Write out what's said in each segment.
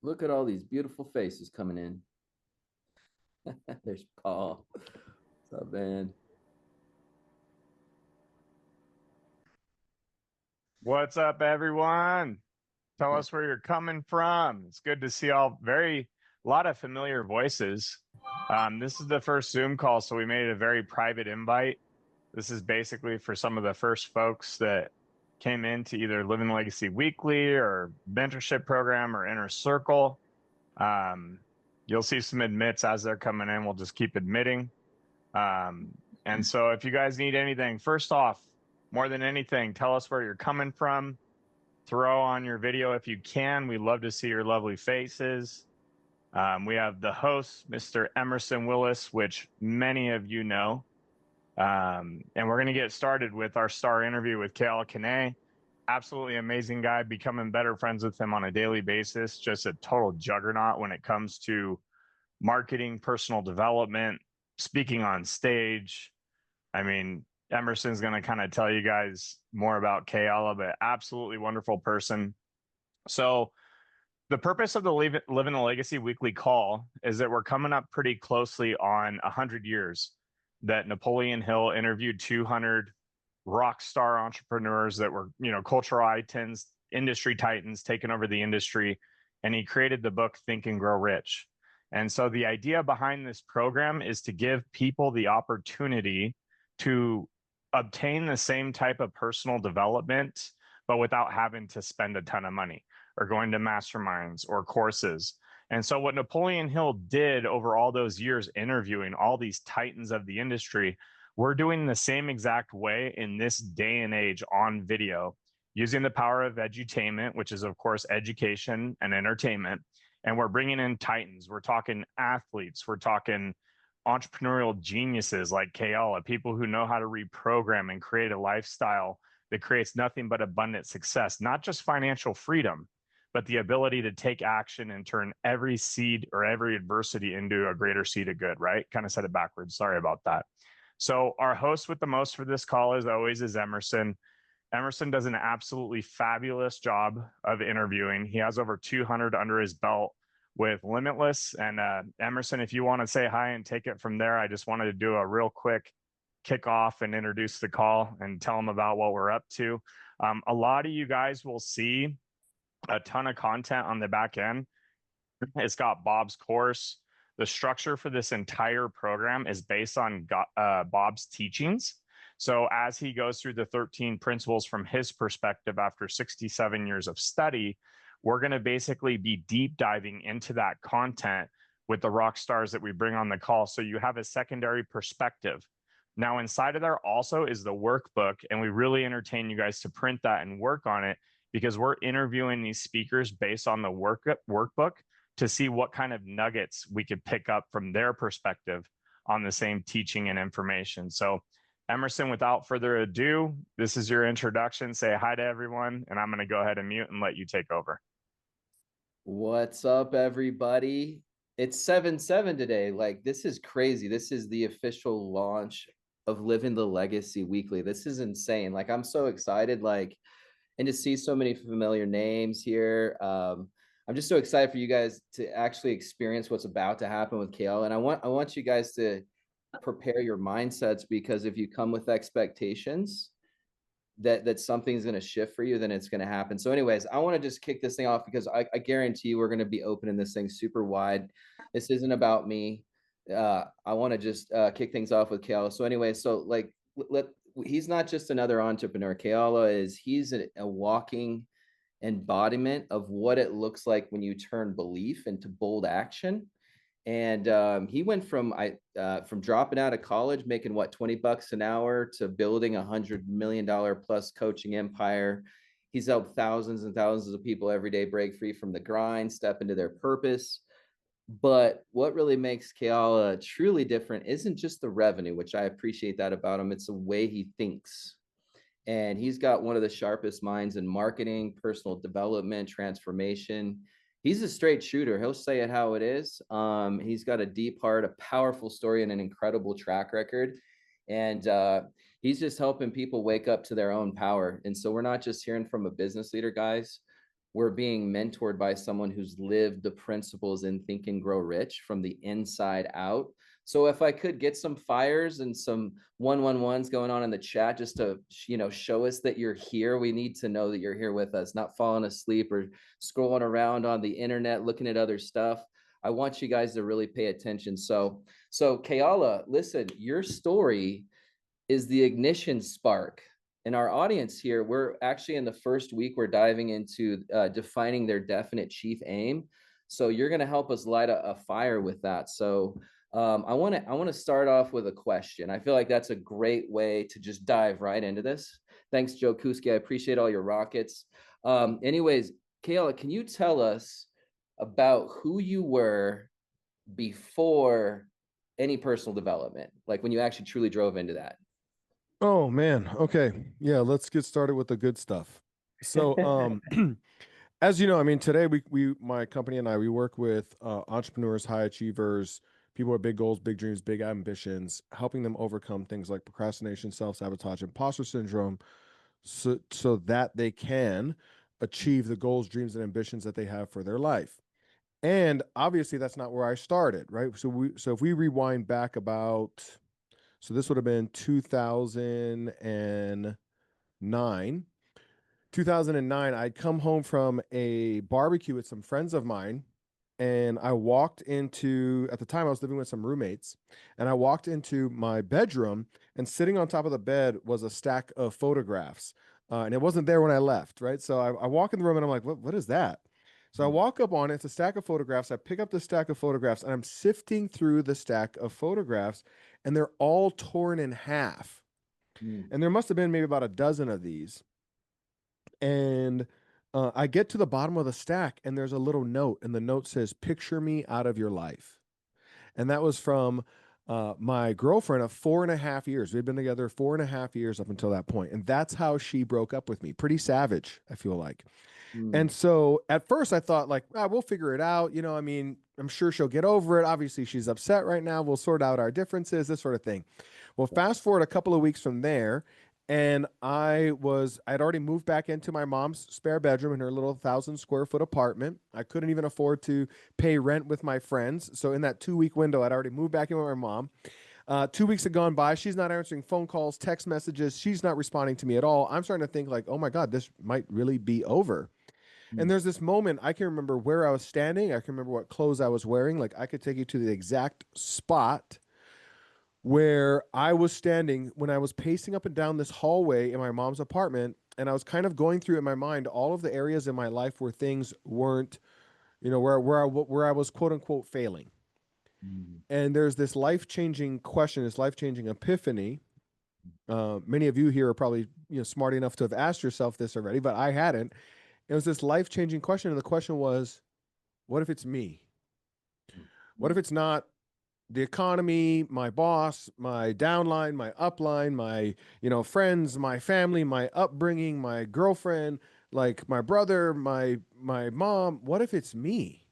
Look at all these beautiful faces coming in. There's Paul. What's up, man? What's up, everyone? Tell us where you're coming from. It's good to see a lot of familiar voices. This is the first Zoom call, so we made a very private invite. This is basically for some of the first folks that came into either Living Legacy Weekly or mentorship program or Inner Circle. Um, you'll see some admits as they're coming in. We'll just keep admitting. Um, and so if you guys need anything, first off, more than anything, tell us where you're coming from. Throw on your video if you can. We love to see your lovely faces. We have the host, Mr. Emerson Willis, which many of you know. And we're going to get started with our star interview with Keala Kanae. Absolutely amazing guy, becoming better friends with him on a daily basis. Just a total juggernaut when it comes to marketing, personal development, speaking on stage. I mean, Emerson's going to kind of tell you guys more about Keala, but absolutely wonderful person. So, the purpose of the Living a Legacy weekly call is that we're coming up pretty closely on 100 years that Napoleon Hill interviewed 200 rock star entrepreneurs that were, cultural icons, industry titans taking over the industry. And he created the book Think and Grow Rich. And so the idea behind this program is to give people the opportunity to obtain the same type of personal development, but without having to spend a ton of money or going to masterminds or courses. And so, what Napoleon Hill did over all those years interviewing all these titans of the industry, we're doing the same exact way in this day and age on video, using the power of edutainment, which is, of course, education and entertainment. And we're bringing in titans. We're talking athletes. We're talking entrepreneurial geniuses like Keala, people who know how to reprogram and create a lifestyle that creates nothing but abundant success, not just financial freedom, but the ability to take action and turn every seed or every adversity into a greater seed of good, right? Kind of said it backwards. Sorry about that. So, our host with the most for this call, as always, is Emerson. Emerson does an absolutely fabulous job of interviewing. He has over 200 under his belt with Limitless. And Emerson, if you want to say hi and take it from there, I just wanted to do a real quick kickoff and introduce the call and tell them about what we're up to. A lot of you guys will see a ton of content on the back end. It's got Bob's course. The structure for this entire program is based on Bob's teachings. So as he goes through the 13 principles from his perspective after 67 years of study, we're going to basically be deep diving into that content with the rock stars that we bring on the call. So you have a secondary perspective. Now, inside of there also is the workbook, and we really entertain you guys to print that and work on it because we're interviewing these speakers based on the workbook to see what kind of nuggets we could pick up from their perspective on the same teaching and information. So, Emerson, without further ado, this is your introduction. Say hi to everyone, and I'm going to go ahead and mute and let you take over. What's up, everybody? It's 7/7 today. Like, this is crazy. This is the official launch of Living the Legacy Weekly. This is insane. Like, I'm so excited. Like, and to see so many familiar names here. I'm just so excited for you guys to actually experience what's about to happen with Kale. And I want you guys to prepare your mindsets, because if you come with expectations that something's going to shift for you, then it's going to happen. So anyways, I want to just kick this thing off because I guarantee you we're going to be opening this thing super wide. This isn't about me. I want to just kick things off with Kale. So anyway, so like he's not just another entrepreneur. He's a walking embodiment of what it looks like when you turn belief into bold action. And he went from dropping out of college, making what, $20 an hour, to building $100 million plus coaching empire. He's helped thousands and thousands of people every day break free from the grind, step into their purpose. But what really makes Keala truly different isn't just the revenue, which I appreciate that about him. It's the way he thinks. And he's got one of the sharpest minds in marketing, personal development, transformation. He's a straight shooter. He'll say it how it is. He's got a deep heart, a powerful story, and an incredible track record. And he's just helping people wake up to their own power. And so we're not just hearing from a business leader, guys. we're being mentored by someone who's lived the principles in Think and Grow Rich from the inside out. So if I could get some fires and some 111s going on in the chat just to, show us that you're here. We need to know that you're here with us, not falling asleep or scrolling around on the internet looking at other stuff. I want you guys to really pay attention. So Keala, listen, your story is the ignition spark. In our audience here, we're actually in the first week, we're diving into defining their definite chief aim. So you're going to help us light a fire with that. So I want to start off with a question. I feel like that's a great way to just dive right into this. Thanks, Joe Kuski. I appreciate all your rockets. Anyways, Kayla, can you tell us about who you were before any personal development, like when you actually truly drove into that? Oh man. Okay. Yeah, let's get started with the good stuff. So, as you know, I mean, today my company and I, we work with entrepreneurs, high achievers, people with big goals, big dreams, big ambitions, helping them overcome things like procrastination, self-sabotage, imposter syndrome, so that they can achieve the goals, dreams, and ambitions that they have for their life. And obviously that's not where I started, right? So if we rewind back about, so this would have been 2009. 2009, I'd come home from a barbecue with some friends of mine, and I walked into, at the time I was living with some roommates, and I walked into my bedroom, and sitting on top of the bed was a stack of photographs. And it wasn't there when I left, right? So I walk in the room and I'm like, what is that? So I walk up on it, it's a stack of photographs. I pick up the stack of photographs and I'm sifting through the stack of photographs, and they're all torn in half. Mm, And there must have been maybe about a dozen of these. And I get to the bottom of the stack, and there's a little note, and the note says, "Picture me out of your life." And that was from my girlfriend of 4.5 years. We'd been together 4.5 years up until that point, and that's how she broke up with me. Pretty savage, I feel like. mm, And so at first I thought like, we'll figure it out. I mean, I'm sure she'll get over it. Obviously, she's upset right now. We'll sort out our differences, this sort of thing. Well, fast forward a couple of weeks from there, and I'd already moved back into my mom's spare bedroom in her little 1,000 square foot apartment. I couldn't even afford to pay rent with my friends. So in that 2 week window, I'd already moved back in with my mom. 2 weeks had gone by. She's not answering phone calls, text messages. She's not responding to me at all. I'm starting to think like, oh my God, this might really be over. And mm, there's this moment I can remember where I was standing. I can remember what clothes I was wearing. Like I could take you to the exact spot where I was standing when I was pacing up and down this hallway in my mom's apartment. And I was kind of going through in my mind all of the areas in my life where things weren't, where I was quote unquote failing. mm. And there's this life changing question, this life changing epiphany. Many of you here are probably smart enough to have asked yourself this already, but I hadn't. It was this life changing question, and the question was, what if it's me? What if Mm, it's not the economy, my boss, my downline, my upline, my friends, my family, my upbringing, my girlfriend, like my brother, my mom? What if it's me?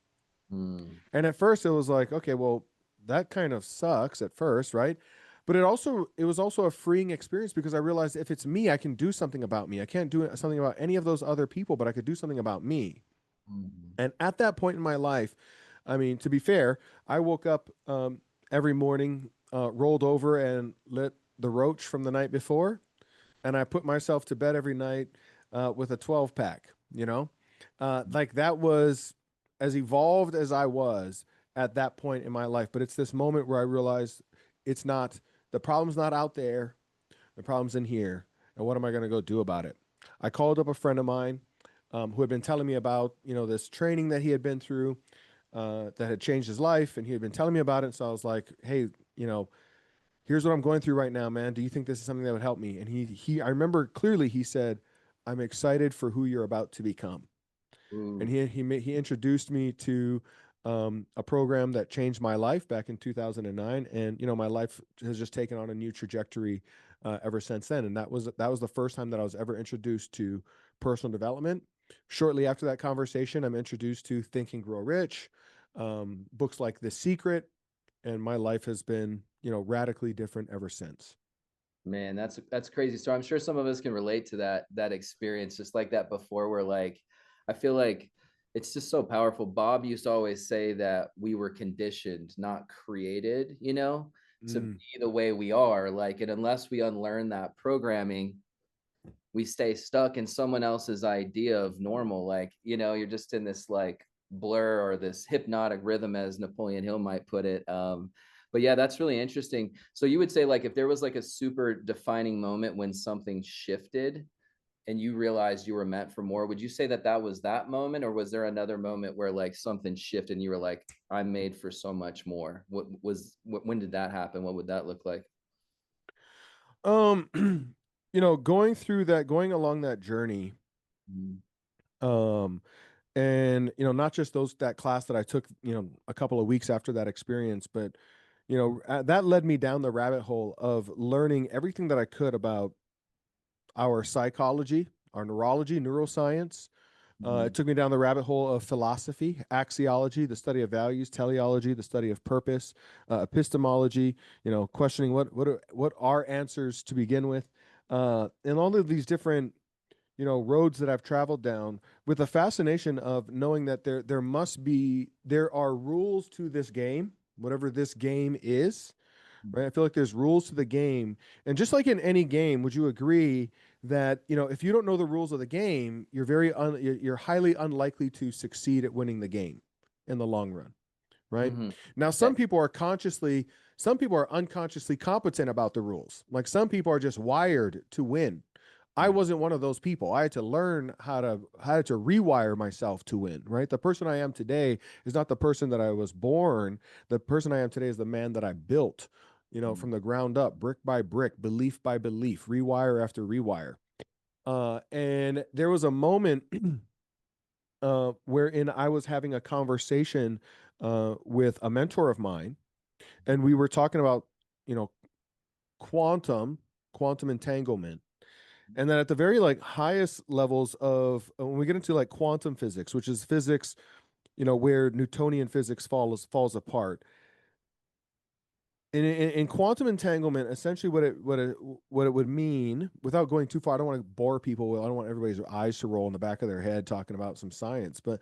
mm, And at first it was like, okay, well, that kind of sucks at first, right? But it was also a freeing experience because I realized if it's me, I can do something about me. I can't do something about any of those other people, but I could do something about me. mm, And at that point in my life, I mean, to be fair, I woke up every morning, rolled over and lit the roach from the night before, and I put myself to bed every night with a 12 pack, like that was as evolved as I was at that point in my life. But it's this moment where I realized it's not, the problem's not out there, the problem's in here. And what am I going to go do about it? I called up a friend of mine who had been telling me about, this training that he had been through that had changed his life. And he had been telling me about it. So I was like, hey, you know, here's what I'm going through right now, man. Do you think this is something that would help me? And I remember clearly he said, I'm excited for who you're about to become. And ooh, he introduced me to a program that changed my life back in 2009, and my life has just taken on a new trajectory ever since then. And that was the first time that I was ever introduced to personal development. Shortly after that conversation, I'm introduced to Think and Grow Rich, books like The Secret, and my life has been radically different ever since. man, that's crazy. So I'm sure some of us can relate to that experience, just like that before. We're like, I feel like it's just so powerful. Bob used to always say that we were conditioned, not created, you know, to Mm. be the way we are. Like, and unless we unlearn that programming, we stay stuck in someone else's idea of normal. Like, you know, you're just in this like blur or this hypnotic rhythm, as Napoleon Hill might put it. But yeah, that's really interesting. So you would say, like, if there was like a super defining moment when something shifted and you realized you were meant for more, would you say that that was that moment, or was there another moment where like something shifted and you were like, I'm made for so much more? When did that happen? What would that look like? Um, you know, going along that journey, Mm. um, and you know, not just that class that I took, you know, a couple of weeks after that experience, but you know, that led me down the rabbit hole of learning everything that I could about our psychology, our neurology, neuroscience. It Mhm. took me down the rabbit hole of philosophy, axiology, the study of values, teleology, the study of purpose, epistemology. You know, questioning what are answers to begin with, and all of these different, you know, roads that I've traveled down with a fascination of knowing that there are rules to this game, whatever this game is, right? I feel like there's rules to the game. And just like in any game, would you agree that, you know, if you don't know the rules of the game, you're highly unlikely to succeed at winning the game in the long run, right? Mhm. Now, Yeah. some people are unconsciously competent about the rules. Like some people are just wired to win. I wasn't one of those people. I had to learn how to rewire myself to win, right? The person I am today is not the person that I was born. The person I am today is the man that I built, you know, Mhm. from the ground up, brick by brick, belief by belief, rewire after rewire. And there was a moment wherein I was having a conversation with a mentor of mine, and we were talking about, you know, quantum, quantum entanglement. And then at the very like highest levels of when we get into like quantum physics, which is physics, you know, where Newtonian physics falls apart. In quantum entanglement, essentially what it would mean, without going too far, I don't want to bore people. I don't want everybody's eyes to roll in the back of their head talking about some science. But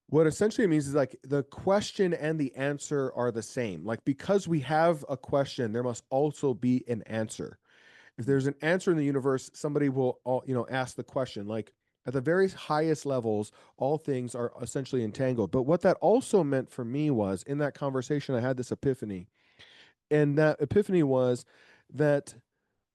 what essentially it means is like the question and the answer are the same. Like because we have a question, there must also be an answer. If there's an answer in the universe, somebody will ask the question. Like at the very highest levels, all things are essentially entangled. But what that also meant for me was in that conversation, I had this epiphany. And that epiphany was that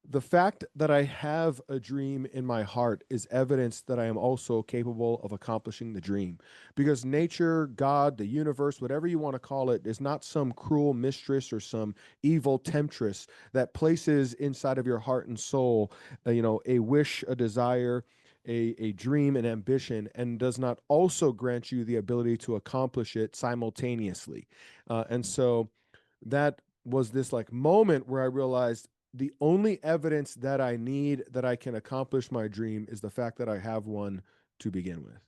the fact that I have a dream in my heart is evidence that I am also capable of accomplishing the dream. Because nature, God, the universe, whatever you want to call it, is not some cruel mistress or some evil temptress that places inside of your heart and soul, a wish, a desire, a dream, an ambition, and does not also grant you the ability to accomplish it simultaneously. And so that was this like moment where I realized the only evidence that I need that I can accomplish my dream is the fact that I have one to begin with.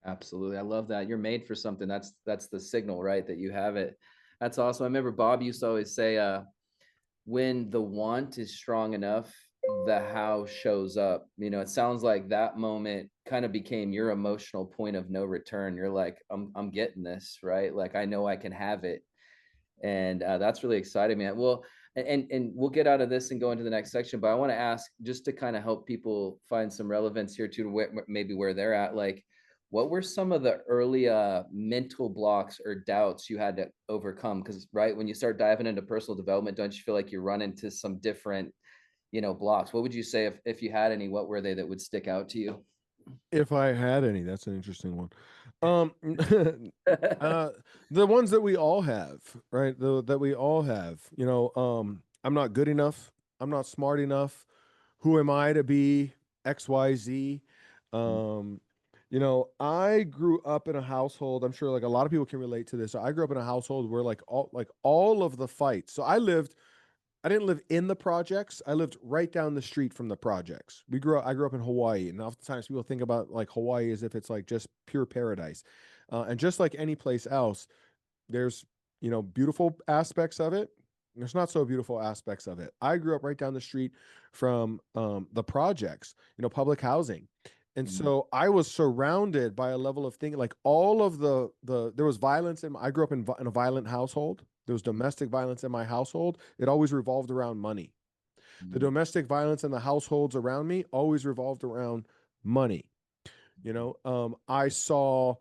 Absolutely. I love that. You're made for something. That's the signal, right? That you have it. That's awesome. I remember Bob used to always say, when the want is strong enough, the how shows up. You know, it sounds like that moment kind of became your emotional point of no return. You're like, I'm getting this, right? Like I know I can have it. And that's really exciting, man. Well, and we'll get out of this and go into the next section, but I want to ask, just to kind of help people find some relevance here to maybe where they're at, like what were some of the early mental blocks or doubts you had to overcome? Because right when you start diving into personal development, don't you feel like you run into some different, blocks? What would you say, if you had any, what were they that would stick out to you? If I had any, that's an interesting one. Um, uh, the ones that we all have, right? That we all have. I'm not good enough. I'm not smart enough. Who am I to be X, Y, Z? Um, I grew up in a household. I'm sure like a lot of people can relate to this. So I grew up in a household where all of the fights. So I didn't live in the projects. I lived right down the street from the projects. I grew up in Hawaii, and oftentimes people think about like Hawaii as if it's like just pure paradise. And just like any place else, there's, beautiful aspects of it. There's not so beautiful aspects of it. I grew up right down the street from the projects, public housing. And Mhm. so I was surrounded by a level of thinking, like all of there was violence I grew up in a violent household. There was domestic violence in my household. It always revolved around money. The Mhm. domestic violence in the households around me always revolved around money. I saw,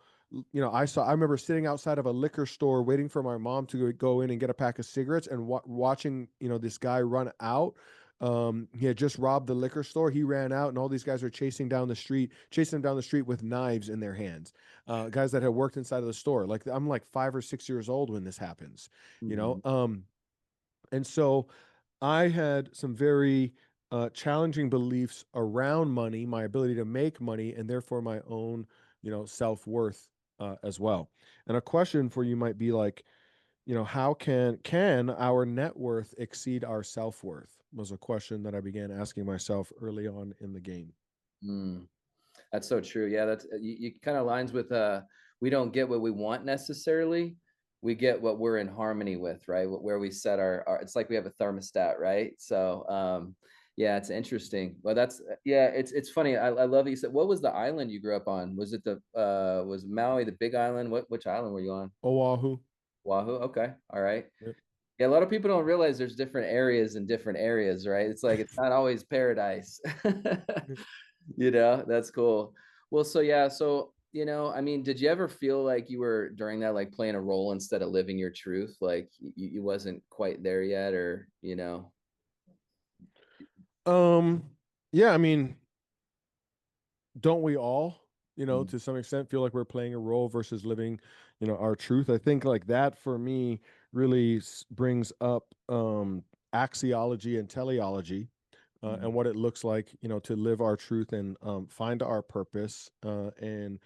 I remember sitting outside of a liquor store waiting for my mom to go in and get a pack of cigarettes and watching, this guy run out. He had just robbed the liquor store. He ran out, and all these guys are chasing him down the street with knives in their hands. Guys that had worked inside of the store. Like I'm like 5 or 6 years old when this happens, you know. Mhm. And so I had some very challenging beliefs around money, my ability to make money, and therefore my own, self worth as well. And a question for you might be like, how can our net worth exceed our self worth? Was a question that I began asking myself early on in the game. Mm. That's so true. Yeah, that's you kind of lines with we don't get what we want necessarily. We get what we're in harmony with, right? Where we set our it's like we have a thermostat, right? So yeah, it's interesting. Well, that's yeah, it's funny. I love that you said what was the island you grew up on? Was it the was Maui the big island? Which island were you on? Oahu. Oahu. Okay. All right. Yep. Yeah, a lot of people don't realize there's different areas in different areas, right? It's like it's not always paradise. That's cool. Well, so yeah, so I mean, did you ever feel like you were during that like playing a role instead of living your truth? Like you wasn't quite there yet, or. Um, yeah, I mean, don't we all, Mm. to some extent feel like we're playing a role versus living, our truth? I think like that for me really brings up axiology and teleology, and Mm. what it looks like, to live our truth and find our purpose. And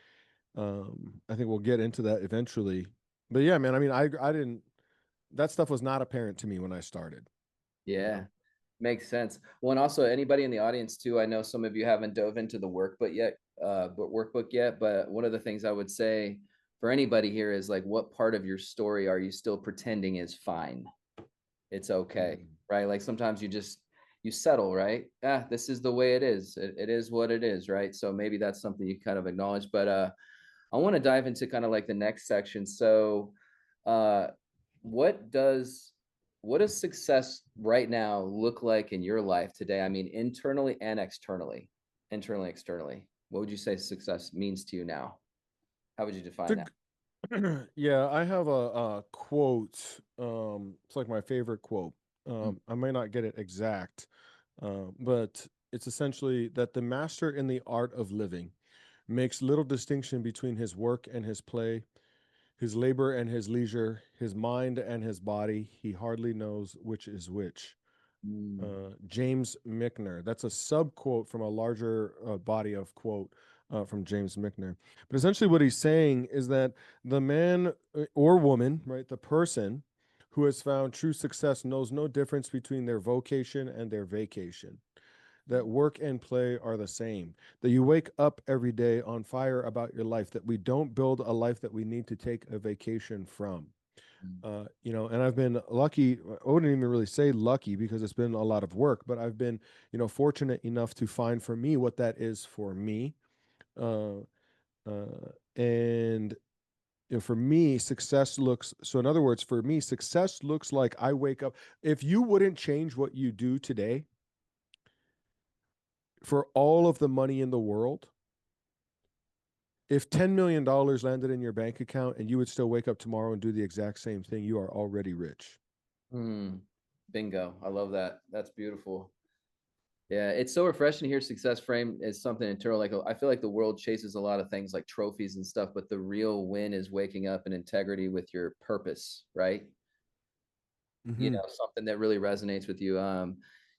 I think we'll get into that eventually. But yeah, man, I mean, I didn't, that stuff was not apparent to me when I started, you Yeah. know? Makes sense. Well, and also anybody in the audience too, I know some of you haven't dove into the workbook yet, but one of the things I would say for anybody here is like what part of your story are you still pretending is fine? It's okay, Mm. right? Like sometimes you settle, right? This is the way it is. It is what it is, right? So maybe that's something you kind of acknowledge. But I want to dive into kind of like the next section. So uh what does what does success right now look like in your life today? I mean, internally and externally. Internally, externally. What would you say success means to you now? How would you define that? Yeah, I have a quote. It's like my favorite quote. Mm. I may not get it exact, but it's essentially that the master in the art of living makes little distinction between his work and his play, his labor and his leisure, his mind and his body. He hardly knows which is which. Mm. James Michner. That's a sub quote from a larger body of quote from James Michner. But essentially, what he's saying is that the man or woman, right, the person who has found true success knows no difference between their vocation and their vacation. That work and play are the same. That you wake up every day on fire about your life. That we don't build a life that we need to take a vacation from. And I've been lucky. I wouldn't even really say lucky because it's been a lot of work, but I've been, fortunate enough to find for me what that is for me. Uh, and for me, success looks so. In other words, for me, success looks like I wake up. If you wouldn't change what you do today for all of the money in the world, if $10 million landed in your bank account and you would still wake up tomorrow and do the exact same thing, you are already rich. Mm. Bingo. I love that. That's beautiful. Yeah, it's so refreshing to hear success frame as something internal. Like I feel like the world chases a lot of things like trophies and stuff, but the real win is waking up in integrity with your purpose, right? Hmm. Something that really resonates with you.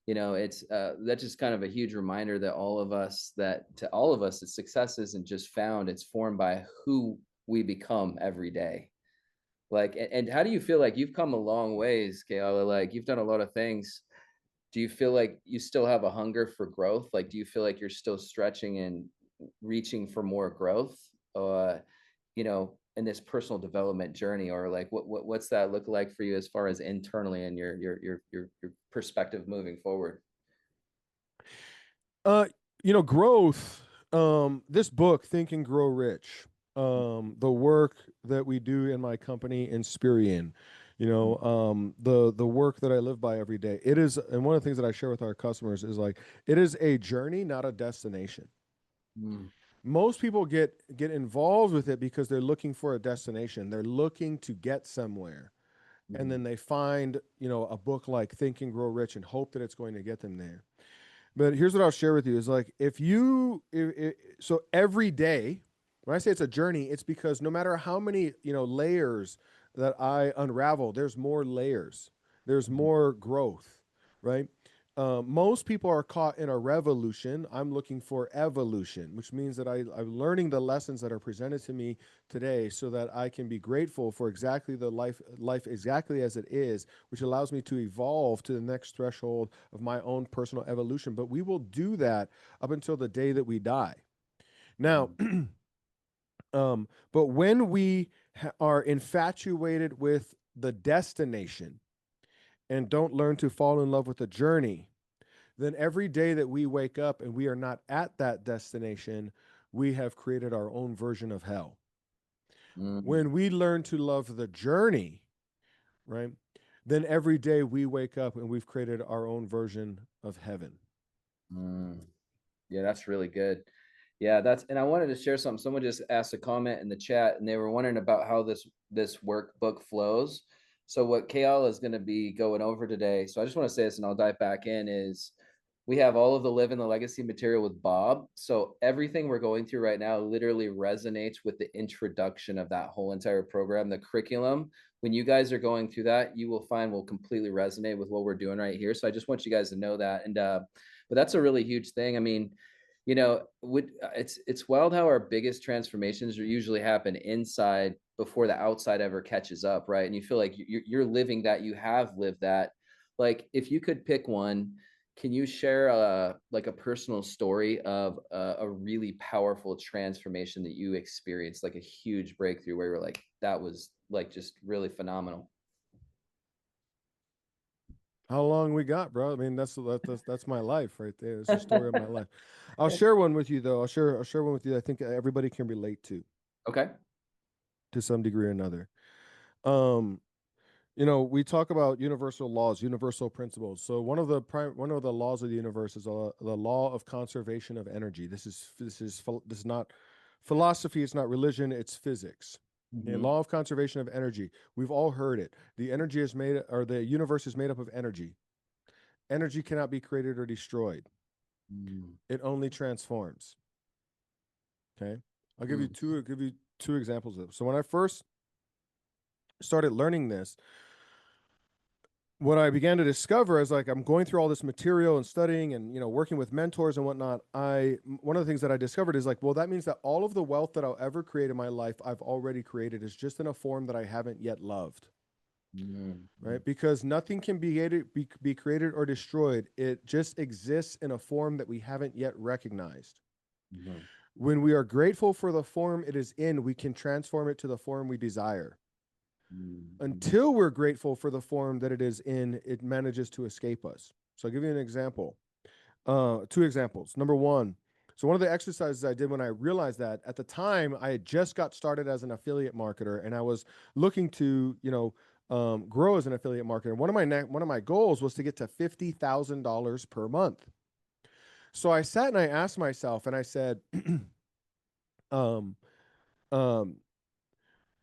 It's that's just kind of a huge reminder that to all of us that success isn't just found, it's formed by who we become every day. Like, and how do you feel like you've come a long ways, Kayla? Like you've done a lot of things. Do you feel like you still have a hunger for growth? Like, do you feel like you're still stretching and reaching for more growth, in this personal development journey, or like what's that look like for you as far as internally and your perspective moving forward? Uh, growth. This book, Think and Grow Rich, the work that we do in my company Inspirian, the work that I live by every day. It is, and one of the things that I share with our customers is like, it is a journey, not a destination. Mm, Most people get involved with it because they're looking for a destination. They're looking to get somewhere. And mm, then they find, a book like Think and Grow Rich and hope that it's going to get them there. But here's what I'll share with you is like, so every day, when I say it's a journey, it's because no matter how many, layers that I unravel, there's more layers, there's mm, more growth, right? Most people are caught in a revolution. I'm looking for evolution, which means that I'm learning the lessons that are presented to me today so that I can be grateful for exactly the life exactly as it is, which allows me to evolve to the next threshold of my own personal evolution. But we will do that up until the day that we die. Now, mm, but when we are infatuated with the destination and don't learn to fall in love with the journey, then every day that we wake up and we are not at that destination, we have created our own version of hell. mm, When we learn to love the journey, right, then every day we wake up and we've created our own version of heaven. mm. Yeah, that's really good. Yeah, and I wanted to share something. Someone just asked a comment in the chat and they were wondering about how this workbook flows. So what Keala is going to be going over today. So I just want to say this and I'll dive back in is we have all of the Live in the Legacy material with Bob. So everything we're going through right now literally resonates with the introduction of that whole entire program, the curriculum. When you guys are going through that, you will find will completely resonate with what we're doing right here. So I just want you guys to know that. And but that's a really huge thing. I mean, it's wild how our biggest transformations usually happen inside before the outside ever catches up, right? And you feel like you're living that, you have lived that. Like if you could pick one, can you share like a personal story of a really powerful transformation that you experienced, like a huge breakthrough where you're like, that was like just really phenomenal? How long we got, bro? I mean, that's my life right there. It's the story of my life. I'll share one with you though. I'll share one with you. I think everybody can relate Okay. to some degree or another. Um, we talk about universal laws, universal principles. So one of the laws of the universe is the law of conservation of energy. This is not philosophy. It's not religion. It's physics. A Mm-hmm. law of conservation of energy. We've all heard it. The energy is made, or the universe is made up of energy. Energy cannot be created or destroyed. Mm-hmm. It only transforms. Okay. I'll give you two examples of it. So when I first started learning this, what I began to discover is like I'm going through all this material and studying and working with mentors and whatnot. One of the things that I discovered is like, well, that means that all of the wealth that I'll ever create in my life, I've already created. Is just in a form that I haven't yet loved. Mm-hmm. Right? Because nothing can be created or destroyed. It just exists in a form that we haven't yet recognized. Mm-hmm. When we are grateful for the form it is in, we can transform it to the form we desire. Mm-hmm. Until we're grateful for the form that it is in, it manages to escape us. So I'll give you an example. Two examples. Number one, so one of the exercises I did when I realized that at the time I had just got started as an affiliate marketer and I was looking to, grow as an affiliate marketer. One of my goals was to get to $50,000 per month. So I sat and I asked myself, and I said, um, um,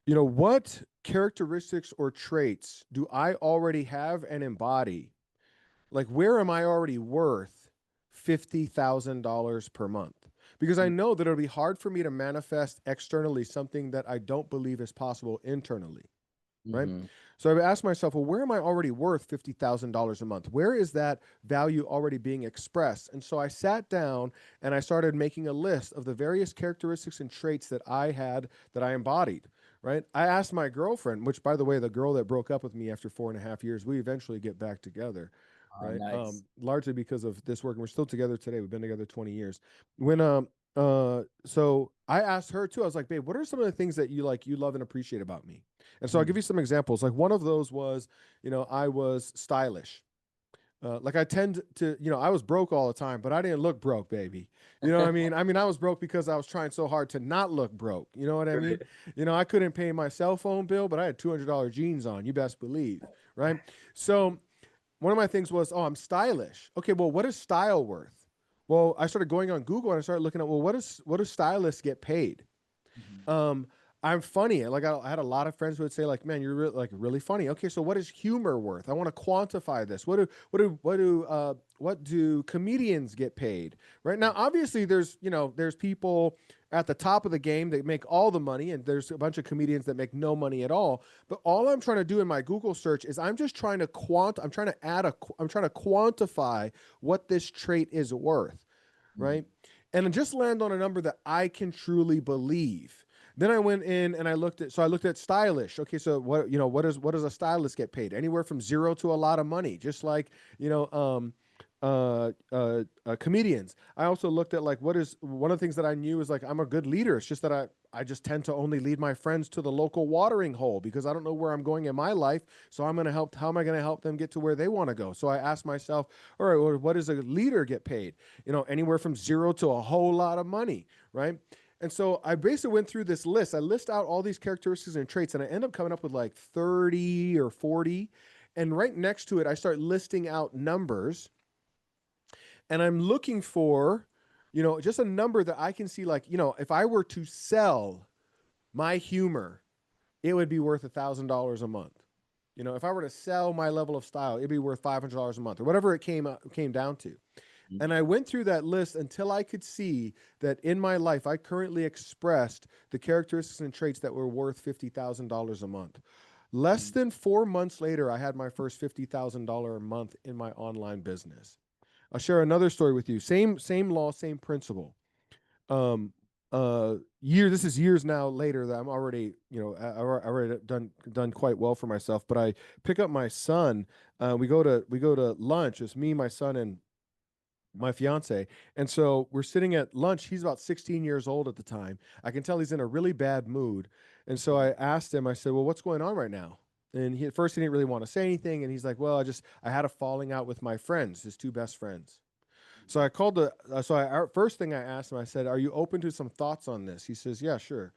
what characteristics or traits do I already have and embody? Like, where am I already worth $50,000 per month? Because I know that it'll be hard for me to manifest externally something that I don't believe is possible internally, right? Mm-hmm. So I've asked myself, well, where am I already worth $50,000 a month? Where is that value already being expressed? And so I sat down and I started making a list of the various characteristics and traits that I had, that I embodied, right? I asked my girlfriend, which, by the way, the girl that broke up with me after 4.5 years, we eventually get back together, Oh, right? nice. Largely because of this work. And we're still together today. We've been together 20 years. So I asked her too. I was like, babe, what are some of the things that you love and appreciate about me? And so I'll give you some examples. Like one of those was, I was stylish. like I tend to, I was broke all the time, but I didn't look broke, baby. You know what I mean? I mean, I was broke because I was trying so hard to not look broke. You know what I mean? I couldn't pay my cell phone bill, but I had $200 jeans on. You best believe, right? So one of my things was, oh, I'm stylish. Okay, well, what is style worth? Well, I started going on Google and I started looking at, well, what do stylists get paid? Mhm. I'm funny. Like I had a lot of friends who would say, like, "Man, you're like really funny." Okay, so what is humor worth? I want to quantify this. What do comedians get paid? Right now, obviously, there's people at the top of the game that make all the money, and there's a bunch of comedians that make no money at all. But all I'm trying to do in my Google search is I'm just trying to I'm trying to I'm trying to quantify what this trait is worth, Mhm. right? And just land on a number that I can truly believe. Then I went in and I looked at stylish. Okay, so what does a stylist get paid? Anywhere from zero to a lot of money, just like, you know, comedians. I also looked at like what is one of the things that I knew is like I'm a good leader. It's just that I just tend to only lead my friends to the local watering hole because I don't know where I'm going in my life. So I'm going to help. How am I going to help them get to where they want to go? So I asked myself, all right, well, what does a leader get paid? Anywhere from zero to a whole lot of money, right? And so I basically went through this list. I list out all these characteristics and traits, and I end up coming up with like 30 or 40. And right next to it, I start listing out numbers. And I'm looking for, just a number that I can see, like, if I were to sell my humor, it would be worth $1,000 a month. If I were to sell my level of style, it'd be worth $500 a month or whatever it came down to. Mhm. And I went through that list until I could see that in my life, I currently expressed the characteristics and traits that were worth $50,000 a month. Less Mhm. than 4 months later, I had my first $50,000 a month in my online business. I'll share another story with you. Same law, same principle. Um, this is years now later that I'm already, I already done quite well for myself. But I pick up my son. We go to lunch. It's me, my son, and my fiance. And so we're sitting at lunch. He's about 16 years old at the time. I can tell he's in a really bad mood. And so I asked him, I said, well, what's going on right now? And at first he didn't really want to say anything. And he's like, well, I had a falling out with my friends, his two best friends. So I called first thing I asked him, I said, are you open to some thoughts on this? He says, yeah, sure.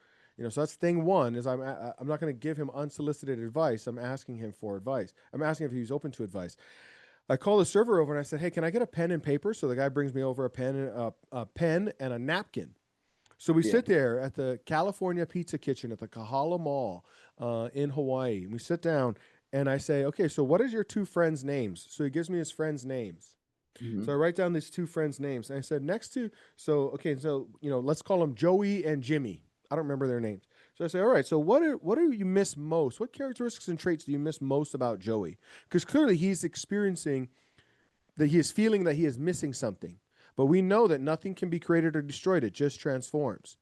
So that's thing one is I'm not going to give him unsolicited advice. I'm asking him for advice. I'm asking if he's open to advice. I called the server over and I said, "Hey, can I get a pen and paper?" So the guy brings me over a pen and a napkin. So we Yeah. sit there at the California Pizza Kitchen at the Kahala Mall in Hawaii. And we sit down and I say, "Okay, so what is your two friends' names?" So he gives me his friends' names. So I Mhm. write down these two friends' names. And I said, let's call them Joey and Jimmy. I don't remember their names. So I say, all right, so what do you miss most? What characteristics and traits do you miss most about Joey? Because clearly he's experiencing that he is feeling that he is missing something. But we know that nothing can be created or destroyed. It just transforms.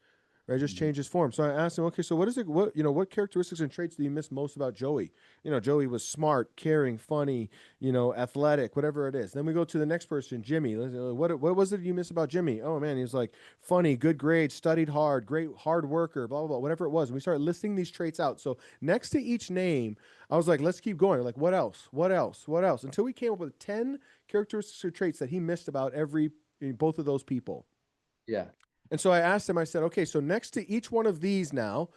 Right? It just Mhm. changes form. So I asked him, okay, so what characteristics and traits do you miss most about Joey? Joey was smart, caring, funny, athletic, whatever it is. Then we go to the next person, Jimmy. What was it you miss about Jimmy? Oh man, he was like funny, good grades, studied hard, great hard worker, blah blah blah, whatever it was. And we started listing these traits out. So next to each name, I was like, let's keep going. Like, what else? What else? What else? Until we came up with 10 characteristics or traits that he missed about both of those people. Yeah. And so I asked him, I said, okay, so next to each one of these now,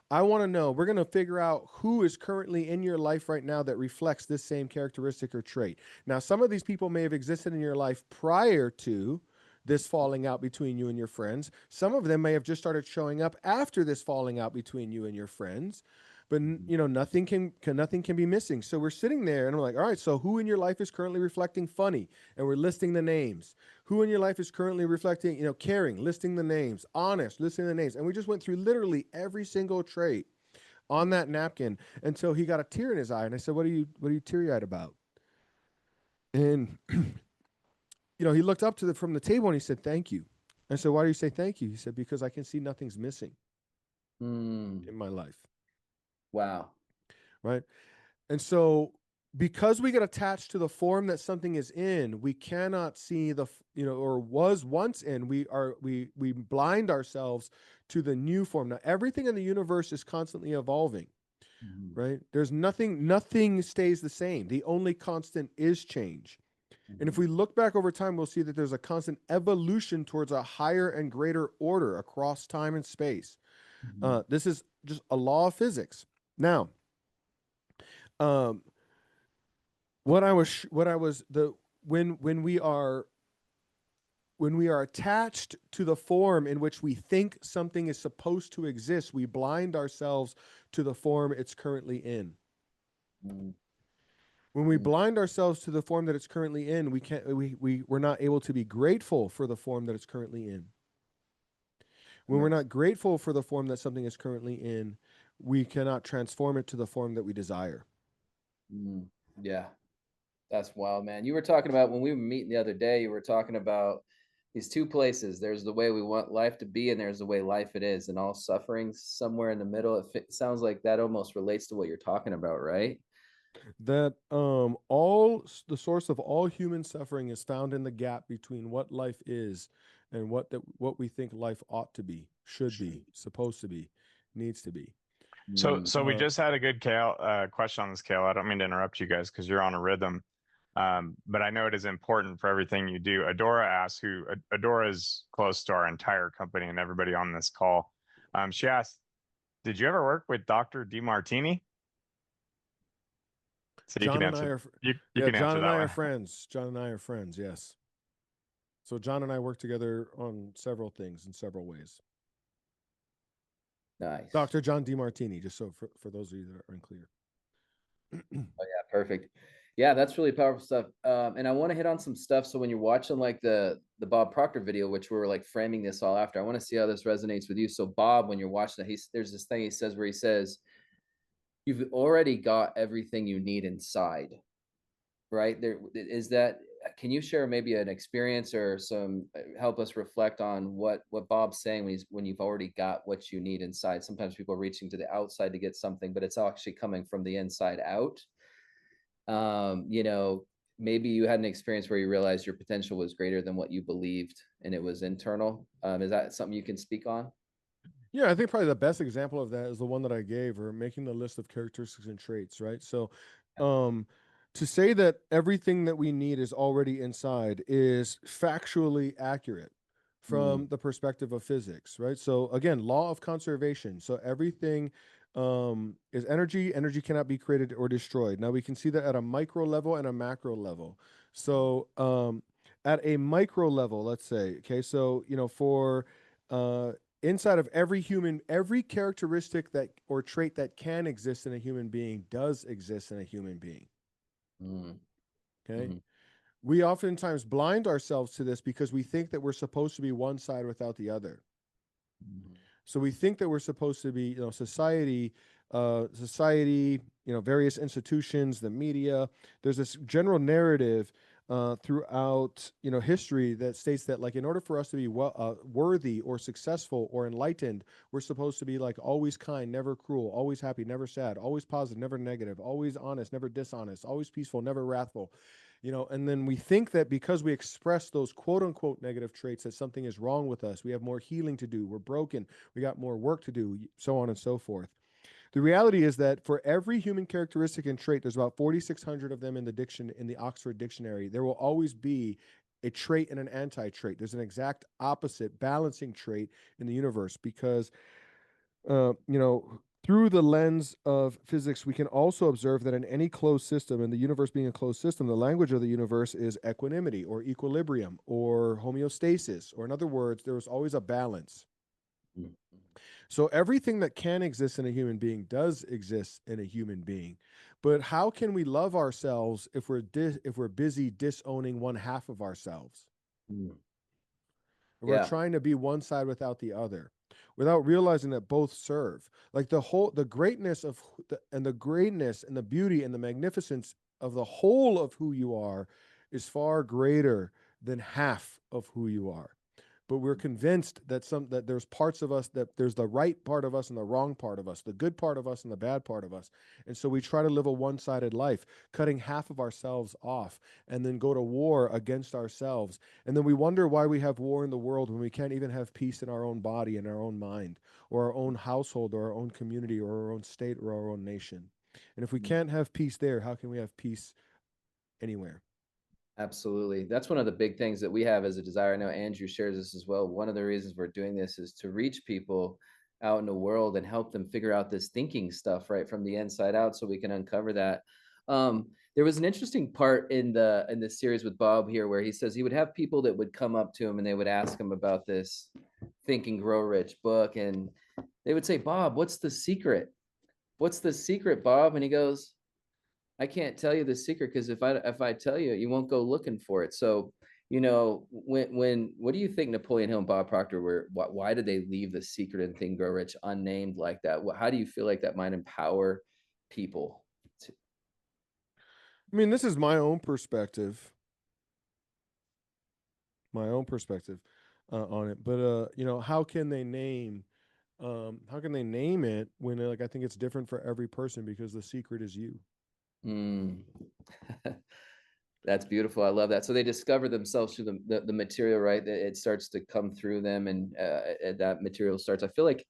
I want to know, we're going to figure out who is currently in your life right now that reflects this same characteristic or trait. Now, some of these people may have existed in your life prior to this falling out between you and your friends. Some of them may have just started showing up after this falling out between you and your friends. But Mhm. nothing can be missing. So we're sitting there and we're like, all right, so who in your life is currently reflecting funny? And we're listing the names. Who in your life is currently reflecting, caring, listing the names, honest, listing the names. And we just went through literally every single trait on that napkin until he got a tear in his eye. And I said, what are you teary-eyed about? And, he looked up from the table and he said, thank you. I said, why do you say thank you? He said, because I can see nothing's missing Mm. in my life. Wow. Right. And so because we get attached to the form that something is in, we cannot see or was once in, we blind ourselves to the new form. Now, everything in the universe is constantly evolving, Mhm. right? There's nothing stays the same. The only constant is change. And if we look back over time, we'll see that there's a constant evolution towards a higher and greater order across time and space. This is just a law of physics. Now, um, what I was the when we are attached to the form in which we think something is supposed to exist, we blind ourselves to the form it's currently in. When we blind ourselves to the form that it's currently in, we're not able to be grateful for the form that it's currently in. When we're not grateful for the form that something is currently in, we cannot transform it to the form that we desire. Yeah, that's wild, man. You were talking about when we were meeting the other day, you were talking about these two places. There's the way we want life to be, and there's the way life it is, and all suffering somewhere in the middle. It sounds like that almost relates to what you're talking about, right? That all the source of all human suffering is found in the gap between what life is and what we think life ought to be, should be, supposed to be, needs to be. So we just had a good question on this, Kale. I don't mean to interrupt you guys because you're on a rhythm. But I know it is important for everything you do. Adora asks, Adora is close to our entire company and everybody on this call. She asked, did you ever work with Dr. DeMartini? So you can John and I answer. are You can John answer and that I one. are friends. John and I are friends, yes. So John and I work together on several things in several ways. Nice. Dr. John DeMartini, just so for those of you that are unclear. Oh yeah, perfect. Yeah, that's really powerful stuff. And I want to hit on some stuff. So when you're watching like the Bob Proctor video, which we were like framing this all after, I want to see how this resonates with you. So Bob, when you're watching it, there's this thing he says where he says, "You've already got everything you need inside." Right there is that. Can you share maybe an experience or some help us reflect on what Bob's saying when you've already got what you need inside? Sometimes people are reaching to the outside to get something, but it's actually coming from the inside out. You know, maybe you had an experience where you realized your potential was greater than what you believed and it was internal. Is that something you can speak on? Yeah, I think probably the best example of that is the one that I gave, or making the list of characteristics and traits, right? So, um, to say that everything that we need is already inside is factually accurate from the perspective of physics, right? So again, law of conservation. So everything is energy. Energy cannot be created or destroyed. Now we can see that at a micro level and a macro level. So at a micro level, let's say, okay, so for inside of every human, every characteristic that or trait that can exist in a human being does exist in a human being. Okay. We oftentimes blind ourselves to this because we think that we're supposed to be one side without the other. So we think that we're supposed to be, society, various institutions, the media. There's this general narrative throughout, history that states that, like, in order for us to be worthy or successful or enlightened, we're supposed to be like always kind, never cruel, always happy, never sad, always positive, never negative, always honest, never dishonest, always peaceful, never wrathful. And then we think that because we express those quote unquote negative traits, that something is wrong with us. We have more healing to do. We're broken. We got more work to do, so on and so forth. The reality is that for every human characteristic and trait, there's about 4,600 of them in the Oxford Dictionary. There will always be a trait and an anti-trait. There's an exact opposite balancing trait in the universe because through the lens of physics, we can also observe that in any closed system, and the universe being a closed system, the language of the universe is equanimity or equilibrium or homeostasis, or in other words, there is always a balance. So everything that can exist in a human being does exist in a human being. But how can we love ourselves if we're busy disowning one half of ourselves? We're trying to be one side without the other, without realizing that both serve. Like the greatness and the greatness and the beauty and the magnificence of the whole of who you are is far greater than half of who you are. But we're convinced that there's parts of us, that there's the right part of us and the wrong part of us, the good part of us and the bad part of us. And so we try to live a one-sided life, cutting half of ourselves off, and then go to war against ourselves. And then we wonder why we have war in the world when we can't even have peace in our own body and our own mind, or our own household, or our own community, or our own state, or our own nation. And if we can't have peace there, how can we have peace anywhere? Absolutely. That's one of the big things that we have as a desire. I know Andrew shares this as well. One of the reasons we're doing this is to reach people out in the world and help them figure out this thinking stuff right from the inside out so we can uncover that. There was an interesting part in the series with Bob here where he says he would have people that would come up to him and they would ask him about this Think and Grow Rich book, and they would say, "Bob, what's the secret? What's the secret, Bob?" And he goes, "I can't tell you the secret because if I tell you, you won't go looking for it." So, when what do you think Napoleon Hill and Bob Proctor were? Why did they leave the secret in Think Grow Rich unnamed like that? How do you feel like that might empower people? I mean, this is my own perspective, on it. But how can they name it when like I think it's different for every person because the secret is you. Mm. That's beautiful. I love that. So they discover themselves through the material, right? It starts to come through them, and that material starts. I feel like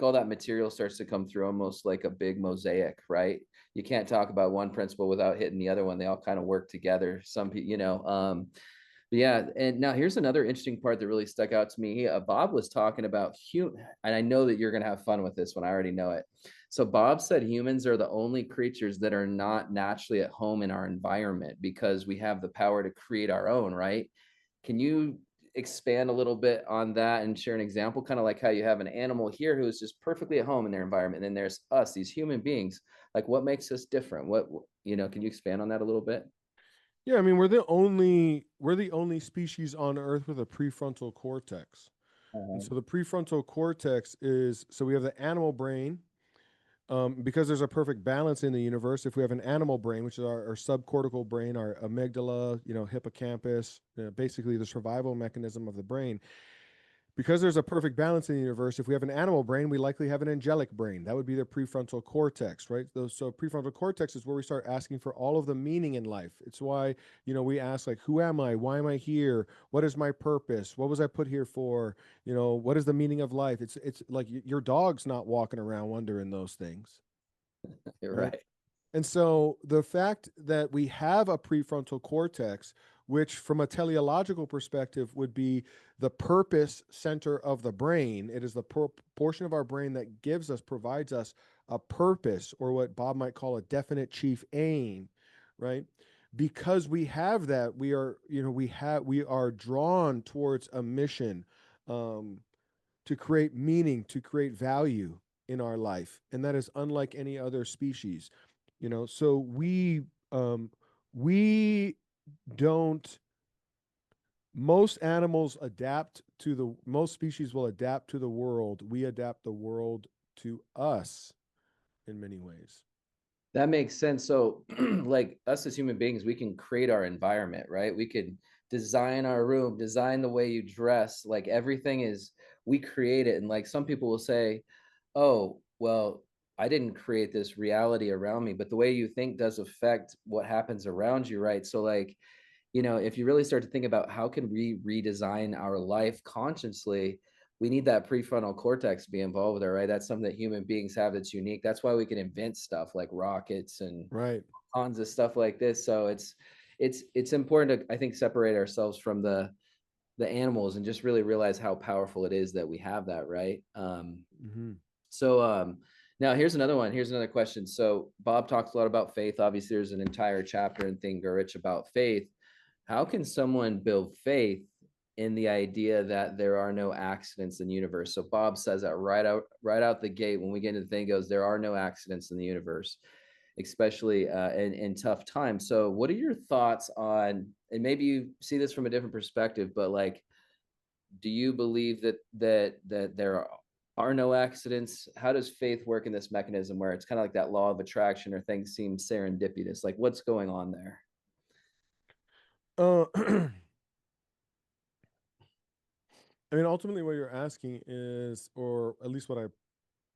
all that material starts to come through almost like a big mosaic, right? You can't talk about one principle without hitting the other one. They all kind of work together. Some people, but yeah. And now here's another interesting part that really stuck out to me. Bob was talking about human, and I know that you're gonna have fun with this one. I already know it. So Bob said humans are the only creatures that are not naturally at home in our environment because we have the power to create our own, right? Can you expand a little bit on that and share an example, kind of like how you have an animal here who is just perfectly at home in their environment, and then there's us, these human beings. Like, what makes us different? Can you expand on that a little bit? Yeah, I mean, we're the only species on Earth with a prefrontal cortex. And Uh-huh. so the prefrontal cortex is so we have the animal brain, because there's a perfect balance in the universe. If we have an animal brain, which is our subcortical brain, our amygdala, hippocampus, basically the survival mechanism of the brain, because there's a perfect balance in the universe, if we have an animal brain, we likely have an angelic brain. That would be the prefrontal cortex, right? So prefrontal cortex is where we start asking for all of the meaning in life. It's why, we ask like, who am I? Why am I here? What is my purpose? What was I put here for? What is the meaning of life? It's like your dog's not walking around wondering those things, You're right? right. And so the fact that we have a prefrontal cortex, which from a teleological perspective would be the purpose center of the brain, it is the portion of our brain that provides us a purpose, or what Bob might call a definite chief aim, right? Because we have that, we are drawn towards a mission, um, to create meaning, to create value in our life, and that is unlike any other species. So we don't most species will adapt to the world. We adapt the world to us in many ways. That makes sense. So, like us as human beings, we can create our environment, right? We could design our room, design the way you dress. Like everything is, we create it. And like some people will say, "Oh, well, I didn't create this reality around me," but the way you think does affect what happens around you, right? So, like, if you really start to think about how can we redesign our life consciously, we need that prefrontal cortex to be involved there, right? That's something that human beings have that's unique. That's why we can invent stuff like rockets and Right. tons of stuff like this. So it's important to, I think, separate ourselves from the animals and just really realize how powerful it is that we have that, right? Hmm. So now here's another one. Here's another question. So Bob talks a lot about faith. Obviously, there's an entire chapter in Think Grow Rich about faith. How can someone build faith in the idea that there are no accidents in the universe? So Bob says that right out the gate when we get into the thing, goes, there are no accidents in the universe, especially in tough times. So what are your thoughts on, and maybe you see this from a different perspective, but like, do you believe that there are no accidents? How does faith work in this mechanism where it's kind of like that law of attraction or things seem serendipitous? Like what's going on there? I mean, ultimately, what you're asking is, or at least what I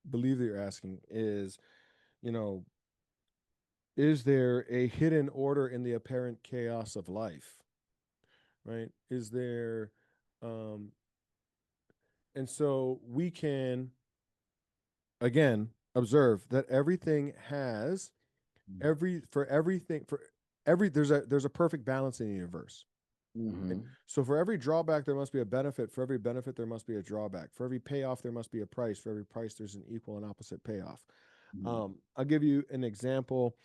believe that you're asking is, you know, is there a hidden order in the apparent chaos of life? Right? Is there, um, and so we can again observe that everything has every for everything for there's a perfect balance in the universe. Right? So for every drawback, there must be a benefit. For every benefit, there must be a drawback. For every payoff, there must be a price. For every price, there's an equal and opposite payoff. I'll give you an example.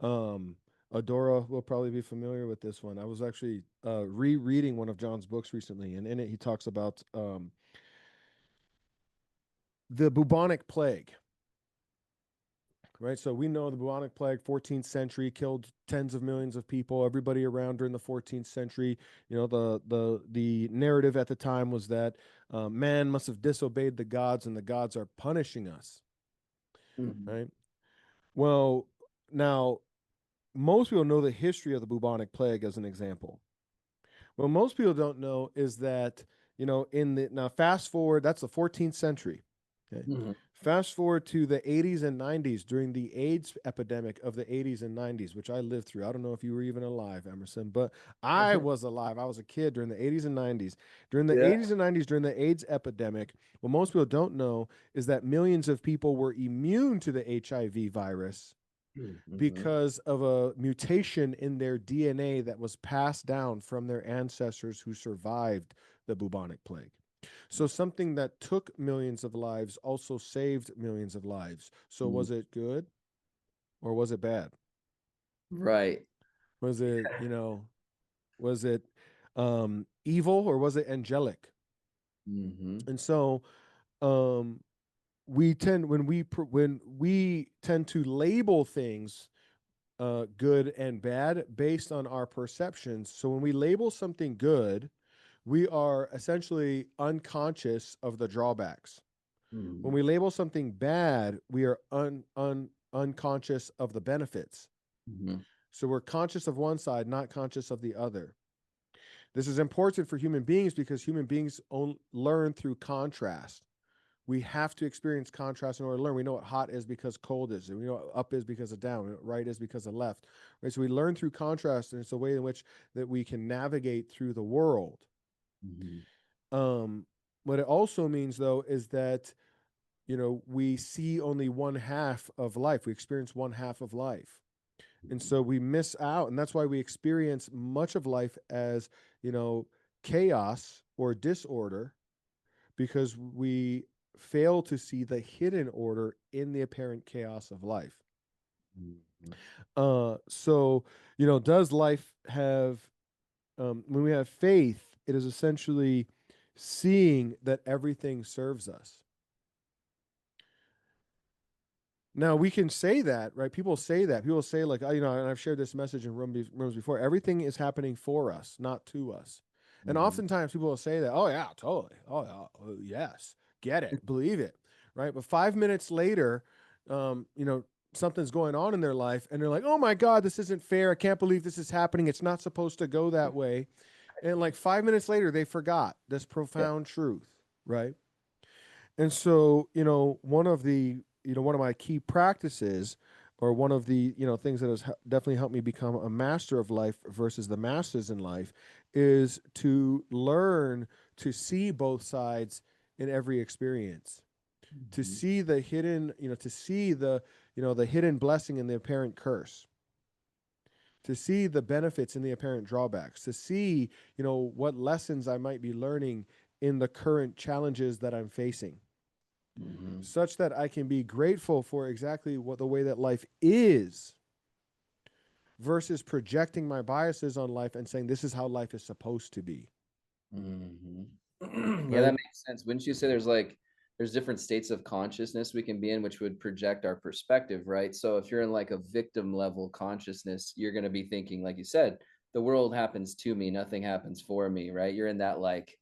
Adora will probably be familiar with this one. I was actually rereading one of John's books recently, and in it he talks about the bubonic plague. Right, so we know the bubonic plague, 14th century, killed tens of millions of people. Everybody around during the 14th century, you know, the narrative at the time was that man must have disobeyed the gods, and the gods are punishing us. Right. Well, now most people know the history of the bubonic plague as an example. What most people don't know is that, you know, now fast forward, that's the 14th century. Okay. Fast forward to the 80s and 90s during the AIDS epidemic of the 80s and 90s, which I lived through. I don't know if you were even alive, Emerson, but I was alive. I was a kid during the 80s and 90s. During the 80s and 90s, during the AIDS epidemic, what most people don't know is that millions of people were immune to the HIV virus because of a mutation in their DNA that was passed down from their ancestors who survived the bubonic plague. So something that took millions of lives also saved millions of lives. So was it good or was it bad? Right. Was it, you know, was it evil or was it angelic? And so we tend when we tend to label things good and bad based on our perceptions. So when we label something good, we are essentially unconscious of the drawbacks. When we label something bad, we are unconscious of the benefits. So we're conscious of one side, not conscious of the other. This is important for human beings because human beings learn through contrast. We have to experience contrast in order to learn. We know what hot is because cold is. And we know what up is because of down. We know what right is because of left. Right? So we learn through contrast, and it's a way in which that we can navigate through the world. What it also means, though, is that, you know, we see only one half of life. We experience one half of life. And so we miss out. And that's why we experience much of life as, you know, chaos or disorder, because we fail to see the hidden order in the apparent chaos of life. So, you know, does life have, when we have faith, it is essentially seeing that everything serves us. Now we can say that, right? People say that. People say, like, you know, and I've shared this message in rooms before. Everything is happening for us, not to us. And oftentimes people will say that, oh yeah, totally. Oh yeah, oh, yes, get it, believe it, right? But 5 minutes later, you know, something's going on in their life, and they're like, oh my God, this isn't fair. I can't believe this is happening. It's not supposed to go that way. And like 5 minutes later, they forgot this profound truth, right? And so, you know, one of my key practices, or one of the, you know, things that has definitely helped me become a master of life versus the masters in life, is to learn to see both sides in every experience, to see the hidden, you know, to see the, you know, the hidden blessing in the apparent curse, to see the benefits in the apparent drawbacks, to see, you know, what lessons I might be learning in the current challenges that I'm facing, such that I can be grateful for exactly what the way that life is, versus projecting my biases on life and saying this is how life is supposed to be. Yeah, that makes sense. Wouldn't you say there's different states of consciousness we can be in, which would project our perspective, right? So if you're in like a victim level consciousness, you're going to be thinking, like you said, the world happens to me, nothing happens for me, right? You're in that, like,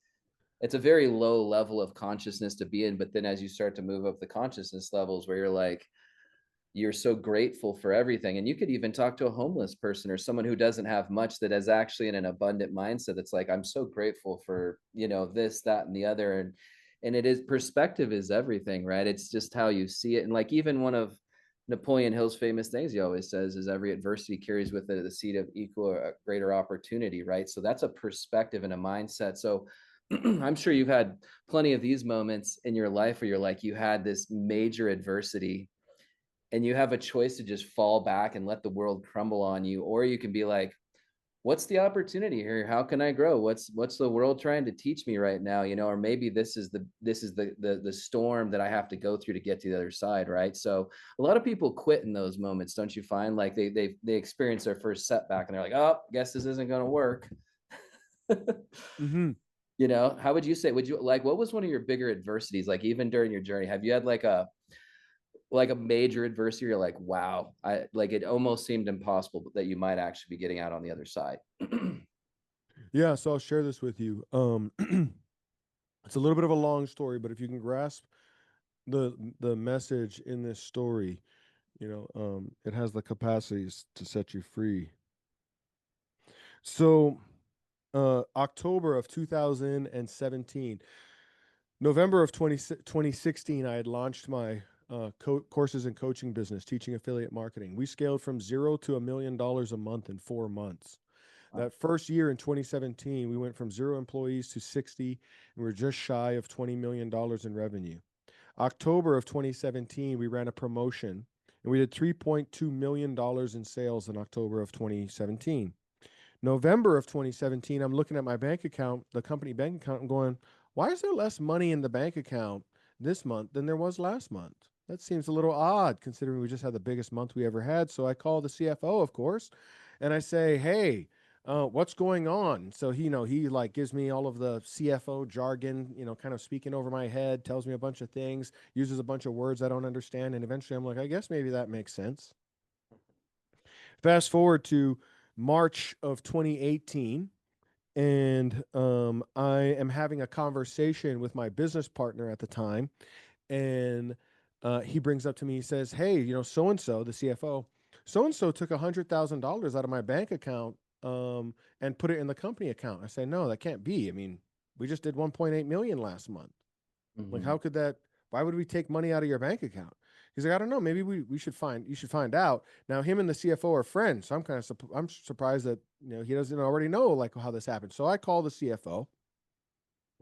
it's a very low level of consciousness to be in. But then as you start to move up the consciousness levels, where you're like, you're so grateful for everything. And you could even talk to a homeless person or someone who doesn't have much, that is actually in an abundant mindset. That's like, I'm so grateful for, you know, this, that, and the other. And it is, perspective is everything, right? It's just how you see it. And like, even one of Napoleon Hill's famous things he always says is, every adversity carries with it the seed of equal or greater opportunity, right? So that's a perspective and a mindset. So I'm sure you've had plenty of these moments in your life where you're like, you had this major adversity, and you have a choice to just fall back and let the world crumble on you, or you can be like, what's the opportunity here? How can I grow? What's the world trying to teach me right now? Or maybe this is the storm that I have to go through to get to the other side, right? So a lot of people quit in those moments, don't you find? Like they experience their first setback and they're like, oh, guess this isn't going to work. Mm-hmm. How would you say, what was one of your bigger adversities, like even during your journey? Have you had like a major adversity? You're like, wow, it almost seemed impossible that you might actually be getting out on the other side. Yeah, so I'll share this with you. It's a little bit of a long story, but if you can grasp the message in this story, it has the capacities to set you free. So, October of 2017, November of 2016, I had launched my courses and coaching business, teaching affiliate marketing. We scaled from 0 to $1 million a month in 4 months. That first year in 2017, we went from 0 employees to 60, and we're just shy of $20 million in revenue. October of 2017, we ran a promotion, and we did $3.2 million in sales in October of 2017. November of 2017, I'm looking at my bank account, the company bank account, and going, why is there less money in the bank account this month than there was last month? That seems a little odd considering we just had the biggest month we ever had. So I call the CFO, of course, and I say, hey, what's going on? So he like gives me all of the CFO jargon, kind of speaking over my head, tells me a bunch of things, uses a bunch of words I don't understand. And eventually I'm like, I guess maybe that makes sense. Fast forward to March of 2018, and I am having a conversation with my business partner at the time, and he brings up to me, he says, hey, so and so, the CFO, so and so took $100,000 out of my bank account and put it in the company account. I say, no, that can't be. I mean, we just did 1.8 million last month. Like, how could that? Why would we take money out of your bank account? He's like, I don't know. Maybe you should find out. Now, him and the CFO are friends, so I'm surprised that he doesn't already know like how this happened. So I call the CFO.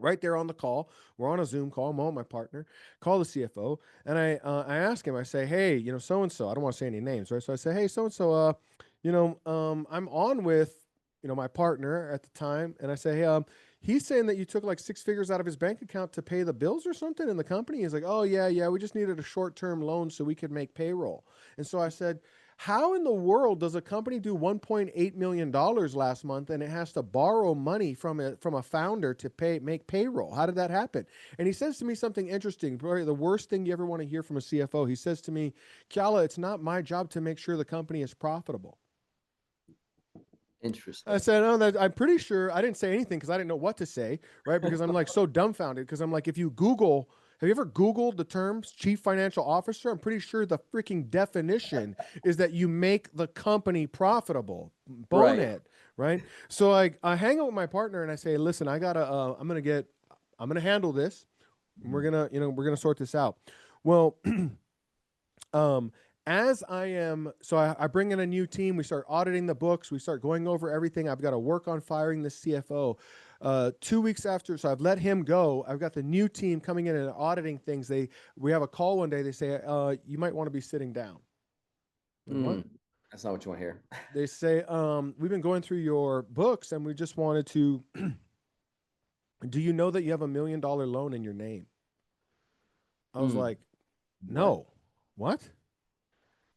Right there on the call, we're on a Zoom call. I'm on my partner. Call the CFO, and I ask him. I say, hey, so and so. I don't want to say any names, right? So I say, hey, so and so. I'm on with my partner at the time, and I say, hey, he's saying that you took like 6 figures out of his bank account to pay the bills or something in the company. He's like, oh yeah, we just needed a short-term loan so we could make payroll. And so I said, how in the world does a company do $1.8 million last month and it has to borrow money from a founder to make payroll? How did that happen? And he says to me something interesting, probably the worst thing you ever want to hear from a CFO. He says to me, Keala, it's not my job to make sure the company is profitable. Interesting. I said, oh, I'm pretty sure I didn't say anything because I didn't know what to say, right? Because I'm like so dumbfounded because I'm like, if you Google, have you ever Googled the terms chief financial officer? I'm pretty sure the freaking definition is that you make the company profitable. Bonehead, right? So I hang out with my partner and I say, listen, I'm gonna handle this. And we're gonna sort this out. Well, as I bring in a new team, we start auditing the books, we start going over everything. I've got to work on firing the CFO. 2 weeks after, so I've let him go. I've got the new team coming in and auditing things. We have a call one day. They say, you might want to be sitting down. What? That's not what you want to hear. They say, we've been going through your books and we just wanted to, do you know that you have $1 million loan in your name? I was like, no. What?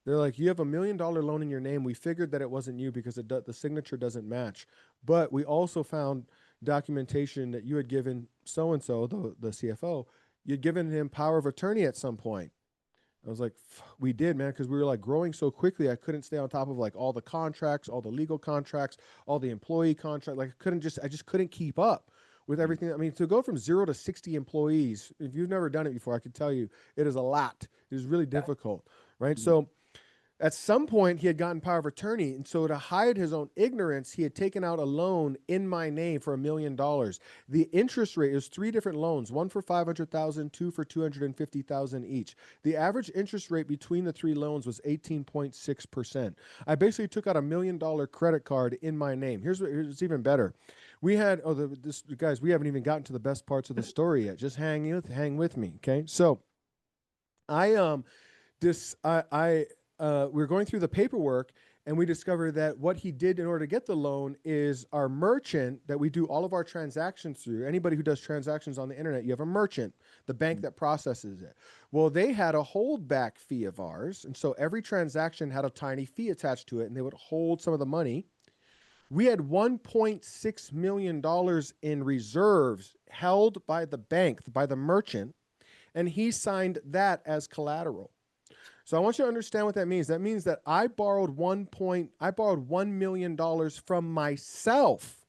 They're like, you have $1 million loan in your name. We figured that it wasn't you because the signature doesn't match. But we also found documentation that you had given so-and-so, the CFO, you'd given him power of attorney at some point. I was like, we did, man, because we were like growing so quickly. I couldn't stay on top of like all the contracts, all the legal contracts, all the employee contracts. Like I just couldn't keep up with everything. I mean, to go from 0 to 60 employees, if you've never done it before, I can tell you it is a lot. It is really difficult, right? So at some point, he had gotten power of attorney, and so to hide his own ignorance, he had taken out a loan in my name for $1 million. The interest rate is 3 different loans: one for $500,000, 2 for $250,000 each. The average interest rate between the 3 loans was 18.6%. I basically took out $1 million credit card in my name. Here's what's even better. We had guys. We haven't even gotten to the best parts of the story yet. Just hang with me, okay? So, I we're going through the paperwork, and we discovered that what he did in order to get the loan is our merchant that we do all of our transactions through. Anybody who does transactions on the internet, you have a merchant, the bank that processes it. Well, they had a holdback fee of ours, and so every transaction had a tiny fee attached to it, and they would hold some of the money. We had $1.6 million in reserves held by the bank, by the merchant, and he signed that as collateral. So I want you to understand what that means. That means that I borrowed $1 million from myself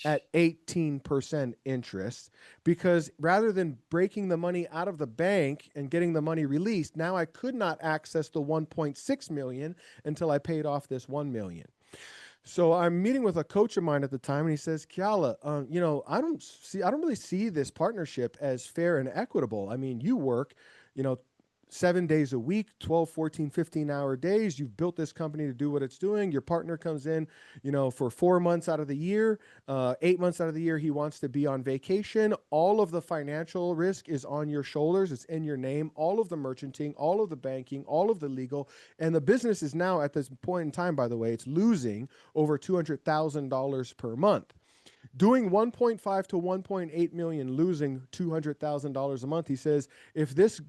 at 18% interest, because rather than breaking the money out of the bank and getting the money released, now I could not access the 1.6 million until I paid off this 1 million. So I'm meeting with a coach of mine at the time, and he says, Keala, I don't really see this partnership as fair and equitable. I mean, you work, 7 days a week, 12, 14, 15-hour days. You've built this company to do what it's doing. Your partner comes in, for 4 months out of the year, 8 months out of the year, he wants to be on vacation. All of the financial risk is on your shoulders. It's in your name. All of the merchanting, all of the banking, all of the legal. And the business is now at this point in time, by the way, it's losing over $200,000 per month. Doing 1.5 to 1.8 million, losing $200,000 a month. He says, if this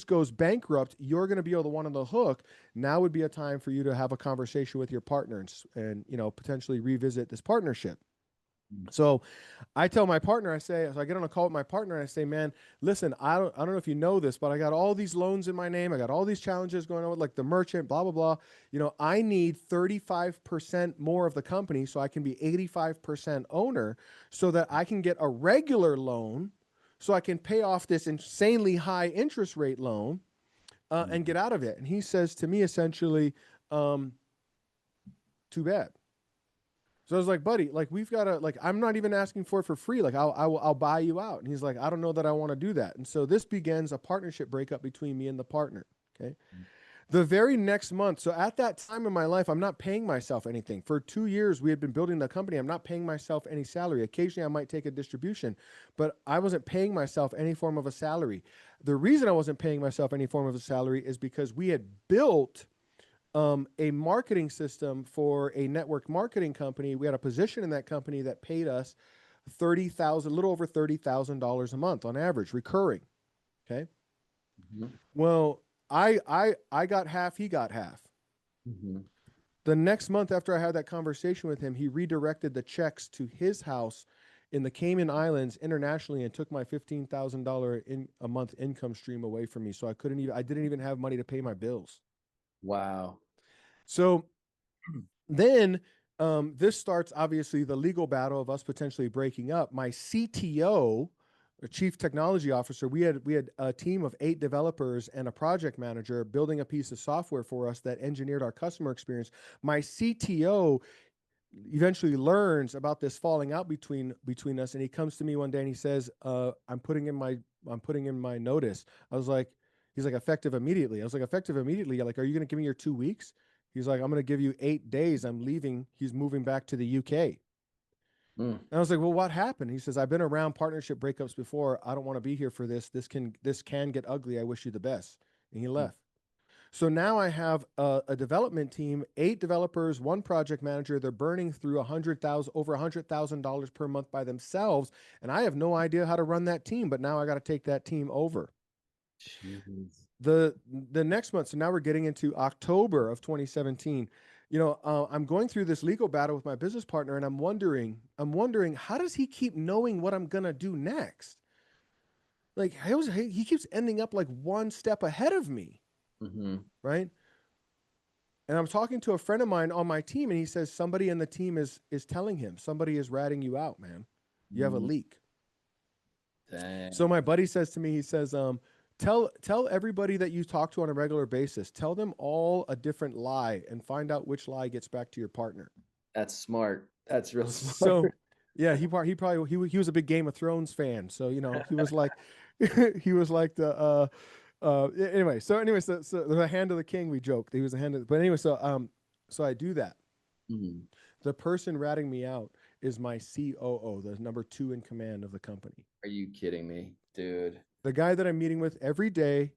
goes bankrupt, you're going to be able to one on the hook. Now would be a time for you to have a conversation with your partner and potentially revisit this partnership. So I tell my partner, so I get on a call with my partner and I say, man, listen, I don't know if you know this, but I got all these loans in my name. I got all these challenges going on with like the merchant, blah, blah, blah. I need 35% more of the company so I can be 85% owner so that I can get a regular loan so I can pay off this insanely high interest rate loan and get out of it. And he says to me, essentially, too bad. So I was like, buddy, like we've got to, like, I'm not even asking for it for free. Like I'll buy you out. And he's like, I don't know that I want to do that. And so this begins a partnership breakup between me and the partner. Okay. The very next month. So at that time in my life, I'm not paying myself anything. For 2 years, we had been building the company. I'm not paying myself any salary. Occasionally I might take a distribution, but I wasn't paying myself any form of a salary. The reason I wasn't paying myself any form of a salary is because we had built a marketing system for a network marketing company. We had a position in that company that paid us a little over $30,000 a month on average, recurring. Okay. Mm-hmm. Well, I got half, he got half. Mm-hmm. The next month after I had that conversation with him, he redirected the checks to his house in the Cayman Islands internationally and took my $15,000 a month income stream away from me. So I didn't even have money to pay my bills. Wow. So then this starts, obviously, the legal battle of us potentially breaking up. My CTO, a chief technology officer, we had a team of 8 developers and a project manager building a piece of software for us that engineered our customer experience. My CTO eventually learns about this falling out between us, and he comes to me one day and he says, I'm putting in my notice. He's like, effective immediately. I was like, effective immediately? Like, are you going to give me your 2 weeks? He's like, I'm going to give you 8 days. I'm leaving. He's moving back to the UK. And I was like, well, what happened? He says, I've been around partnership breakups before. I don't want to be here for this. This can get ugly. I wish you the best. And he left. So now I have a development team, 8 developers, 1 project manager. They're burning through over $100,000 per month by themselves. And I have no idea how to run that team, but now I got to take that team over. Jeez. The next month, so now we're getting into October of 2017. I'm going through this legal battle with my business partner, and I'm wondering, how does he keep knowing what I'm gonna do next? Like, he keeps ending up like 1 step ahead of me, Mm-hmm. right? And I'm talking to a friend of mine on my team, and he says somebody in the team is telling him, somebody is ratting you out, man. You have a leak. Dang. So my buddy says to me, he says, tell everybody that you talk to on a regular basis, tell them all a different lie and find out which lie gets back to your partner. That's smart. That's real smart. So yeah, he was a big Game of Thrones fan. So, he was like, he was like the, anyway, so the hand of the king, we joked. He was the hand of, but anyway, so I do that. Mm-hmm. The person ratting me out is my COO, the number 2 in command of the company. Are you kidding me, dude? The guy that I'm meeting with every day,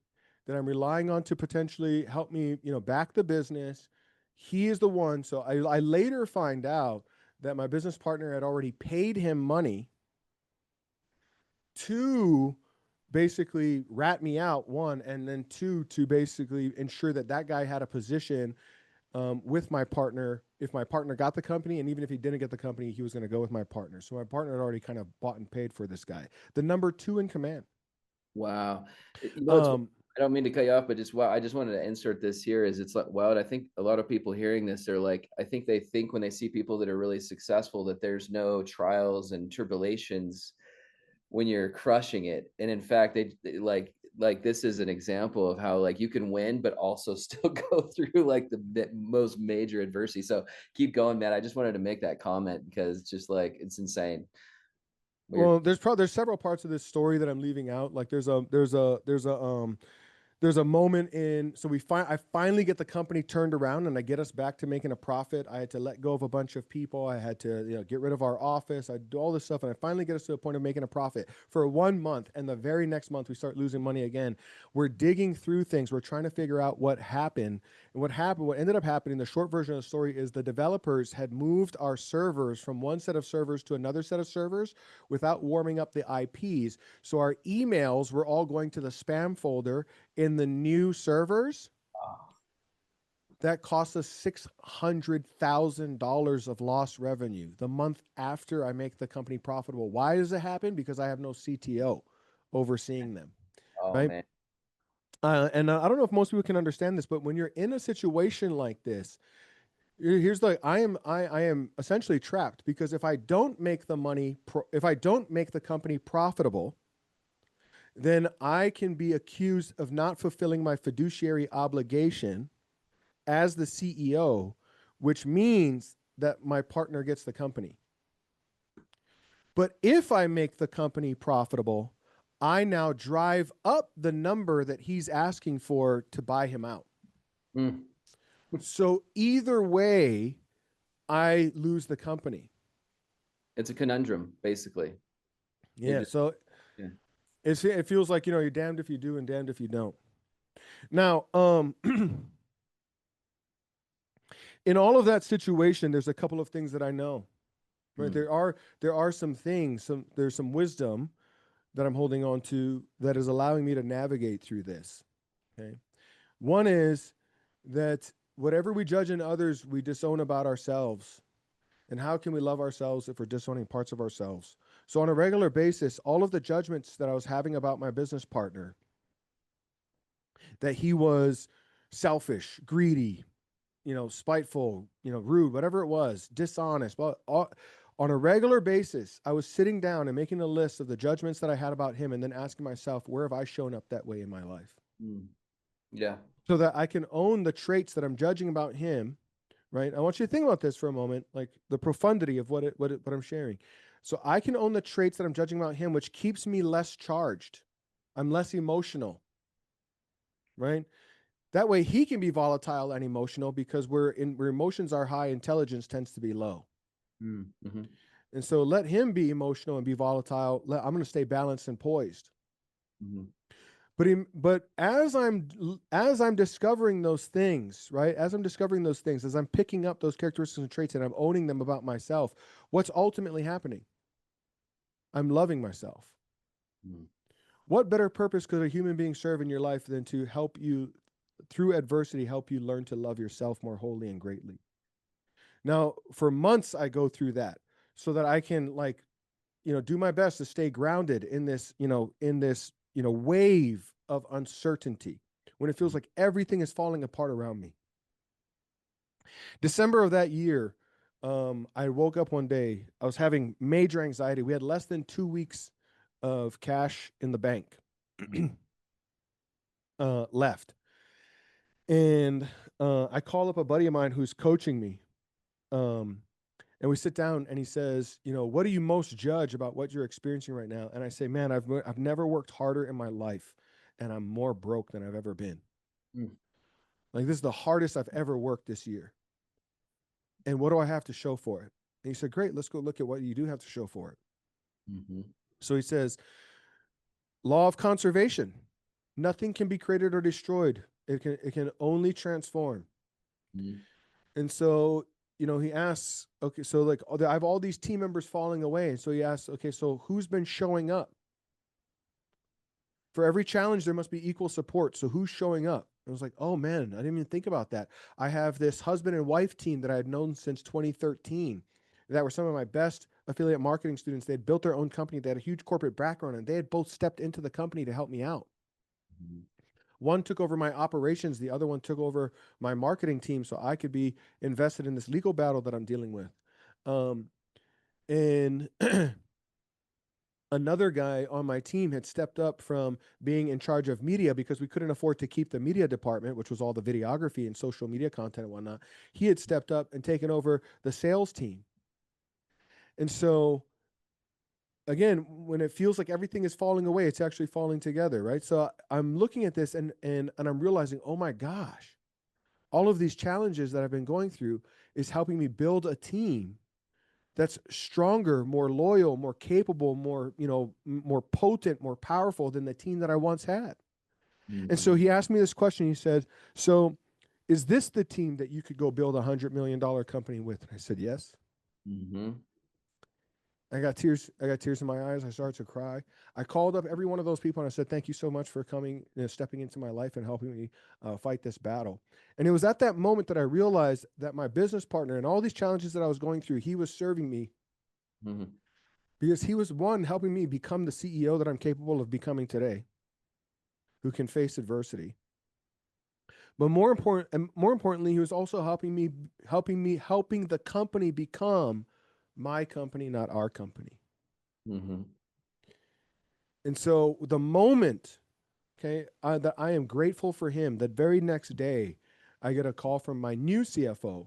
that I'm relying on to potentially help me, back the business. He is the one. So I later find out that my business partner had already paid him money to basically rat me out, one, and then two, to basically ensure that that guy had a position with my partner if my partner got the company, and even if he didn't get the company, he was going to go with my partner. So my partner had already kind of bought and paid for this guy, the number two in command. Wow. It's, Um, I don't mean to cut you off, but just wow, I just wanted to insert this here is it's like wild. I think a lot of people hearing this are like, I think they think when they see people that are really successful that there's no trials and tribulations when you're crushing it. And in fact, they like this is an example of how like you can win, but also still go through like the most major adversity. So keep going, man. I just wanted to make that comment because it's just like it's insane. well, there's several parts of this story that I'm leaving out. Like there's a moment in, so I finally get the company turned around and I get us back to making a profit. I had to let go of a bunch of people. I had to, get rid of our office. I do all this stuff. And I finally get us to a point of making a profit for 1 month. And the very next month we start losing money again. We're digging through things. We're trying to figure out what happened. And what ended up happening, the short version of the story is the developers had moved our servers from one set of servers to another set of servers without warming up the IPs. So our emails were all going to the spam folder in the new servers. That cost us $600,000 of lost revenue the month after I make the company profitable. Why does it happen? Because I have no CTO overseeing them, Oh right? man. And I don't know if most people can understand this, but when you're in a situation like this, here's the I am essentially trapped, because if I don't make the if I don't make the company profitable, then I can be accused of not fulfilling my fiduciary obligation as the CEO, which means that my partner gets the company. But if I make the company profitable, I now drive up the number that he's asking for to buy him out. Mm. So either way, I lose the company. It's a conundrum, basically. Yeah. So Yeah. it feels like, you're damned if you do and damned if you don't. Now, in all of that situation, there's a couple of things that I know. Right. Mm. There are some things, there's some wisdom that I'm holding on to that is allowing me to navigate through this. Okay. One is that whatever we judge in others, we disown about ourselves. And how can we love ourselves if we're disowning parts of ourselves? So on a regular basis, all of the judgments that I was having about my business partner, that he was selfish, greedy, spiteful, rude, whatever it was, dishonest, but on a regular basis, I was sitting down and making a list of the judgments that I had about him and then asking myself, where have I shown up that way in my life? Mm. Yeah. So that I can own the traits that I'm judging about him, right? I want you to think about this for a moment, like the profundity of what I'm sharing. So I can own the traits that I'm judging about him, which keeps me less charged. I'm less emotional, right? That way he can be volatile and emotional, because where emotions are high, intelligence tends to be low. Mm-hmm. And so let him be emotional and be volatile. I'm going to stay balanced and poised. Mm-hmm. But as I'm discovering those things, right? As I'm discovering those things, as I'm picking up those characteristics and traits and I'm owning them about myself, what's ultimately happening? I'm loving myself. Mm-hmm. What better purpose could a human being serve in your life than to help you through adversity, help you learn to love yourself more wholly and greatly? Now, for months, I go through that so that I can do my best to stay grounded in this, wave of uncertainty when it feels like everything is falling apart around me. December of that year, I woke up one day, I was having major anxiety. We had less than 2 weeks of cash in the bank left. And I call up a buddy of mine who's coaching me. And we sit down and he says, what do you most judge about what you're experiencing right now? And I say, man, I've never worked harder in my life and I'm more broke than I've ever been. Mm. Like, this is the hardest I've ever worked this year. And what do I have to show for it? And he said, great, let's go look at what you do have to show for it. Mm-hmm. So he says, law of conservation. Nothing can be created or destroyed. It can only transform. Mm-hmm. And so, he asks, okay, so like I have all these team members falling away. And so he asks, okay, so who's been showing up? For every challenge, there must be equal support. So who's showing up? I was like, oh man, I didn't even think about that. I have this husband and wife team that I had known since 2013. That were some of my best affiliate marketing students. They had built their own company. They had a huge corporate background, and they had both stepped into the company to help me out. Mm-hmm. One took over my operations. The other one took over my marketing team so I could be invested in this legal battle that I'm dealing with. And another guy on my team had stepped up from being in charge of media because we couldn't afford to keep the media department, which was all the videography and social media content and whatnot. He had stepped up and taken over the sales team. And so, again, when it feels like everything is falling away, it's actually falling together, right? So I'm looking at this and I'm realizing, oh my gosh, all of these challenges that I've been going through is helping me build a team that's stronger, more loyal, more capable, more, more potent, more powerful than the team that I once had. And so Mm-hmm. he asked me this question. He said, so is this the team that you could go build $100 million company with? And I said, yes. Mm-hmm. I got tears in my eyes. I started to cry. I called up every one of those people and I said, thank you so much for coming, stepping into my life and helping me fight this battle. And it was at that moment that I realized that my business partner and all these challenges that I was going through, he was serving me Mm-hmm. because he was one helping me become the CEO that I'm capable of becoming today, who can face adversity. But more importantly, he was also helping the company become my company, not our company. Mm-hmm. And so the moment, okay, that I am grateful for him, that very next day, I get a call from my new CFO,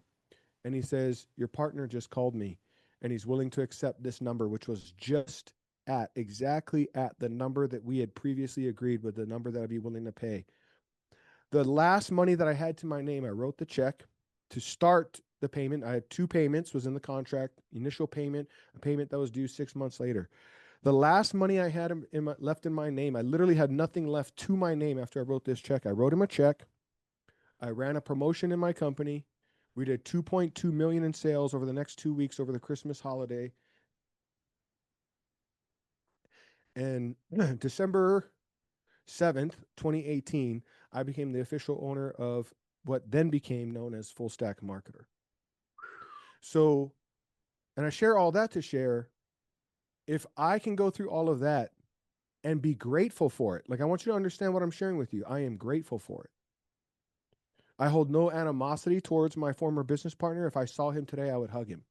and he says, your partner just called me, and he's willing to accept this number, which was just exactly at the number that we had previously agreed with, the number that I'd be willing to pay. The last money that I had to my name, I wrote the check to start the payment. I had two payments, was in the contract, initial payment, a payment that was due 6 months later. The last money I had left in my name, I literally had nothing left to my name after I wrote this check. I wrote him a check. I ran a promotion in my company. We did 2.2 million in sales over the next 2 weeks over the Christmas holiday. And December 7th, 2018, I became the official owner of what then became known as Full Stack Marketer. So, and I share all that to share, if I can go through all of that and be grateful for it, like I want you to understand what I'm sharing with you. I am grateful for it. I hold no animosity towards my former business partner. If I saw him today, I would hug him.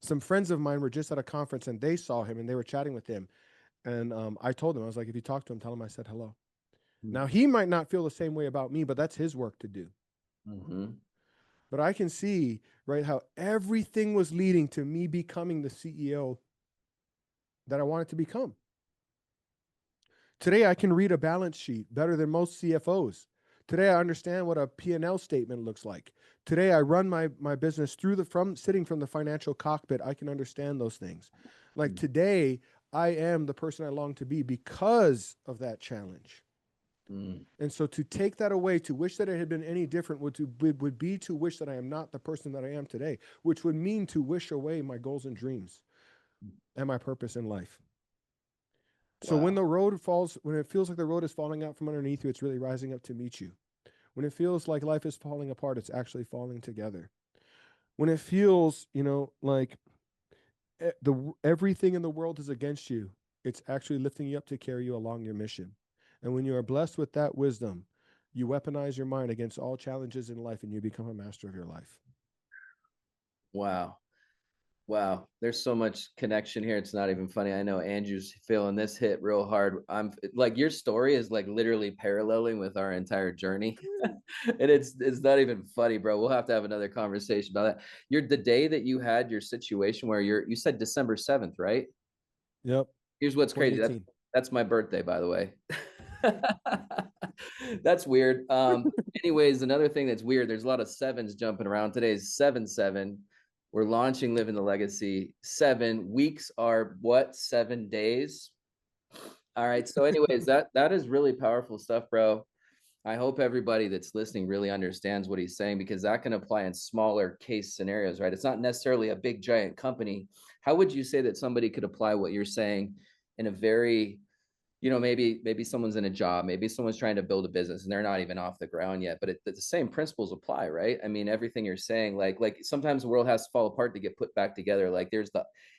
Some friends of mine were just at a conference and they saw him and they were chatting with him. And I told them, I was like, if you talk to him, tell him I said hello. Now, he might not feel the same way about me, but that's his work to do. Mm-hmm. But I can see, right, how everything was leading to me becoming the CEO that I wanted to become. Today, I can read a balance sheet better than most CFOs. Today, I understand what a P&L statement looks like. Today, I run my business sitting from the financial cockpit. I can understand those things. Like today, I am the person I long to be because of that challenge. Mm-hmm. And so to take that away, to wish that it had been any different would be to wish that I am not the person that I am today, which would mean to wish away my goals and dreams and my purpose in life. So when Wow. the road falls, when it feels like the road is falling out from underneath you, it's really rising up to meet you. When it feels like life is falling apart, it's actually falling together. When it feels, like everything in the world is against you, it's actually lifting you up to carry you along your mission. And when you are blessed with that wisdom, you weaponize your mind against all challenges in life and you become a master of your life. Wow. Wow, there's so much connection here. It's not even funny. I know Andrew's feeling this hit real hard. I'm like, your story is like literally paralleling with our entire journey. And it's not even funny, bro. We'll have to have another conversation about that. The day that you had your situation where you said December 7th, right? Yep. Here's what's crazy. 2018. That's my birthday, by the way. That's weird. Anyways, another thing that's weird, there's a lot of sevens jumping around. Today is 7/7. We're launching Living the Legacy. 7 weeks are what? 7 days. All right. So anyways, that is really powerful stuff, bro. I hope everybody that's listening really understands what he's saying, because that can apply in smaller case scenarios, right? It's not necessarily a big giant company. How would you say that somebody could apply what you're saying in a very, maybe someone's in a job, maybe someone's trying to build a business and they're not even off the ground yet, but the same principles apply, right? I mean, everything you're saying, like sometimes the world has to fall apart to get put back together. Like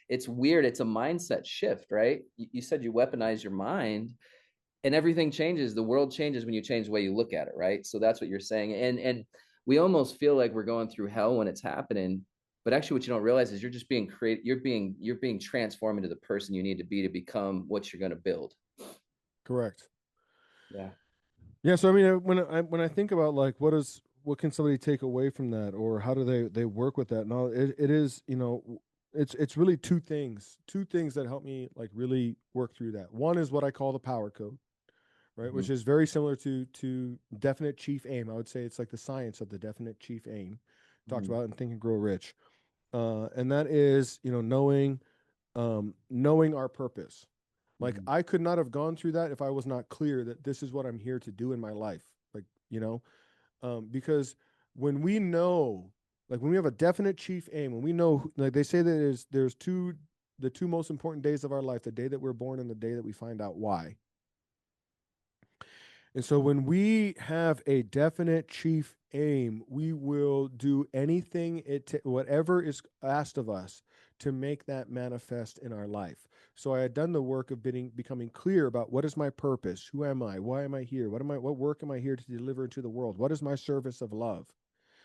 it's weird. It's a mindset shift, right? You said you weaponize your mind, and everything changes. The world changes when you change the way you look at it, right? So that's what you're saying. And we almost feel like we're going through hell when it's happening, but actually what you don't realize is you're just being you're being transformed into the person you need to be to become what you're going to build. Correct. Yeah. Yeah. So I mean, when I think about like what can somebody take away from that, or how do they work with that? No, it is, it's really two things that help me like really work through that. One is what I call the power code, right? Mm-hmm. Which is very similar to definite chief aim. I would say it's like the science of the definite chief aim, talked Mm-hmm. about in Think and Grow Rich, and that is knowing our purpose. Like Mm-hmm. I could not have gone through that if I was not clear that this is what I'm here to do in my life. Like because when we know, like when we have a definite chief aim, when we know, like they say that there's the two most important days of our life: the day that we're born and the day that we find out why. And so when we have a definite chief aim, we will do anything whatever is asked of us to make that manifest in our life. So I had done the work of becoming clear about what is my purpose, who am I, why am I here, what work am I here to deliver to the world, what is my service of love.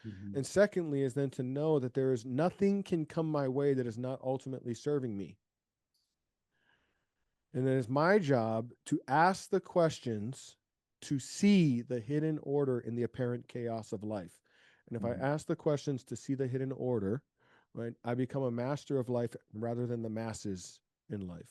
Mm-hmm. And secondly is then to know that there is nothing can come my way that is not ultimately serving me. And it is my job to ask the questions to see the hidden order in the apparent chaos of life. And if I Mm-hmm. ask the questions to see the hidden order, right, I become a master of life rather than the masses in life.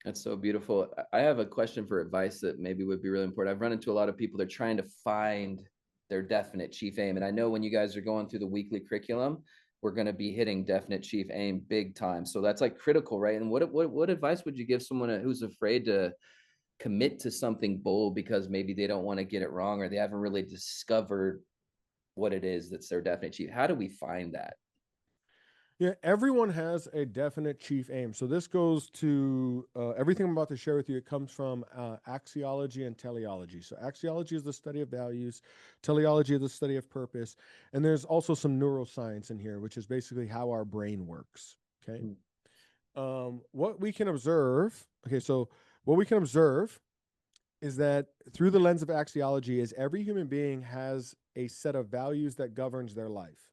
That's so beautiful. I have a question for advice that maybe would be really important. I've run into a lot of people that are trying to find their definite chief aim. And I know when you guys are going through the weekly curriculum, we're going to be hitting definite chief aim big time. So that's like critical, right? And what advice would you give someone who's afraid to commit to something bold because maybe they don't want to get it wrong, or they haven't really discovered what it is that's their definite chief? How do we find that? Yeah, everyone has a definite chief aim. So this goes to everything I'm about to share with you. It comes from axiology and teleology. So axiology is the study of values, teleology is the study of purpose, and there's also some neuroscience in here, which is basically how our brain works. Okay, what we can observe. Okay, so what we can observe is that through the lens of axiology, is every human being has a set of values that governs their life.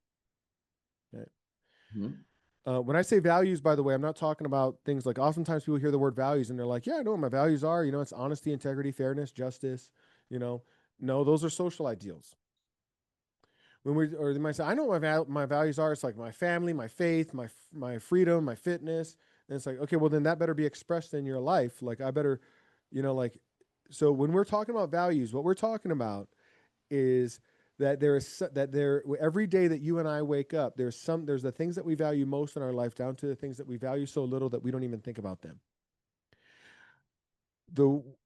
Okay. Mm-hmm. When I say values, by the way, I'm not talking about things like oftentimes people hear the word values and they're like, yeah, I know what my values are. It's honesty, integrity, fairness, justice. You know, no, those are social ideals. Or they might say, I know what my values are. It's like my family, my faith, my freedom, my fitness. And it's like, okay, well then that better be expressed in your life. Like I better, like, so when we're talking about values, what we're talking about is that every day that you and I wake up, there's the things that we value most in our life down to the things that we value so little that we don't even think about them.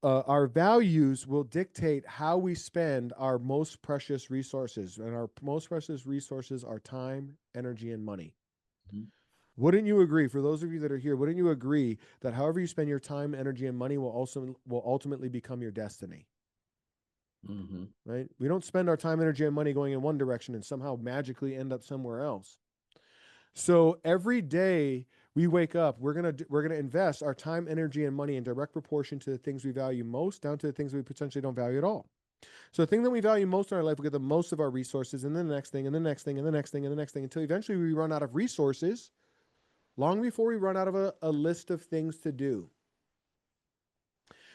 Our values will dictate how we spend our most precious resources, and our most precious resources are time, energy, and money. Mm-hmm. Wouldn't you agree? For those of you that are here, wouldn't you agree that however you spend your time, energy, and money will ultimately become your destiny? Mm-hmm. Right? We don't spend our time, energy, and money going in one direction and somehow magically end up somewhere else. So every day we wake up, we're gonna invest our time, energy, and money in direct proportion to the things we value most, down to the things we potentially don't value at all. So the thing that we value most in our life will get the most of our resources, and then the next thing, and the next thing, and the next thing, and the next thing, until eventually we run out of resources, long before we run out of a list of things to do.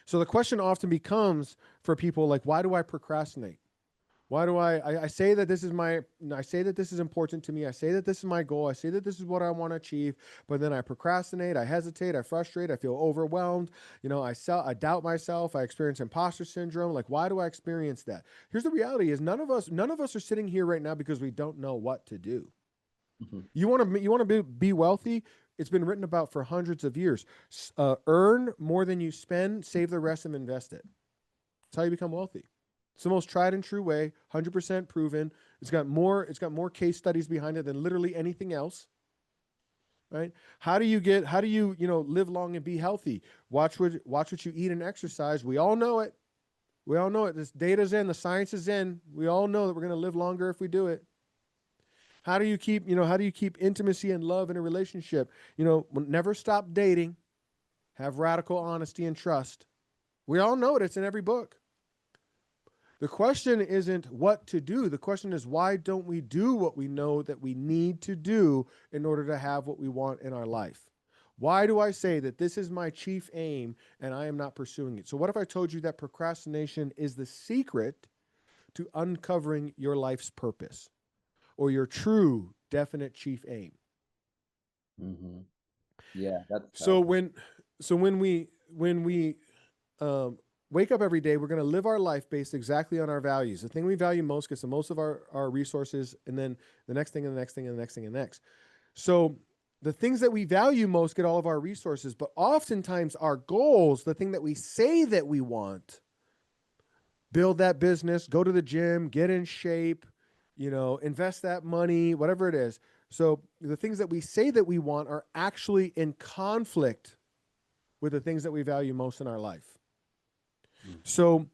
So the question often becomes for people like, why do I procrastinate? Why do I say that I say that this is important to me. I say that this is my goal. I say that this is what I want to achieve, but then I procrastinate, I hesitate, I frustrate, I feel overwhelmed. I doubt myself. I experience imposter syndrome. Like, why do I experience that? Here's the reality is none of us are sitting here right now because we don't know what to do. Mm-hmm. You want to be wealthy? It's been written about for hundreds of years. Earn more than you spend, save the rest, and invest it. That's how you become wealthy. It's the most tried and true way, 100% proven. It's got more case studies behind it than literally anything else. Right? How do you live long and be healthy? Watch what you eat and exercise. We all know it. We all know it. This data's in, the science is in. We all know that we're going to live longer if we do it. How do you keep intimacy and love in a relationship? Never stop dating. Have radical honesty and trust. We all know it. It's in every book. The question isn't what to do. The question is, why don't we do what we know that we need to do in order to have what we want in our life? Why do I say that this is my chief aim and I am not pursuing it? So what if I told you that procrastination is the secret to uncovering your life's purpose or your true, definite chief aim? Mm-hmm. Yeah, that's So powerful. when we wake up every day, we're going to live our life based exactly on our values. The thing we value most gets the most of our resources, and then the next thing and the next thing and the next thing and the next. So the things that we value most get all of our resources, but oftentimes our goals, the thing that we say that we want, build that business, go to the gym, get in shape, invest that money, whatever it is. So the things that we say that we want are actually in conflict with the things that we value most in our life. So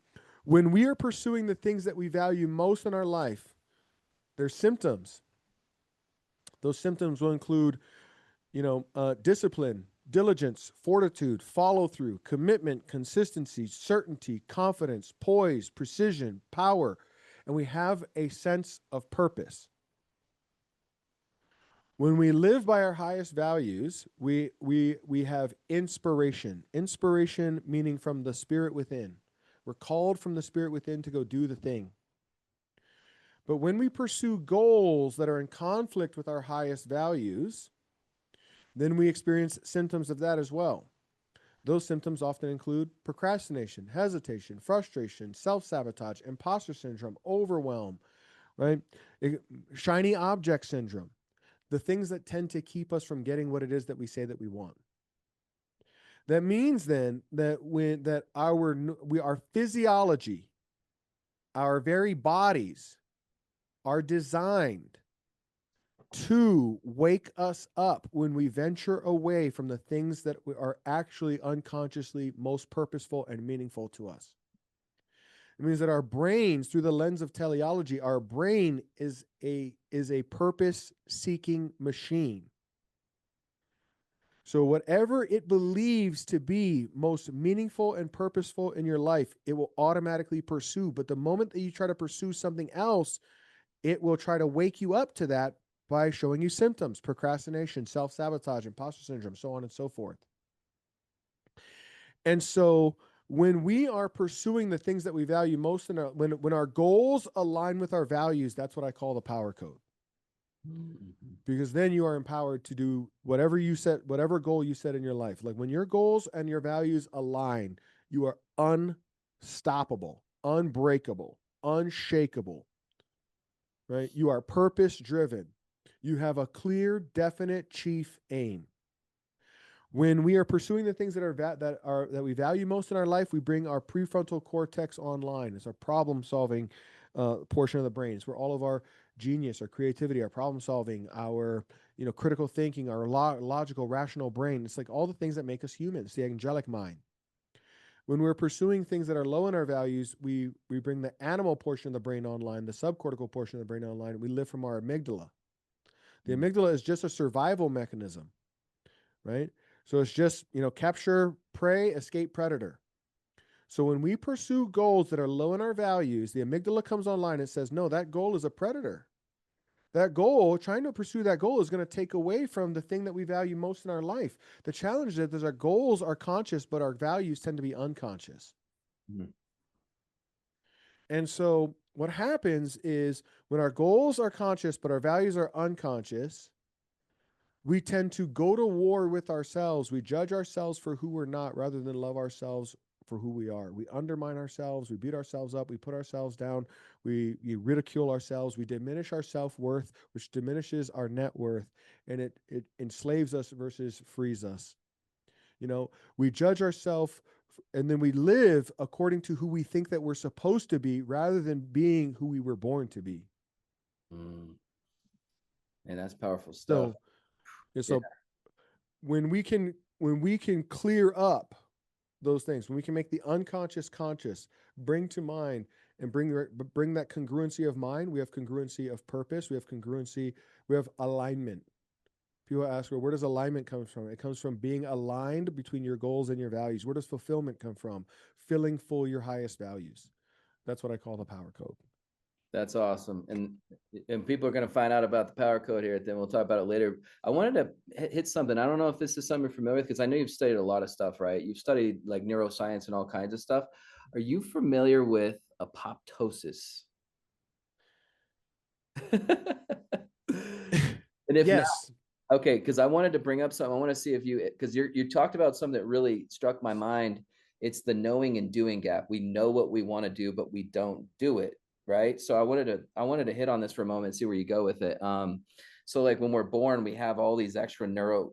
when we are pursuing the things that we value most in our life, there's symptoms. Those symptoms will include, discipline, diligence, fortitude, follow through, commitment, consistency, certainty, confidence, poise, precision, power, and we have a sense of purpose. When we live by our highest values, we have inspiration. Inspiration meaning from the spirit within. We're called from the spirit within to go do the thing. But when we pursue goals that are in conflict with our highest values, then we experience symptoms of that as well. Those symptoms often include procrastination, hesitation, frustration, self-sabotage, imposter syndrome, overwhelm, right? Shiny object syndrome. The things that tend to keep us from getting what it is that we say that we want. That means then that our physiology, our very bodies are designed to wake us up when we venture away from the things that are actually unconsciously most purposeful and meaningful to us. It means that our brains, through the lens of teleology, our brain is a purpose-seeking machine. So whatever it believes to be most meaningful and purposeful in your life, it will automatically pursue. But the moment that you try to pursue something else, it will try to wake you up to that by showing you symptoms: procrastination, self-sabotage, imposter syndrome, so on and so forth. And so when we are pursuing the things that we value most, when our goals align with our values, that's what I call the power code. Because then you are empowered to do whatever goal you set in your life. Like when your goals and your values align, you are unstoppable, unbreakable, unshakable, right? You are purpose driven. You have a clear, definite chief aim. When we are pursuing the things that we value most in our life, we bring our prefrontal cortex online. It's our problem-solving portion of the brain. It's where all of our genius, our creativity, our problem-solving, our critical thinking, our logical, rational brain. It's like all the things that make us humans, the angelic mind. When we're pursuing things that are low in our values, we bring the animal portion of the brain online, the subcortical portion of the brain online. We live from our amygdala. The amygdala is just a survival mechanism, right? So it's just, capture prey, escape predator. So when we pursue goals that are low in our values, the amygdala comes online and says, no, that goal is a predator. That goal, trying to pursue that goal, is going to take away from the thing that we value most in our life. The challenge is that our goals are conscious, but our values tend to be unconscious. Mm-hmm. And so what happens is when our goals are conscious, but our values are unconscious, we tend to go to war with ourselves. We judge ourselves for who we're not rather than love ourselves for who we are. We undermine ourselves, we beat ourselves up, we put ourselves down, we ridicule ourselves, we diminish our self-worth, which diminishes our net worth, and it enslaves us versus frees us. You know, we judge ourselves and then we live according to who we think that we're supposed to be rather than being who we were born to be. And that's powerful stuff. So, and so when we can clear up those things, when we can make the unconscious conscious, bring to mind and bring that congruency of mind, we have congruency of purpose, we have congruency, we have alignment. People ask, well, where does alignment come from? It comes from being aligned between your goals and your values. Where does fulfillment come from? Filling full your highest values. That's what I call the power code. That's awesome. And people are going to find out about the power code here. Then we'll talk about it later. I wanted to hit something. I don't know if this is something you're familiar with, because I know you've studied a lot of stuff, right? You've studied like neuroscience and all kinds of stuff. Are you familiar with apoptosis? And if yes. not, okay, because I wanted to bring up something. I want to see if because you talked about something that really struck my mind. It's the knowing and doing gap. We know what we want to do, but we don't do it, right? So I wanted to hit on this for a moment and see where you go with it. So like when we're born, we have all these extra neuro,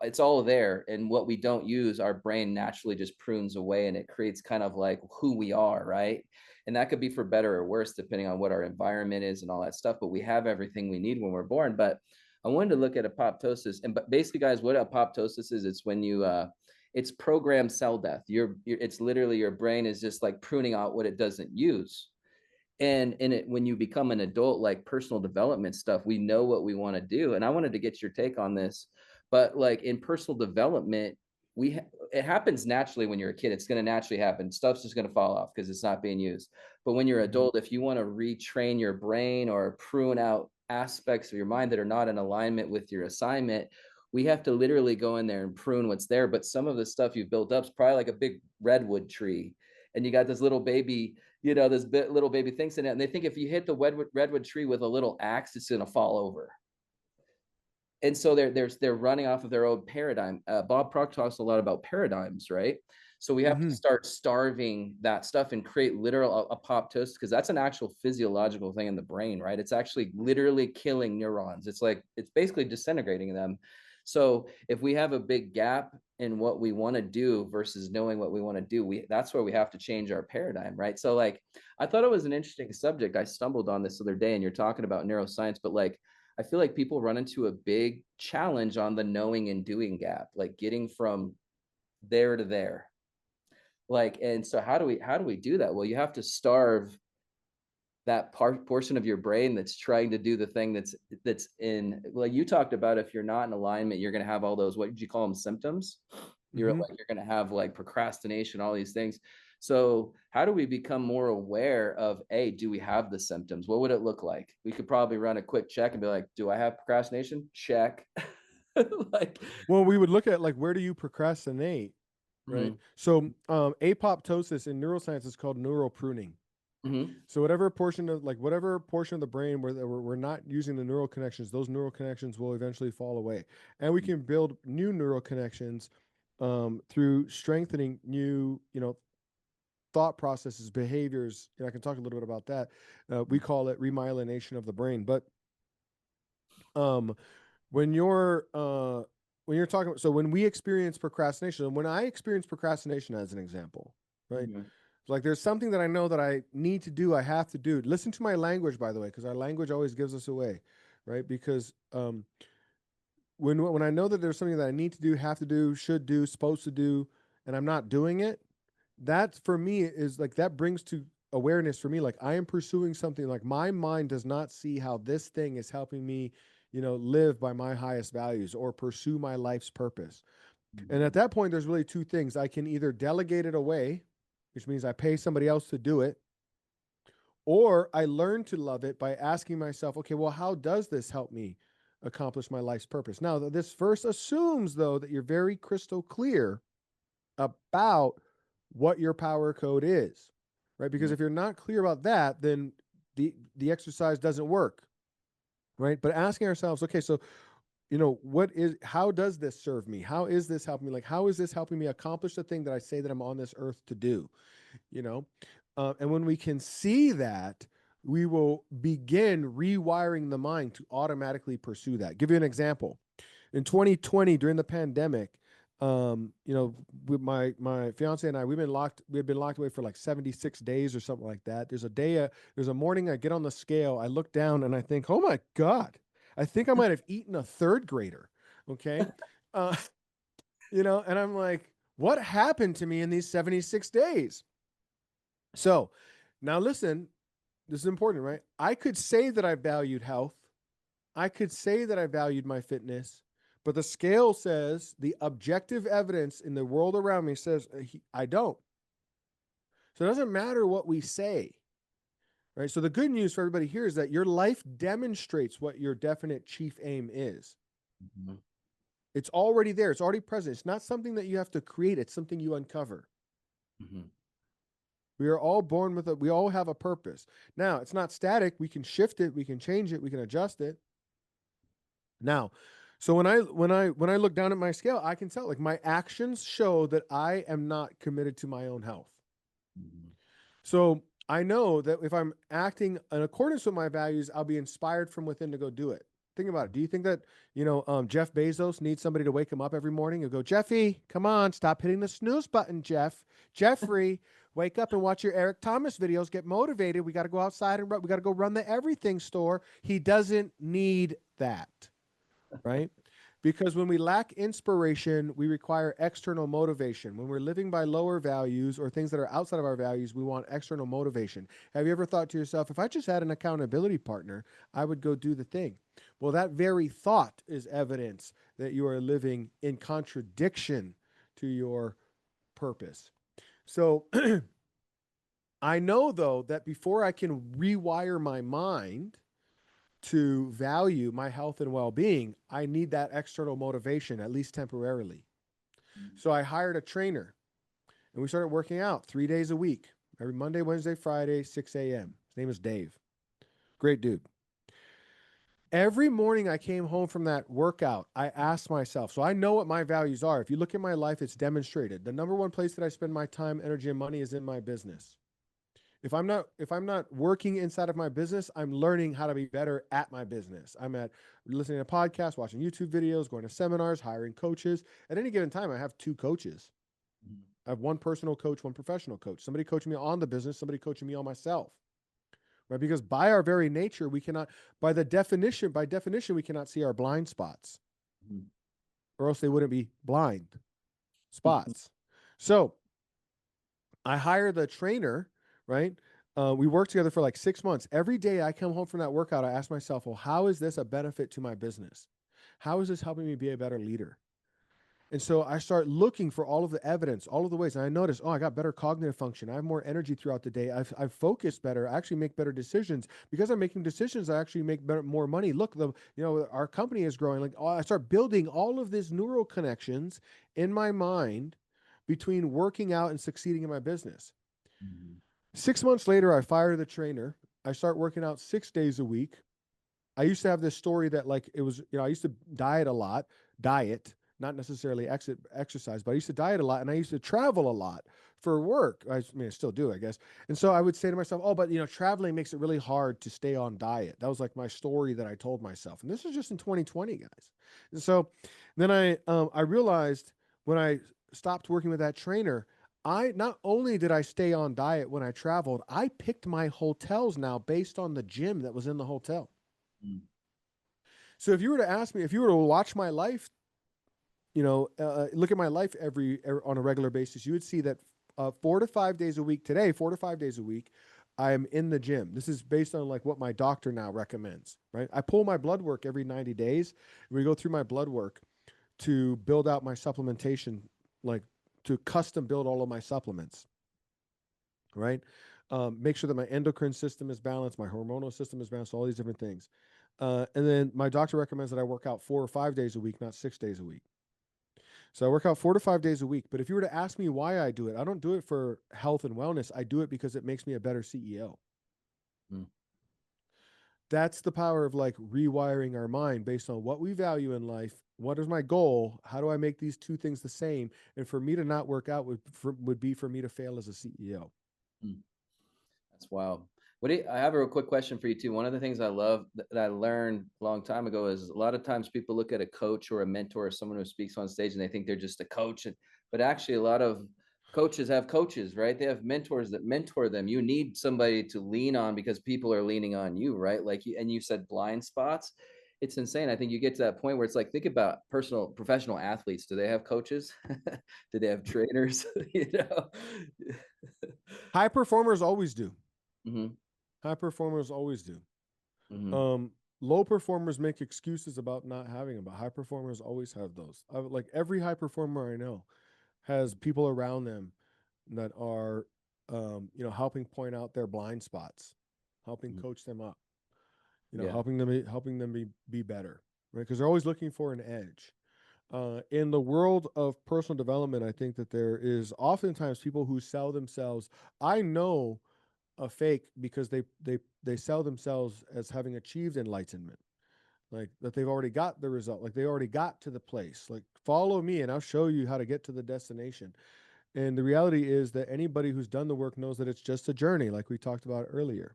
it's all there, and what we don't use, our brain naturally just prunes away, and it creates kind of like who we are, right? And that could be for better or worse depending on what our environment is and all that stuff, but we have everything we need when we're born. But I wanted to look at apoptosis, and but basically, guys, what apoptosis is, it's when you it's programmed cell death. It's literally your brain is just like pruning out what it doesn't use. And in it, when you become an adult, like personal development stuff, we know what we want to do. And I wanted to get your take on this, but like in personal development, it happens naturally when you're a kid. It's going to naturally happen. Stuff's just going to fall off because it's not being used. But when you're adult, if you want to retrain your brain or prune out aspects of your mind that are not in alignment with your assignment, we have to literally go in there and prune what's there. But some of the stuff you've built up is probably like a big redwood tree, and you got this little baby, this little baby thinks in it, and they think if you hit the redwood tree with a little axe, it's going to fall over. And so they're running off of their own paradigm. Bob Proctor talks a lot about paradigms, right? So we have to start starving that stuff and create literal apoptosis, because that's an actual physiological thing in the brain, right? It's actually literally killing neurons. It's basically disintegrating them. So if we have a big gap in what we want to do versus knowing what we want to do, that's where we have to change our paradigm, right? So like, I thought it was an interesting subject. I stumbled on this other day, and you're talking about neuroscience, but like, I feel like people run into a big challenge on the knowing and doing gap, like getting from there to there. Like, and so how do we do that? Well, you have to starve that portion of your brain that's trying to do the thing that's in, like you talked about, if you're not in alignment, you're going to have all those, what did you call them, symptoms? You're going to have like procrastination, all these things. So how do we become more aware of, do we have the symptoms? What would it look like? We could probably run a quick check and be like, do I have procrastination? Check. Like, well, we would look at like, where do you procrastinate? Right. So apoptosis in neuroscience is called neural pruning. So whatever portion of the brain where we're not using the neural connections, those neural connections will eventually fall away, and we can build new neural connections through strengthening new, thought processes, behaviors. I can talk a little bit about that. We call it remyelination of the brain. But when you're talking, so when we experience procrastination, when I experience procrastination as an example, right? Like there's something that I know that I need to do, I have to do. Listen to my language, by the way, because our language always gives us away, right? Because when I know that there's something that I need to do, have to do, should do, supposed to do, and I'm not doing it, that for me is like, that brings to awareness for me, like I am pursuing something, like my mind does not see how this thing is helping me, live by my highest values or pursue my life's purpose. And at that point, there's really two things. I can either delegate it away, which means I pay somebody else to do it, or I learn to love it by asking myself, okay, well, how does this help me accomplish my life's purpose? Now, this first assumes, though, that you're very crystal clear about what your power code is, right? Because if you're not clear about that, then the exercise doesn't work, right? But asking ourselves, okay, so how does this serve me? How is this helping me? Like, how is this helping me accomplish the thing that I say that I'm on this earth to do? You know? And when we can see that, we will begin rewiring the mind to automatically pursue that. Give you an example. In 2020, during the pandemic, with my fiance and I, we had been locked away for like 76 days or something like that. There's a morning I get on the scale, I look down and I think, oh my God, I think I might have eaten a third grader. Okay. Uh, and I'm like, what happened to me in these 76 days? So now listen, this is important, right? I could say that I valued health. I could say that I valued my fitness, but the scale says the objective evidence in the world around me says I don't. So it doesn't matter what we say, right? So the good news for everybody here is that your life demonstrates what your definite chief aim is. Mm-hmm. It's already there. It's already present. It's not something that you have to create. It's something you uncover. Mm-hmm. We are all born with we all have a purpose. Now, it's not static. We can shift it. We can change it. We can adjust it. Now, so when I look down at my scale, I can tell like my actions show that I am not committed to my own health. Mm-hmm. So I know that if I'm acting in accordance with my values, I'll be inspired from within to go do it. Think about it. Do you think that, Jeff Bezos needs somebody to wake him up every morning and go, Jeffy, come on, stop hitting the snooze button, Jeff. Jeffrey, wake up and watch your Eric Thomas videos. Get motivated. We got to go outside and we got to go run the everything store. He doesn't need that, right? Because when we lack inspiration, we require external motivation. When we're living by lower values or things that are outside of our values, we want external motivation. Have you ever thought to yourself, if I just had an accountability partner, I would go do the thing? Well, that very thought is evidence that you are living in contradiction to your purpose. So I know, though, that before I can rewire my mind to value my health and well-being, I need that external motivation, at least temporarily. So I hired a trainer and we started working out 3 days a week, every Monday, Wednesday, Friday, 6 a.m. His name is Dave. Great dude. Every morning I came home from that workout, I asked myself, so I know what my values are. If you look at my life, it's demonstrated. The number one place that I spend my time, energy, and money is in my business. If I'm not working inside of my business, I'm learning how to be better at my business. I'm listening to podcasts, watching YouTube videos, going to seminars, hiring coaches. At any given time, I have 2 coaches. I have one personal coach, one professional coach. Somebody coaching me on the business, somebody coaching me on myself. Right? Because by our very nature, we cannot, by definition, we cannot see our blind spots. Mm-hmm. Or else they wouldn't be blind spots. So I hired the trainer, right? We worked together for like 6 months. Every day I come home from that workout, I ask myself, well, how is this a benefit to my business? How is this helping me be a better leader? And so I start looking for all of the evidence, all of the ways. And I notice, I got better cognitive function. I have more energy throughout the day. I've focused better. I actually make better decisions. Because I'm making decisions, I actually make more money. Look, our company is growing. Like, I start building all of these neural connections in my mind between working out and succeeding in my business. Mm-hmm. 6 months later, I fire the trainer. I start working out 6 days a week. I used to have this story that like it was, I used to diet a lot, not necessarily exercise, but I used to diet a lot and I used to travel a lot for work. I mean, I still do, I guess. And so I would say to myself, but traveling makes it really hard to stay on diet. That was like my story that I told myself. And this was just in 2020, guys. And so then I realized when I stopped working with that trainer, not only did I stay on diet when I traveled, I picked my hotels now based on the gym that was in the hotel. Mm. So if you were to ask me, if you were to watch my life, look at my life on a regular basis, you would see that 4 to 5 days a week today, 4 to 5 days a week, I'm in the gym. This is based on like what my doctor now recommends, right? I pull my blood work every 90 days. And we go through my blood work to build out my supplementation, like to custom build all of my supplements, right? Make sure that my endocrine system is balanced, my hormonal system is balanced, all these different things. And then my doctor recommends that I work out 4 or 5 days a week, not 6 days a week. So I work out 4 to 5 days a week. But if you were to ask me why I do it, I don't do it for health and wellness. I do it because it makes me a better CEO. that's the power of like rewiring our mind based on what we value in life. What is my goal? How do I make these two things the same? And for me to not work out would be for me to fail as a CEO. Mm. That's wild. I have a real quick question for you too. One of the things I love that I learned a long time ago is a lot of times people look at a coach or a mentor or someone who speaks on stage and they think they're just a coach. But actually, a lot of coaches have coaches, right? They have mentors that mentor them. You need somebody to lean on because people are leaning on you, right? Like, and you said blind spots. It's insane. I think you get to that point where it's like, think about professional athletes. Do they have coaches? Do they have trainers? You know? High performers always do. Mm-hmm. High performers always do. Mm-hmm. Low performers make excuses about not having them, but high performers always have those. Like every high performer I know has people around them that are, helping point out their blind spots, helping coach them up, Yeah. helping them be better, right? Because they're always looking for an edge. In the world of personal development, I think that there is oftentimes people who sell themselves. I know a fake because they sell themselves as having achieved enlightenment, like that they've already got the result, like they already got to the place, like follow me and I'll show you how to get to the destination. And the reality is that anybody who's done the work knows that it's just a journey, like we talked about earlier,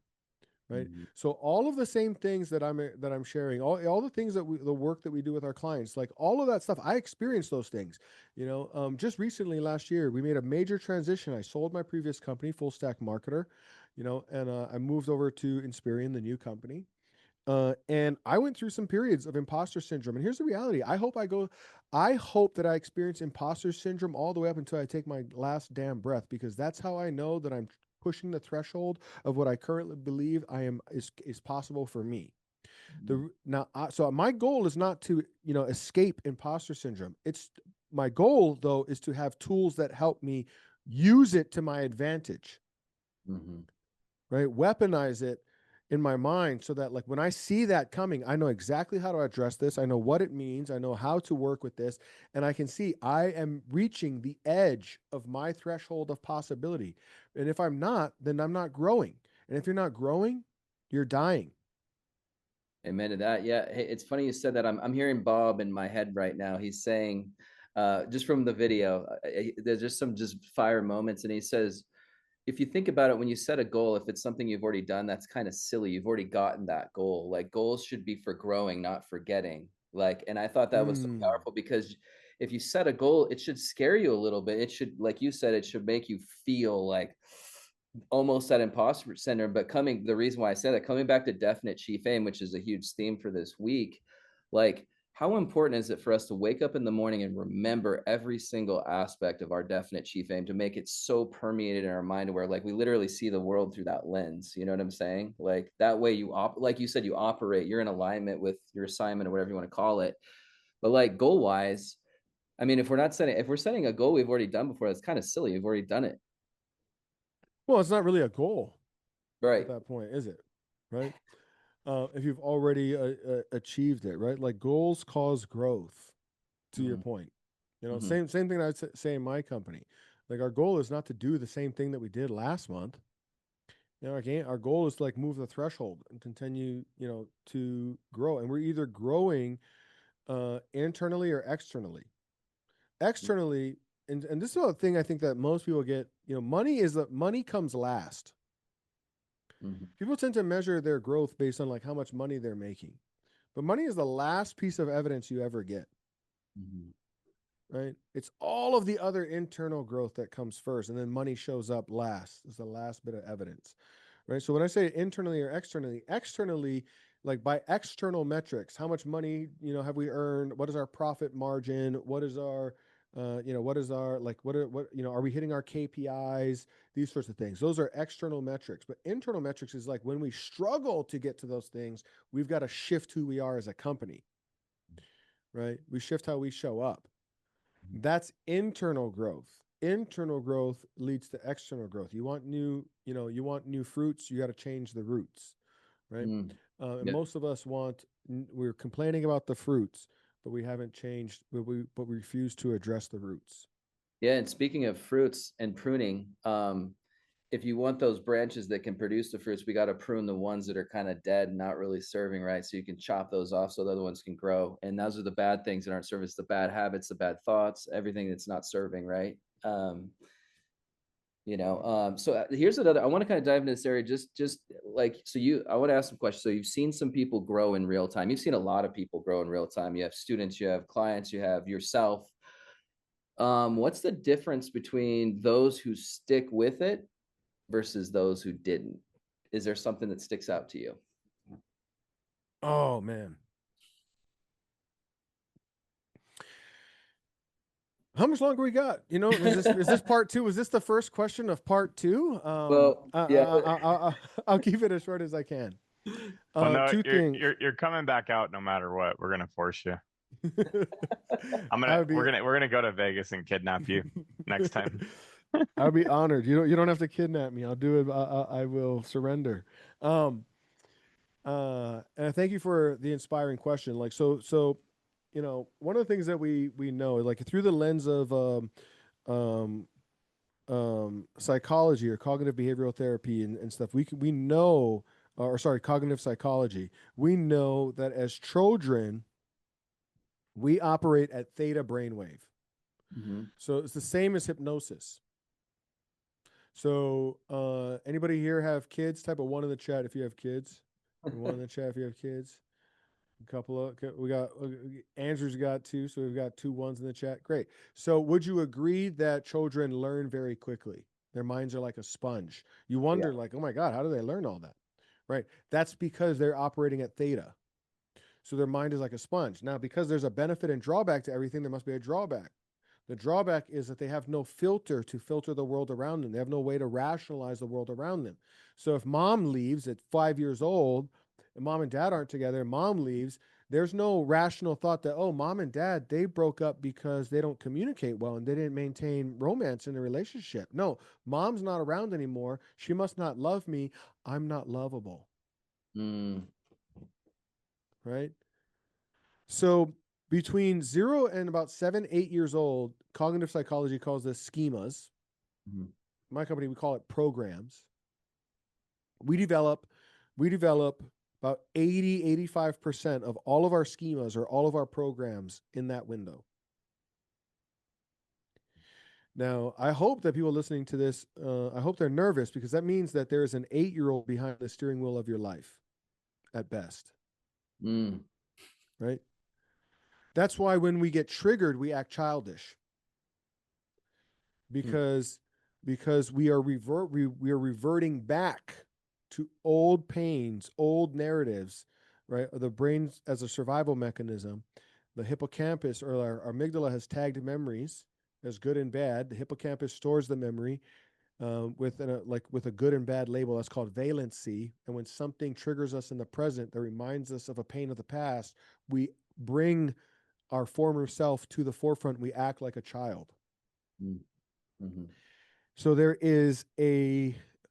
right? Mm-hmm. So all of the same things that I'm sharing, all the things that the work that we do with our clients, like all of that stuff, I experienced those things. Just recently last year, we made a major transition. I sold my previous company, Full Stack Marketer, and I moved over to Inspirion, the new company. And I went through some periods of imposter syndrome. And here's the reality. I hope that I experience imposter syndrome all the way up until I take my last damn breath, because that's how I know that I'm pushing the threshold of what I currently believe is possible for me. So my goal is not to, escape imposter syndrome. It's my goal though is to have tools that help me use it to my advantage, Mm-hmm. right? Weaponize it in my mind so that like when I see that coming, I know exactly how to address this. I know what it means. I know how to work with this. And I can see I am reaching the edge of my threshold of possibility. And if I'm not, then I'm not growing. And if you're not growing, you're dying. Amen to that. Yeah. Hey, it's funny you said that. I'm hearing Bob in my head right now. He's saying, just from the video, there's just some just fire moments, and he says, if you think about it, when you set a goal, if it's something you've already done, that's kind of silly. You've already gotten that goal. Like goals should be for growing, not for getting. Like, and I thought that was so Mm. powerful because if you set a goal, it should scare you a little bit. It should, like you said, it should make you feel like almost that imposter syndrome. But the reason why I said that, coming back to definite chief aim, which is a huge theme for this week, like how important is it for us to wake up in the morning and remember every single aspect of our definite chief aim, to make it so permeated in our mind where like we literally see the world through that lens? You know what I'm saying? Like that way like you said, you operate, you're in alignment with your assignment or whatever you want to call it. But like goal wise, I mean, if we're setting a goal we've already done before, that's kind of silly. You've already done it. Well, it's not really a goal at Right. that point, is it? Right? If you've already achieved it, right? Like goals cause growth. To your Mm-hmm. point, Mm-hmm. same thing I'd say in my company. Like our goal is not to do the same thing that we did last month. Again, our goal is to like move the threshold and continue, to grow. And we're either growing internally or externally. Externally, and this is the thing I think that most people get. Money comes last. Mm-hmm. People tend to measure their growth based on like how much money they're making, but money is the last piece of evidence you ever get. Mm-hmm. Right? It's all of the other internal growth that comes first, and then money shows up last. It's the last bit of evidence, right? So when I say internally or externally, like by external metrics, how much money have we earned? What is our profit margin? What is our what is our like what are we hitting our KPIs? These sorts of things. Those are external metrics. But internal metrics is like when we struggle to get to those things, we've got to shift who we are as a company, right? We shift how we show up. That's internal growth. Internal growth leads to external growth. You want new fruits, you got to change the roots, right? Mm-hmm. And Yeah. most of us we're complaining about the fruits, but we haven't changed, but we refuse to address the roots. Yeah, and speaking of fruits and pruning, if you want those branches that can produce the fruits, we got to prune the ones that are kind of dead, not really serving, right? So you can chop those off so the other ones can grow. And those are the bad things that aren't serving, the bad habits, the bad thoughts, everything that's not serving, right? So here's another, I want to kind of dive into this area, just like, I want to ask some questions. So you've seen some people grow in real time. You've seen a lot of people grow in real time. You have students, you have clients, you have yourself. What's the difference between those who stick with it versus those who didn't? Is there something that sticks out to you? Oh man. How much longer we got? Is this part two? Was this the first question of part two? Well, yeah. I'll keep it as short as I can. Well, no, Two things. you're coming back out no matter what. We're gonna force you. I would be, we're gonna go to Vegas and kidnap you next time. I would be honored. You don't have to kidnap me. I'll do it. I will surrender. And I thank you for the inspiring question. Like, one of the things that we know, like through the lens of um, psychology or cognitive behavioral therapy and stuff, we know, or sorry, cognitive psychology. We know that as children, we operate at theta brainwave. Mm-hmm. So it's the same as hypnosis. So anybody here have kids? Type of one in the chat if you have kids. One in the chat if you have kids. A couple of, we got, Andrew's got two, so we've got 2 ones in the chat. Great. So would you agree that children learn very quickly? Their minds are like a sponge. You wonder, like, oh my God, how do they learn all that? Right. That's because they're operating at theta. So their mind is like a sponge. Now, because there's a benefit and drawback to everything, there must be a drawback. The drawback is that they have no filter to filter the world around them. They have no way to rationalize the world around them. So if mom leaves at 5 years old, and mom and dad aren't together, and mom leaves, there's no rational thought that, oh, mom and dad, they broke up because they don't communicate well and they didn't maintain romance in the relationship. No, mom's not around anymore. She must not love me. I'm not lovable. Right? So between 0 and about 7, 8 years old, cognitive psychology calls this schemas. Mm-hmm. My company, we call it programs. We develop about 85% of all of our schemas or all of our programs in that window. Now, I hope that people listening to this, I hope they're nervous, because that means that there is an 8-year-old behind the steering wheel of your life at best. Right? That's why when we get triggered, we act childish. Because we are reverting back to old pains, old narratives, right? The brain as a survival mechanism. The hippocampus, or our amygdala, has tagged memories as good and bad. The hippocampus stores the memory with a good and bad label. That's called valency. And when something triggers us in the present that reminds us of a pain of the past, we bring our former self to the forefront. We act like a child. Mm-hmm. So there is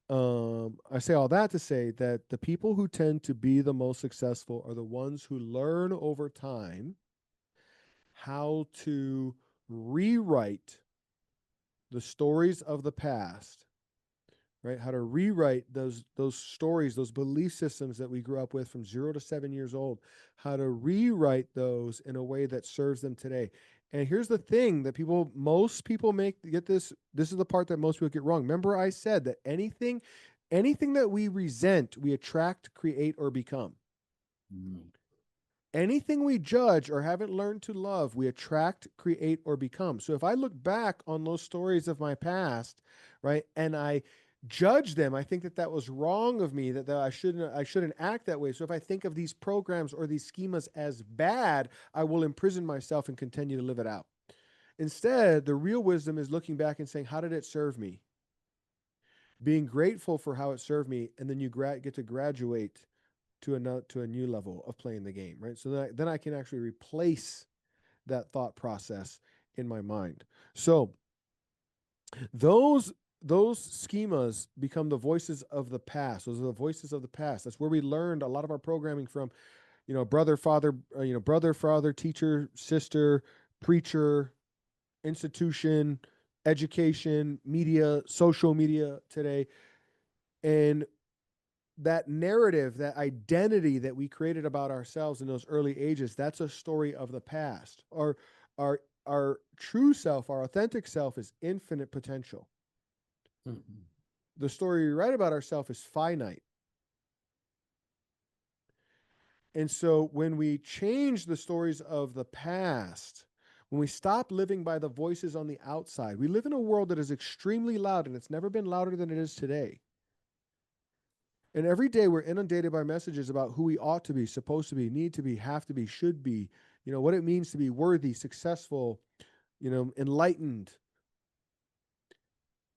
I say all that to say that the people who tend to be the most successful are the ones who learn over time how to rewrite the stories of the past, right? How to rewrite those stories, those belief systems that we grew up with from 0 to 7 years old, how to rewrite those in a way that serves them today. And here's the thing that most people get this is the part that most people get wrong. Remember I said that anything that we resent, we attract, create, or become. Anything we judge or haven't learned to love, we attract, create, or become. So if I look back on those stories of my past, right, and I judge them, I think that was wrong of me, that I shouldn't act that way. So if I think of these programs or these schemas as bad, I will imprison myself and continue to live it out. Instead, the real wisdom is looking back and saying, how did it serve me? Being grateful for how it served me, and then you get to graduate to a new level of playing the game, right? So then I can actually replace that thought process in my mind. So those schemas become the voices of the past. Those are the voices of the past. That's where we learned a lot of our programming from, brother, father, teacher, sister, preacher, institution, education, media, social media today. And that narrative, that identity that we created about ourselves in those early ages, that's a story of the past. Our true self, our authentic self, is infinite potential. Mhm. The story we write about ourselves is finite. And so when we change the stories of the past, when we stop living by the voices on the outside, we live in a world that is extremely loud, and it's never been louder than it is today. And every day we're inundated by messages about who we ought to be, supposed to be, need to be, have to be, should be, what it means to be worthy, successful, enlightened.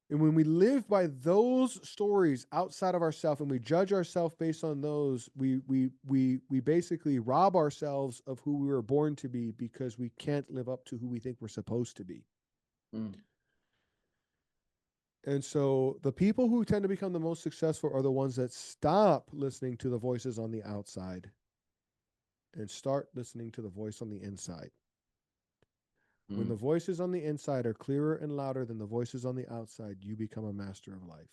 And when we live by those stories outside of ourselves and we judge ourselves based on those, we basically rob ourselves of who we were born to be because we can't live up to who we think we're supposed to be. Mm. And so the people who tend to become the most successful are the ones that stop listening to the voices on the outside and start listening to the voice on the inside. When the Mm. voices on the inside are clearer and louder than the voices on the outside, you become a master of life.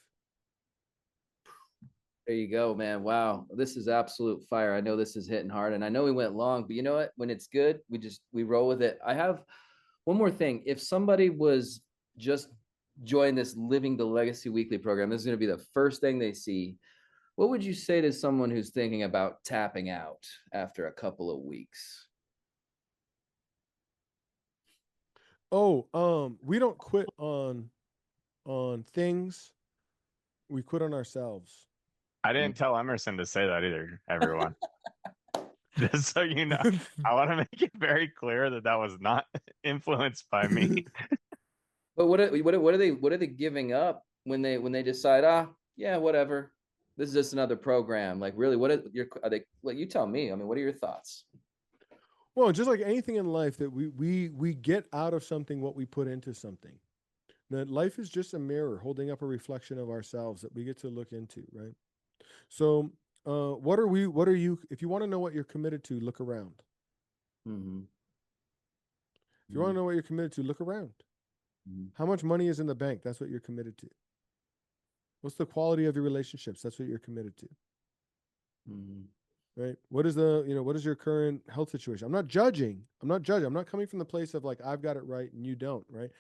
There you go, man. Wow. This is absolute fire. I know this is hitting hard and I know we went long, but you know what? When it's good, we roll with it. I have one more thing. If somebody was just join this Living the Legacy Weekly program, this is going to be the first thing they see. What would you say to someone who's thinking about tapping out after a couple of weeks? We don't quit on things. We quit on ourselves. I Mm. didn't tell Emerson to say that either, everyone. Just so you know, I want to make it very clear that that was not influenced by me. But what are they giving up when they decide, yeah, whatever. This is just another program. Like really, are they like you tell me? I mean, what are your thoughts? Well, just like anything in life, that we get out of something what we put into something. That life is just a mirror holding up a reflection of ourselves that we get to look into, right? So, what are we? What are you? If you want to know what you're committed to, look around. Mm-hmm. If you want to know what you're committed to, look around. Mm-hmm. How much money is in the bank? That's what you're committed to. What's the quality of your relationships? That's what you're committed to. Mm-hmm. Right? What is your current health situation? I'm not judging. I'm not judging. I'm not coming from the place of like, I've got it right and you don't, right?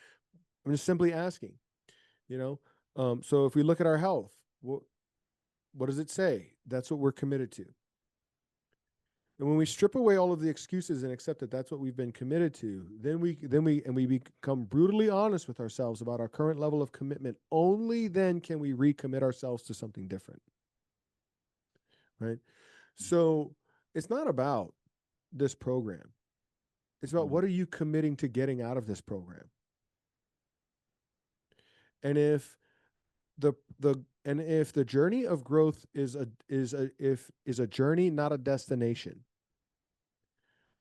I'm just simply asking, you know? So if we look at our health, what does it say? That's what we're committed to. And when we strip away all of the excuses and accept that that's what we've been committed to, then we become brutally honest with ourselves about our current level of commitment. Only then can we recommit ourselves to something different. Right? So it's not about this program. It's about what are you committing to getting out of this program? And if the journey of growth is a journey, not a destination,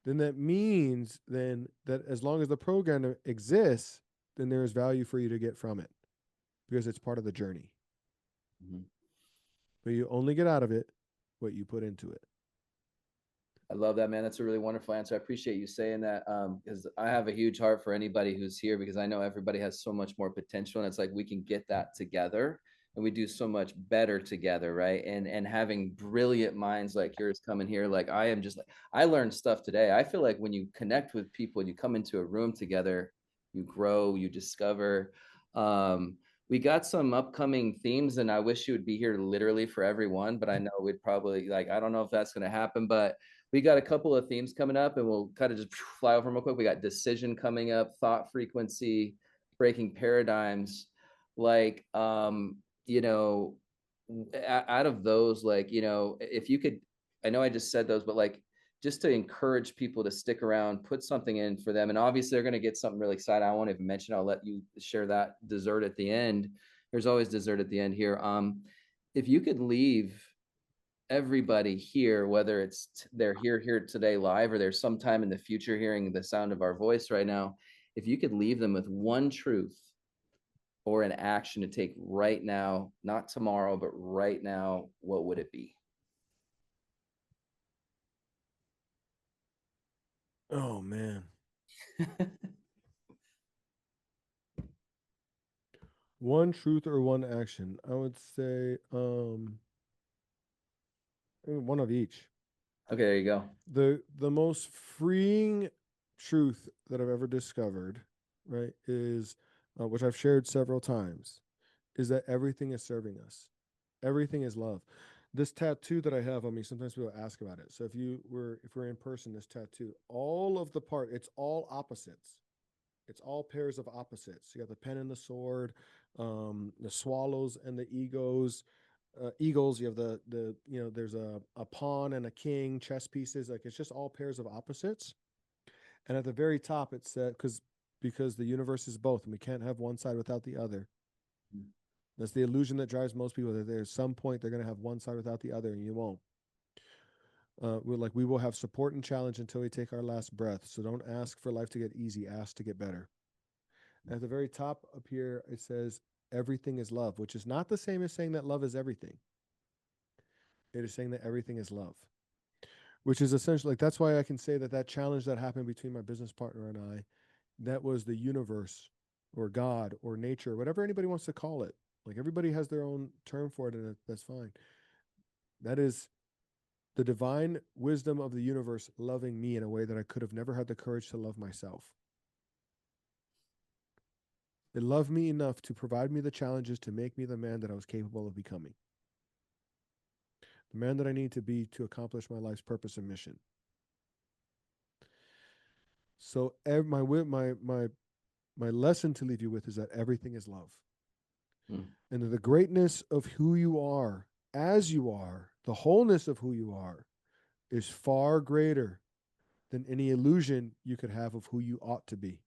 then that means then that as long as the program exists, then there is value for you to get from it because it's part of the journey. Mm-hmm. But you only get out of it what you put into it. I love that, man. That's a really wonderful answer. I appreciate you saying that because I have a huge heart for anybody who's here because I know everybody has so much more potential, and it's like we can get that together and we do so much better together, right? And having brilliant minds like yours coming here, like I am just like I learned stuff today. I feel like when you connect with people and you come into a room together, you grow, you discover. We got some upcoming themes, and I wish you would be here literally for everyone, but I know we'd probably like I don't know if that's going to happen, but we got a couple of themes coming up and we'll kind of just fly over them real quick. We got decision coming up, thought frequency, breaking paradigms. Like, out of those, like, if you could, I know I just said those, but like, just to encourage people to stick around, put something in for them. And obviously they're going to get something really exciting. I won't even mention, I'll let you share that dessert at the end. There's always dessert at the end here. If you could leave everybody here, whether they're here today live or they're sometime in the future hearing the sound of our voice right now, if you could leave them with one truth or an action to take right now, not tomorrow, but right now, what would it be? Oh man. One truth or one action. I would say one of each. Okay, there you go. The most freeing truth that I've ever discovered, right, is which I've shared several times, is that everything is serving us. Everything is love. This tattoo that I have on me, sometimes people ask about it. So if we're in person, this tattoo, all of the part, it's all opposites. It's all pairs of opposites. You got the pen and the sword, the swallows and the eagles. You have there's a pawn and a king, chess pieces. Like it's just all pairs of opposites. And at the very top, it said because the universe is both, and we can't have one side without the other. That's the illusion that drives most people. That there's some point they're going to have one side without the other, and you won't. We will have support and challenge until we take our last breath. So don't ask for life to get easy. Ask to get better. At the very top up here, it says everything is love, which is not the same as saying that love is everything. It is saying that everything is love, which is essentially like that's why I can say that that challenge that happened between my business partner and I, that was the universe or God or nature, whatever anybody wants to call it. Like everybody has their own term for it, and that's fine. That is the divine wisdom of the universe loving me in a way that I could have never had the courage to love myself. It loved me enough to provide me the challenges to make me the man that I was capable of becoming. The man that I need to be to accomplish my life's purpose and mission. So my lesson to leave you with is that everything is love. And that the greatness of who you are, as you are, the wholeness of who you are, is far greater than any illusion you could have of who you ought to be.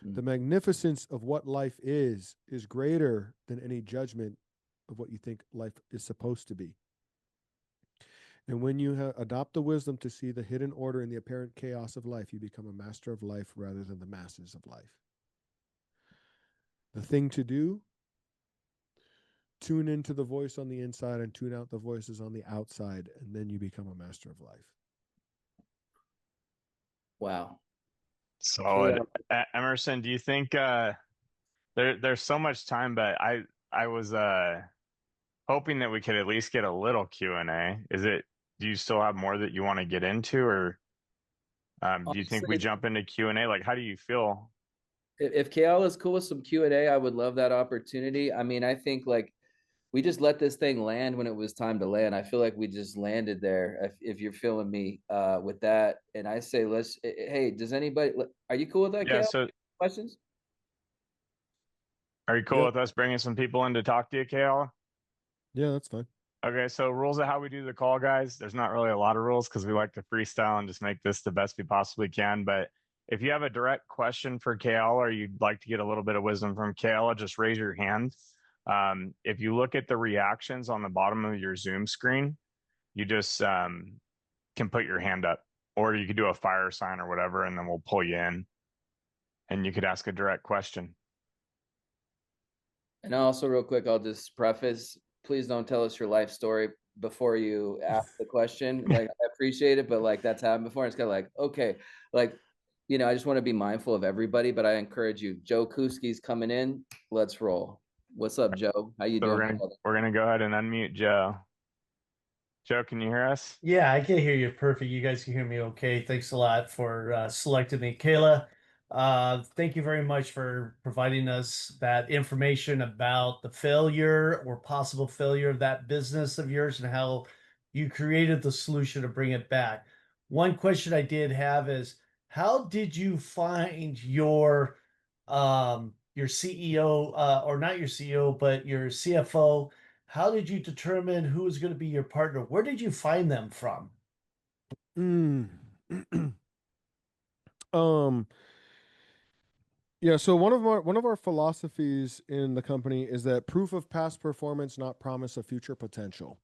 The magnificence of what life is greater than any judgment of what you think life is supposed to be. And when you adopt the wisdom to see the hidden order in the apparent chaos of life, you become a master of life rather than the masses of life. The thing to do, tune into the voice on the inside and tune out the voices on the outside, and then you become a master of life. Wow. Solid. Emerson, do you think there's so much time, but I was hoping that we could at least get a little Q&A. Do you still have more that you want to get into, or do you think we Honestly, jump into Q&A? Like, how do you feel? if Keala is cool with some Q&A, I would love that opportunity. I mean, I think like we just let this thing land when it was time to land. I feel like we just landed there. If you're feeling me with that, and I say, hey, does anybody? Are you cool with that, Yeah, Keala? so Questions? are you cool Yep. with us bringing some people in to talk to you, Kayla? Yeah, that's fine. Okay, so rules of how we do the call, guys. There's not really a lot of rules because we like to freestyle and just make this the best we possibly can. But if you have a direct question for Kayla or you'd like to get a little bit of wisdom from Kayla, just raise your hand. If you look at the reactions on the bottom of your Zoom screen, you just can put your hand up, or you could do a fire sign or whatever, and then we'll pull you in and you could ask a direct question. And also, real quick, I'll just preface: please don't tell us your life story before you ask the question. Like, I appreciate it, but like that's happened before. It's kind of like, okay, like, I just want to be mindful of everybody, but I encourage you. Joe Kuski's coming in. Let's roll. What's up, Joe? How you So doing? we're gonna go ahead and unmute Joe. Joe, can you hear us? Yeah, I can hear you perfect. You guys can hear me okay. Thanks a lot for selecting me. Kayla, thank you very much for providing us that information about the failure or possible failure of that business of yours and how you created the solution to bring it back. One question I did have is, how did you find your CEO, or not your CEO, but your CFO? How did you determine who was going to be your partner? Where did you find them from? Mm. um yeah, so one of our philosophies in the company is that proof of past performance, not promise of future potential.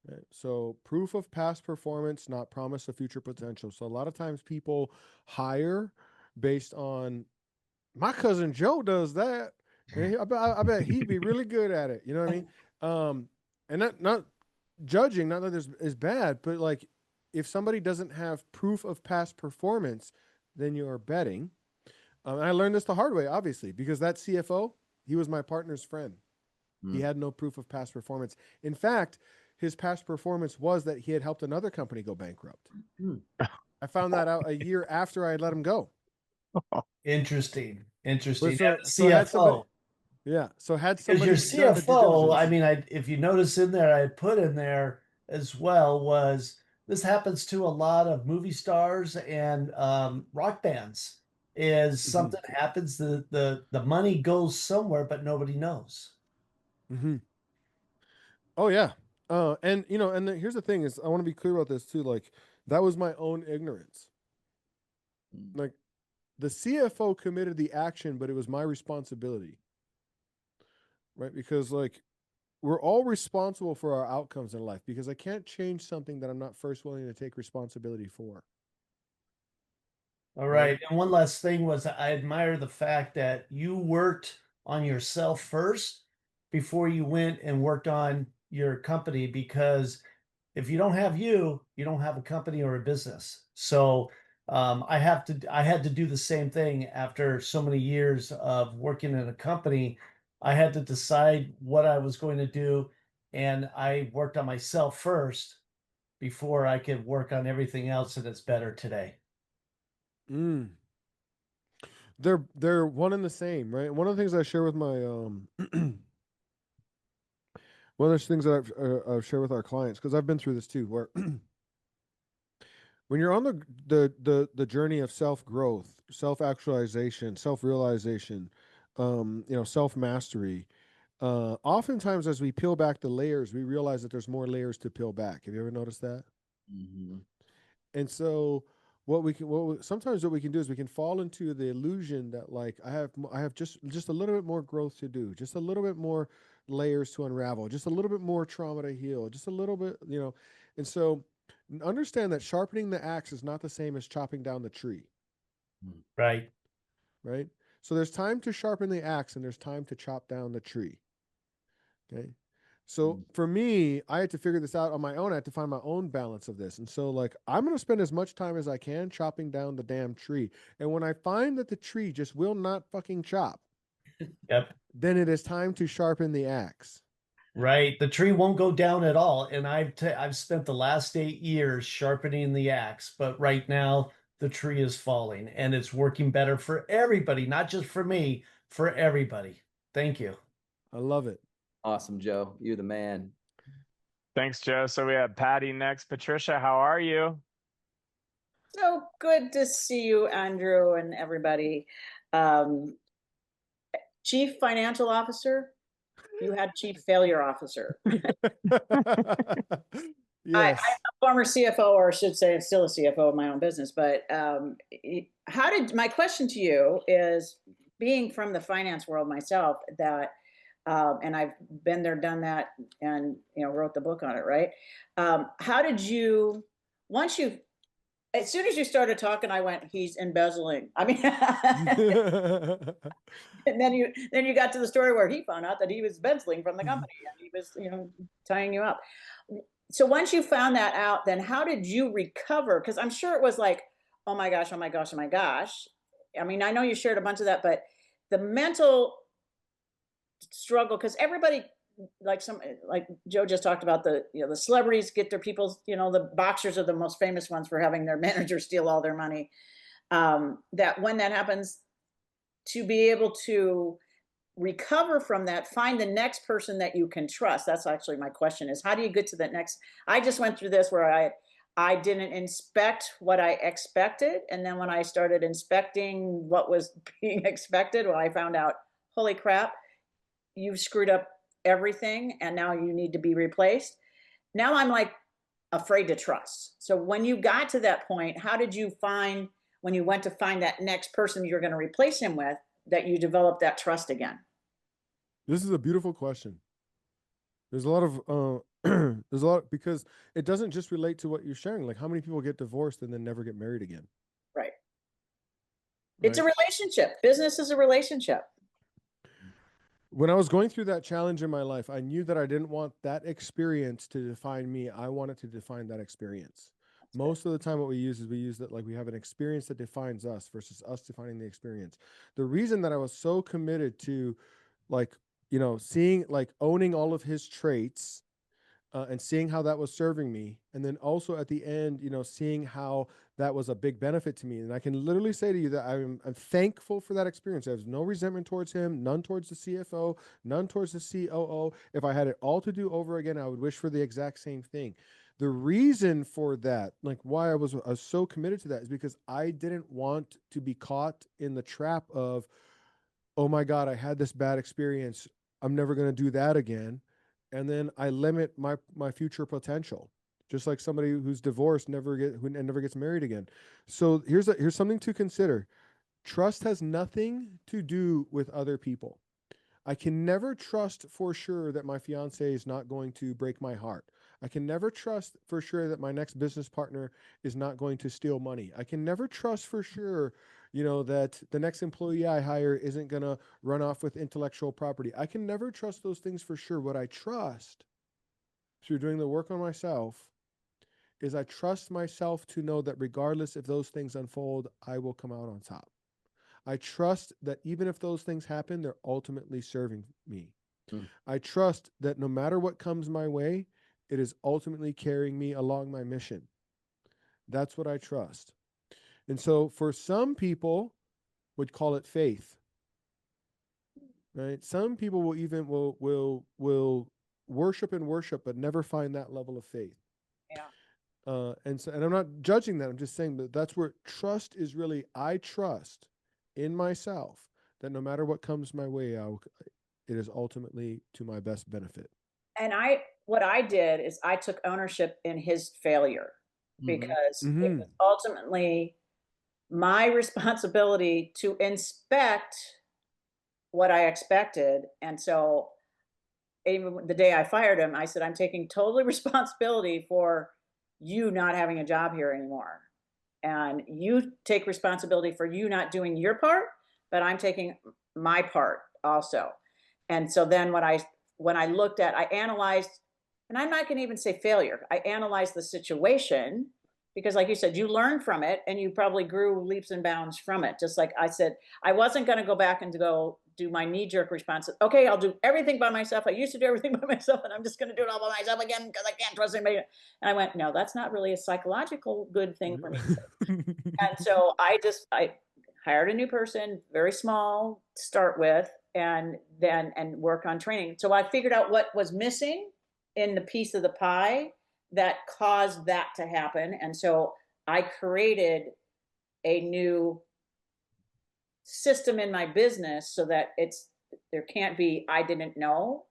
Right? So proof of past performance, not promise of future potential. So a lot of times people hire based on my cousin Joe does that. And I bet he'd be really good at it. You know what I mean? And not judging, not that there's is bad, but like if somebody doesn't have proof of past performance, then you are betting. I learned this the hard way, obviously, because that CFO, he was my partner's friend. He had no proof of past performance. In fact, his past performance was that he had helped another company go bankrupt. I found that out a year after I had let him go. Interesting. But Interesting. so, Yeah, the so had somebody, CFO. yeah. So had Because somebody your done the due CFO, I diligence. mean, if you notice in there, I put in there as well was this happens to a lot of movie stars and rock bands. Is something happens, the money goes somewhere, but nobody knows. Oh yeah. And you know, and here's the thing is I want to be clear about this too. Like that was my own ignorance. Like the CFO committed the action, but it was my responsibility. Right? Because like we're all responsible for our outcomes in life because I can't change something that I'm not first willing to take responsibility for. All Right? right. And one last thing was I admire the fact that you worked on yourself first before you went and worked on your company, because if you don't have you, you don't have a company or a business. So I had to do the same thing after so many years of working in a company. I had to decide what I was going to do, and I worked on myself first before I could work on everything else, and it's better today. Mm. They're one and the same, right? One of the things I share with my one of the things that I've shared with our clients, because I've been through this too, where when you're on the journey of self growth, self actualization, self realization, you know, self mastery, oftentimes as we peel back the layers, we realize that there's more layers to peel back. Have you ever noticed that? And so sometimes what we can do is we can fall into the illusion that like I have just a little bit more growth to do, just a little bit more layers to unravel, just a little bit more trauma to heal, just a little bit, you know. And so understand that sharpening the axe is not the same as chopping down the tree, Right. right? So there's time to sharpen the axe and there's time to chop down the tree. Okay. So for me, I had to figure this out on my own. I had to find my own balance of this. And so like I'm going to spend as much time as I can chopping down the damn tree. And when I find that the tree just will not fucking chop, Yep. then it is time to sharpen the axe. Right. The tree won't go down at all. And I've spent the last 8 years sharpening the axe, but right now the tree is falling and it's working better for everybody, not just for me, for everybody. Thank you. I love it. Awesome, Joe. You're the man. Thanks, Joe. So we have Patty next. Patricia, how are you? So good to see you, Andrew, and everybody. Um, Chief Financial Officer, you had Chief Failure Officer. Yes. I'm a former CFO, or I should say I'm still a CFO of my own business, but my question to you is, being from the finance world myself, that and I've been there, done that, and wrote the book on it, right? How did you, once you, as soon as you started talking, I went, he's embezzling. I mean, and then you got to the story where he found out that he was embezzling from the company and he was, tying you up. So once you found that out, then how did you recover? Because I'm sure it was like, oh my gosh, oh my gosh, oh my gosh. I mean, I know you shared a bunch of that, but the mental struggle, because everybody, like Joe just talked about, the celebrities get their people, the boxers are the most famous ones for having their manager steal all their money. That when that happens, to be able to recover from that, find the next person that you can trust. That's actually my question, is how do you get to the next? I just went through this where I didn't inspect what I expected, and then when I started inspecting what was being expected, well, I found out, holy crap, you've screwed up everything and now you need to be replaced. Now I'm like afraid to trust. So when you got to that point, how did you find, when you went to find that next person you're going to replace him with, that you developed that trust again? This is a beautiful question. There's a lot of there's a lot, because it doesn't just relate to what you're sharing. Like how many people get divorced and then never get married again? Right. It's a relationship. Business is a relationship. When I was going through that challenge in my life, I knew that I didn't want that experience to define me. I wanted to define that experience. Most of the time what we use that like we have an experience that defines us versus us defining the experience. The reason that I was so committed to like, you know, seeing like owning all of his traits and seeing how that was serving me. And then also at the end, you know, seeing how that was a big benefit to me. And I can literally say to you that I'm thankful for that experience. There's no resentment towards him, none towards the CFO, none towards the COO. If I had it all to do over again, I would wish for the exact same thing. The reason for that, like why I was so committed to that, is because I didn't want to be caught in the trap of, oh my God, I had this bad experience. I'm never going to do that again. And then I limit my future potential, just like somebody who's divorced never gets married again. So here's something to consider. Trust has nothing to do with other people. I can never trust for sure that my fiance is not going to break my heart. I can never trust for sure that my next business partner is not going to steal money. I can never trust for sure, you know, that the next employee I hire isn't going to run off with intellectual property. I can never trust those things for sure. What I trust through doing the work on myself is I trust myself to know that regardless if those things unfold, I will come out on top. I trust that even if those things happen, they're ultimately serving me. I trust that no matter what comes my way, it is ultimately carrying me along my mission. That's what I trust. And so for some people would call it faith. Right? Some people will even will worship and worship but never find that level of faith. Yeah. And I'm not judging that. I'm just saying that that's where trust is really, I trust in myself that no matter what comes my way, it is ultimately to my best benefit. And what I did is I took ownership in his failure because it was ultimately my responsibility to inspect what I expected. And so even the day I fired him, I said, I'm taking totally responsibility for you not having a job here anymore. And you take responsibility for you not doing your part, but I'm taking my part also. And so then when I looked at, I analyzed, and I'm not going to even say failure. I analyzed the situation because like you said, you learn from it and you probably grew leaps and bounds from it. Just like I said, I wasn't going to go back and go do my knee-jerk response. Okay, I'll do everything by myself. I used to do everything by myself and I'm just going to do it all by myself again because I can't trust anybody. And I went, no, that's not really a psychological good thing for me. And so I hired a new person, very small to start with, and work on training. So I figured out what was missing in the piece of the pie that caused that to happen. And so I created a new system in my business so that there can't be, I didn't know,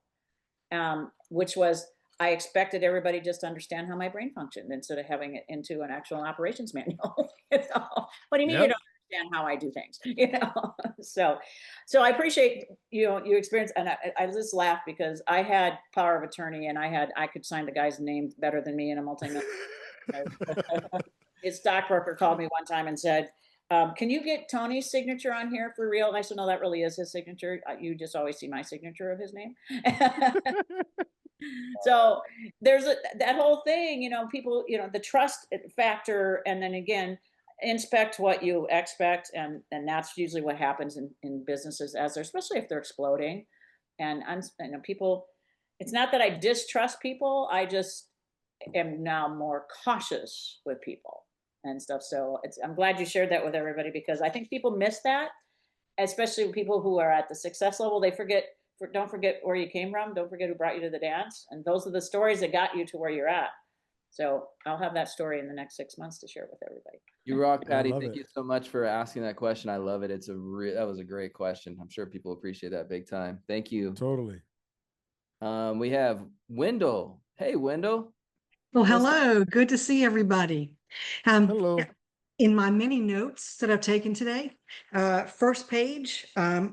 which was, I expected everybody just to understand how my brain functioned instead of having it into an actual operations manual. You know? What do you mean you don't understand how I do things? You know, so I appreciate you experience, and I just laugh because I had power of attorney, and I could sign the guy's name better than me in a multi-million. His stockbroker called me one time and said, can you get Tony's signature on here for real? And I said, no, that really is his signature. You just always see my signature of his name. So there's that whole thing, you know, people, you know, the trust factor, and then again, inspect what you expect, and that's usually what happens in businesses as they're, especially if they're exploding. And you know, people, it's not that I distrust people, I just am now more cautious with people and stuff. So I'm glad you shared that with everybody, because I think people miss that, especially people who are at the success level. They don't forget where you came from. Don't forget who brought you to the dance. And those are the stories that got you to where you're at. So I'll have that story in the next 6 months to share with everybody. You rock, Patty. Thank you so much for asking that question. I love it. That was a great question. I'm sure people appreciate that big time. Thank you. Totally. We have Wendell. Hey, Wendell. Well, hello. Good to see everybody. Hello. In my many notes that I've taken today, first page, I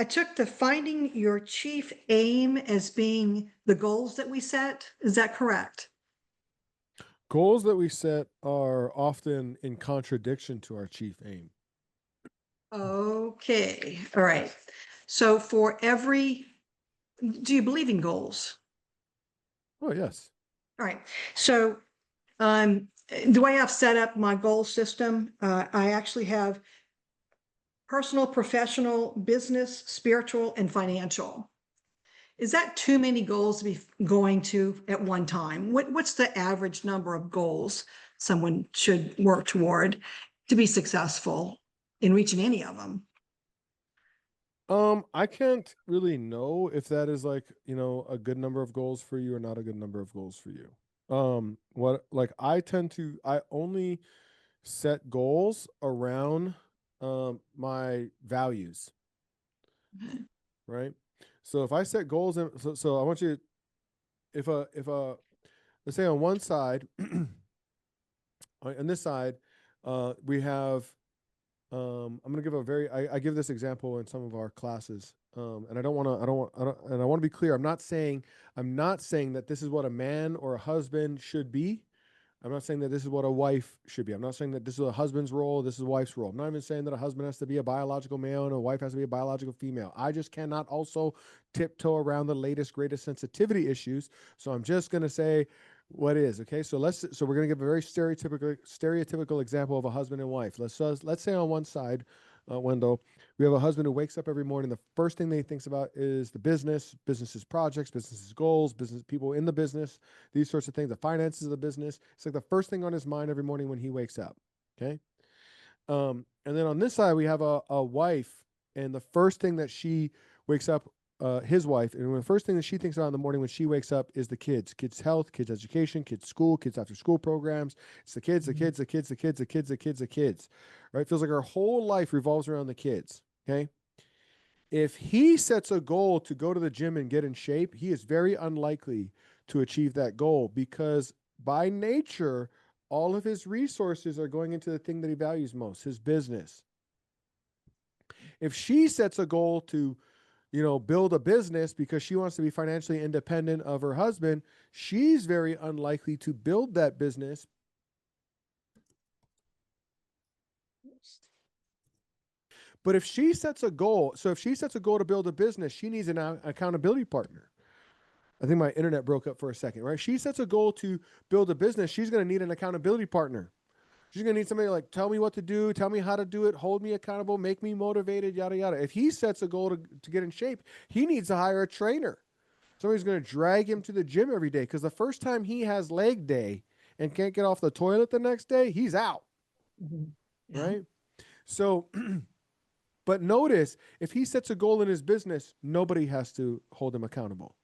took the finding your chief aim as being the goals that we set. Is that correct? Goals that we set are often in contradiction to our chief aim. Okay. All right. So do you believe in goals? Oh, yes. All right. So the way I've set up my goal system, I actually have personal, professional, business, spiritual, and financial. Is that too many goals to be going to at one time? What's the average number of goals someone should work toward to be successful in reaching any of them? I can't really know if that is like, you know, a good number of goals for you or not a good number of goals for you. What like I only set goals around my values, right? So if I set goals and so I want you if a let's say on one side on this side we have I'm going to give a very I give this example in some of our classes. And I don't want to and I want to be clear. I'm not saying that this is what a man or a husband should be. I'm not saying that this is what a wife should be. I'm not saying that this is a husband's role, this is a wife's role. I'm not even saying that a husband has to be a biological male and a wife has to be a biological female. I just cannot also tiptoe around the latest, greatest sensitivity issues. So I'm just going to say what is, okay? So we're going to give a very stereotypical example of a husband and wife. Let's say on one side, Wendell, we have a husband who wakes up every morning. The first thing that he thinks about is the business's projects, business's goals, business people in the business, these sorts of things, the finances of the business. It's like the first thing on his mind every morning when he wakes up. Okay. And then on this side, we have a wife, and the first thing that she wakes up, his wife, and the first thing that she thinks about in the morning when she wakes up is the kids' health, kids' education, kids' school, kids' after school programs. It's the kids, right? It feels like her whole life revolves around the kids. Okay. If he sets a goal to go to the gym and get in shape, he is very unlikely to achieve that goal because by nature, all of his resources are going into the thing that he values most, his business. If she sets a goal to, you know, build a business because she wants to be financially independent of her husband, she's very unlikely to build that business. But if she sets a goal, to build a business, she needs an accountability partner. I think my internet broke up for a second, right? She sets a goal to build a business. She's going to need an accountability partner. She's going to need somebody like, tell me what to do, tell me how to do it, hold me accountable, make me motivated, yada, yada. If he sets a goal to get in shape, he needs to hire a trainer. Somebody's going to drag him to the gym every day because the first time he has leg day and can't get off the toilet the next day, he's out, Yeah. right? So, but notice, if he sets a goal in his business, nobody has to hold him accountable.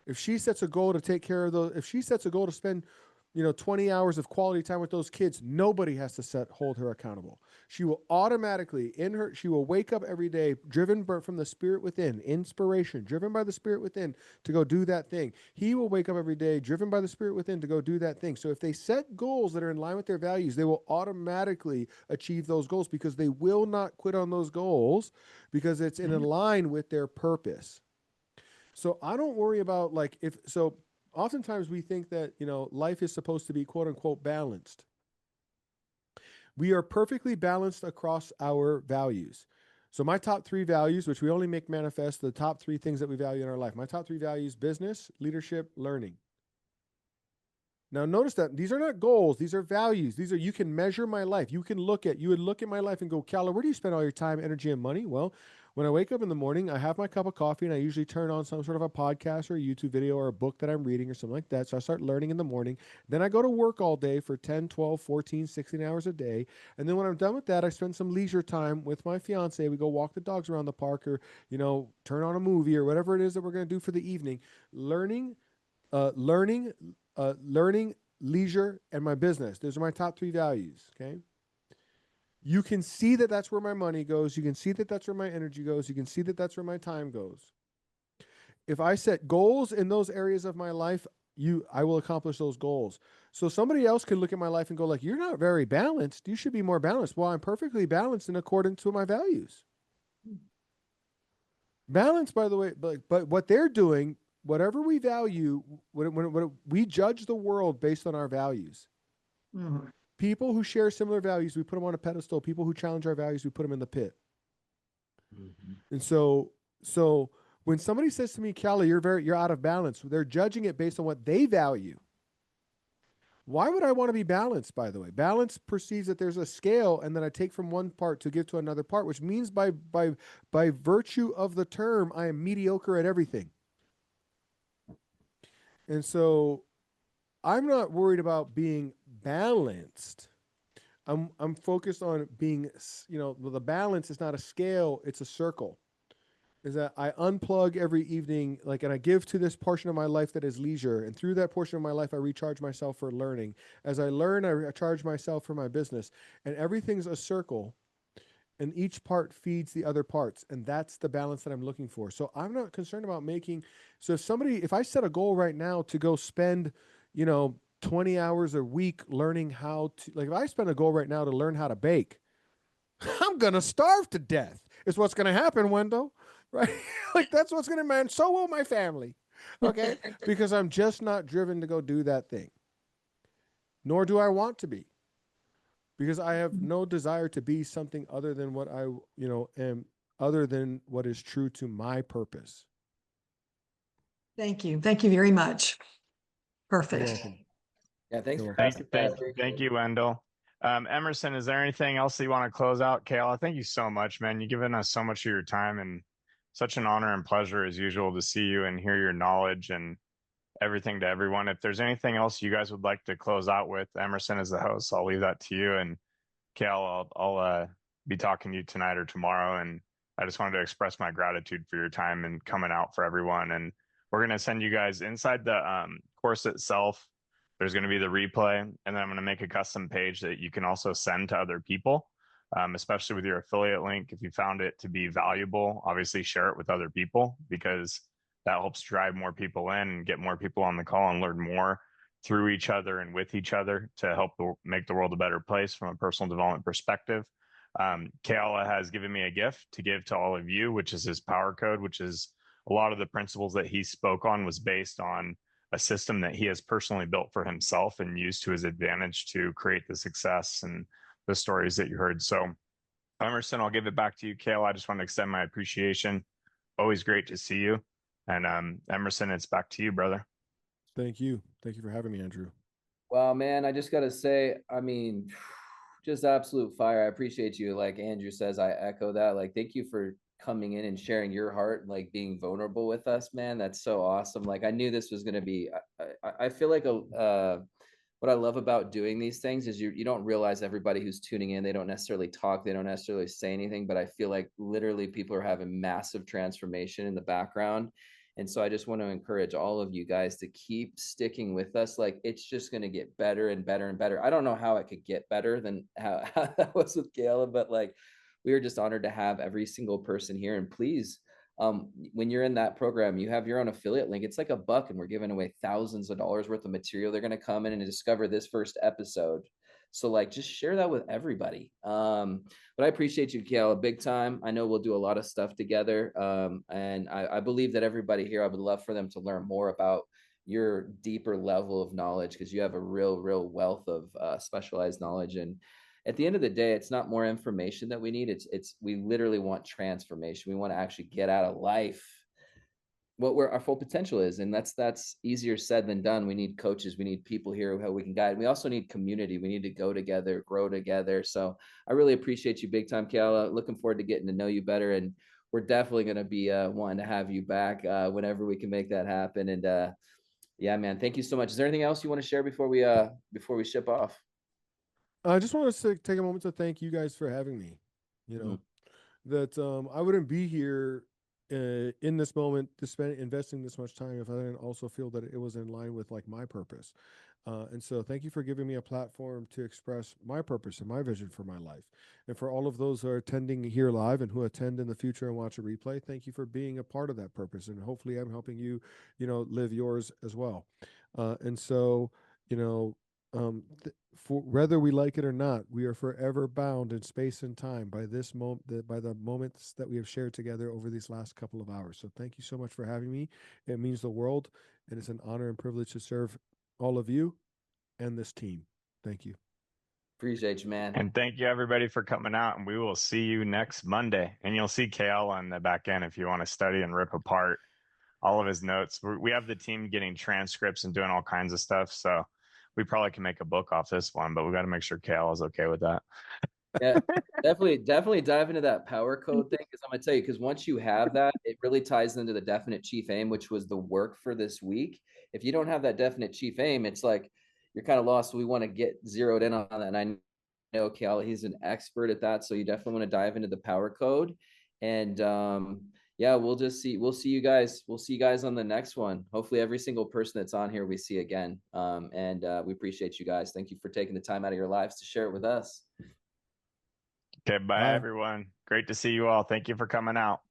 If she sets a goal to take care of those, if she sets a goal to spend, 20 hours of quality time with those kids, nobody has to hold her accountable. She will automatically she will wake up every day driven from the spirit within, inspiration, driven by the spirit within to go do that thing. He will wake up every day driven by the spirit within to go do that thing. So if they set goals that are in line with their values, they will automatically achieve those goals because they will not quit on those goals because it's in line with their purpose. So I don't worry about oftentimes we think that, life is supposed to be quote unquote balanced. We are perfectly balanced across our values. So my top 3 values, which we only make manifest the top 3 things that we value in our life. My top 3 values: business, leadership, learning. Now notice that these are not goals, these are values. You can measure my life. You would look at my life and go, Keala, where do you spend all your time, energy, and money? Well, when I wake up in the morning, I have my cup of coffee and I usually turn on some sort of a podcast or a YouTube video or a book that I'm reading or something like that. So I start learning in the morning. Then I go to work all day for 10, 12, 14, 16 hours a day. And then when I'm done with that, I spend some leisure time with my fiance. We go walk the dogs around the park or, turn on a movie or whatever it is that we're going to do for the evening. Learning, leisure, and my business. Those are my top 3 values. Okay. You can see that that's where my money goes. You can see that that's where my energy goes. You can see that that's where my time goes. If I set goals in those areas of my life, I will accomplish those goals. So somebody else could look at my life and go like, you're not very balanced. You should be more balanced. Well, I'm perfectly balanced in accordance with my values. Balance, by the way, but what they're doing, whatever we value, when we judge the world based on our values. Mhm. People who share similar values, we put them on a pedestal. People who challenge our values, we put them in the pit. Mm-hmm. And so when somebody says to me, Keala, you're out of balance, they're judging it based on what they value. Why would I want to be balanced, by the way? Balance perceives that there's a scale and then I take from one part to give to another part, which means by virtue of the term, I am mediocre at everything. And so I'm not worried about being balanced. I'm focused on being, the balance is not a scale, it's a circle. Is that I unplug every evening, like, and I give to this portion of my life that is leisure. And through that portion of my life, I recharge myself for learning. As I learn, I charge myself for my business. And everything's a circle, and each part feeds the other parts. And that's the balance that I'm looking for. So I'm not concerned about making, so if I set a goal right now to go spend, 20 hours a week learning how to, like, if I spend a goal right now to learn how to bake, I'm going to starve to death, is what's going to happen, Wendell. Right? Like, that's what's going to happen. So will my family. Okay? Because I'm just not driven to go do that thing. Nor do I want to be. Because I have no desire to be something other than what I, am, other than what is true to my purpose. Thank you. Thank you very much. You're Perfect. welcome. Yeah, thanks You're for welcome. Thank you, Wendell. Emerson, is there anything else that you want to close out? Kayla, thank you so much, man. You've given us so much of your time, and such an honor and pleasure as usual to see you and hear your knowledge and everything to everyone. If there's anything else you guys would like to close out with, Emerson is the host. I'll leave that to you. And Kayla, I'll be talking to you tonight or tomorrow. And I just wanted to express my gratitude for your time and coming out for everyone. And we're going to send you guys inside the course itself. There's going to be the replay, and then I'm going to make a custom page that you can also send to other people, especially with your affiliate link. If you found it to be valuable, obviously share it with other people, because that helps drive more people in and get more people on the call and learn more through each other and with each other to help make the world a better place from a personal development perspective. Keala has given me a gift to give to all of you, which is his power code, which is a lot of the principles that he spoke on was based on a system that he has personally built for himself and used to his advantage to create the success and the stories that you heard. So, Emerson, I'll give it back to you. Kale, I just want to extend my appreciation. Always great to see you. And Emerson, it's back to you, brother. Thank you. Thank you for having me, Andrew. Well, man, I just got to say, just absolute fire. I appreciate you. Like Andrew says, I echo that. Like, thank you for coming in and sharing your heart, like being vulnerable with us, man. That's so awesome. Like, I knew this was going to be, I feel like what I love about doing these things is you don't realize everybody who's tuning in, they don't necessarily talk, they don't necessarily say anything, but I feel like literally people are having massive transformation in the background. And so I just want to encourage all of you guys to keep sticking with us. Like, it's just going to get better and better and better. I don't know how it could get better than how that was with Kayla, but like, we are just honored to have every single person here. And please, when you're in that program, you have your own affiliate link. It's like $1, and we're giving away thousands of dollars worth of material. They're going to come in and discover this first episode. So like, just share that with everybody. But I appreciate you, Kayla, big time. I know we'll do a lot of stuff together. And I believe that everybody here, I would love for them to learn more about your deeper level of knowledge, because you have a real wealth of specialized knowledge. And at the end of the day, it's not more information that we need. It's we literally want transformation. We want to actually get out of life what our full potential is, and that's easier said than done. We need coaches, we need people here who we can guide. We also need community. We need to go together, grow together. So I really appreciate you big time, Keala. Looking forward to getting to know you better, and we're definitely going to be wanting to have you back whenever we can make that happen. And yeah, man, thank you so much. Is there anything else you want to share before we ship off? I just want to take a moment to thank you guys for having me. That I wouldn't be here in this moment to investing this much time if I didn't also feel that it was in line with like my purpose. And so thank you for giving me a platform to express my purpose and my vision for my life. And for all of those who are attending here live and who attend in the future and watch a replay, thank you for being a part of that purpose. And hopefully I'm helping you, live yours as well. And so, for whether we like it or not, we are forever bound in space and time by this moment, by the moments that we have shared together over these last couple of hours. So thank you so much for having me. It means the world, and it's an honor and privilege to serve all of you and this team. Thank you. Appreciate you, man. And thank you, everybody, for coming out. And we will see you next Monday. And you'll see Kale on the back end if you want to study and rip apart all of his notes. We have the team getting transcripts and doing all kinds of stuff. So we probably can make a book off this one, but we got to make sure Kale is okay with that. Yeah, definitely dive into that power code thing, because I'm gonna tell you, because once you have that, it really ties into the definite chief aim, which was the work for this week. If you don't have that definite chief aim, it's like you're kind of lost. So we want to get zeroed in on that. And I know Cal, he's an expert at that. So you definitely want to dive into the power code. And yeah, we'll see you guys. We'll see you guys on the next one. Hopefully every single person that's on here we see again. And we appreciate you guys. Thank you for taking the time out of your lives to share it with us. Okay, bye Bye. everyone. Great to see you all. Thank you for coming out.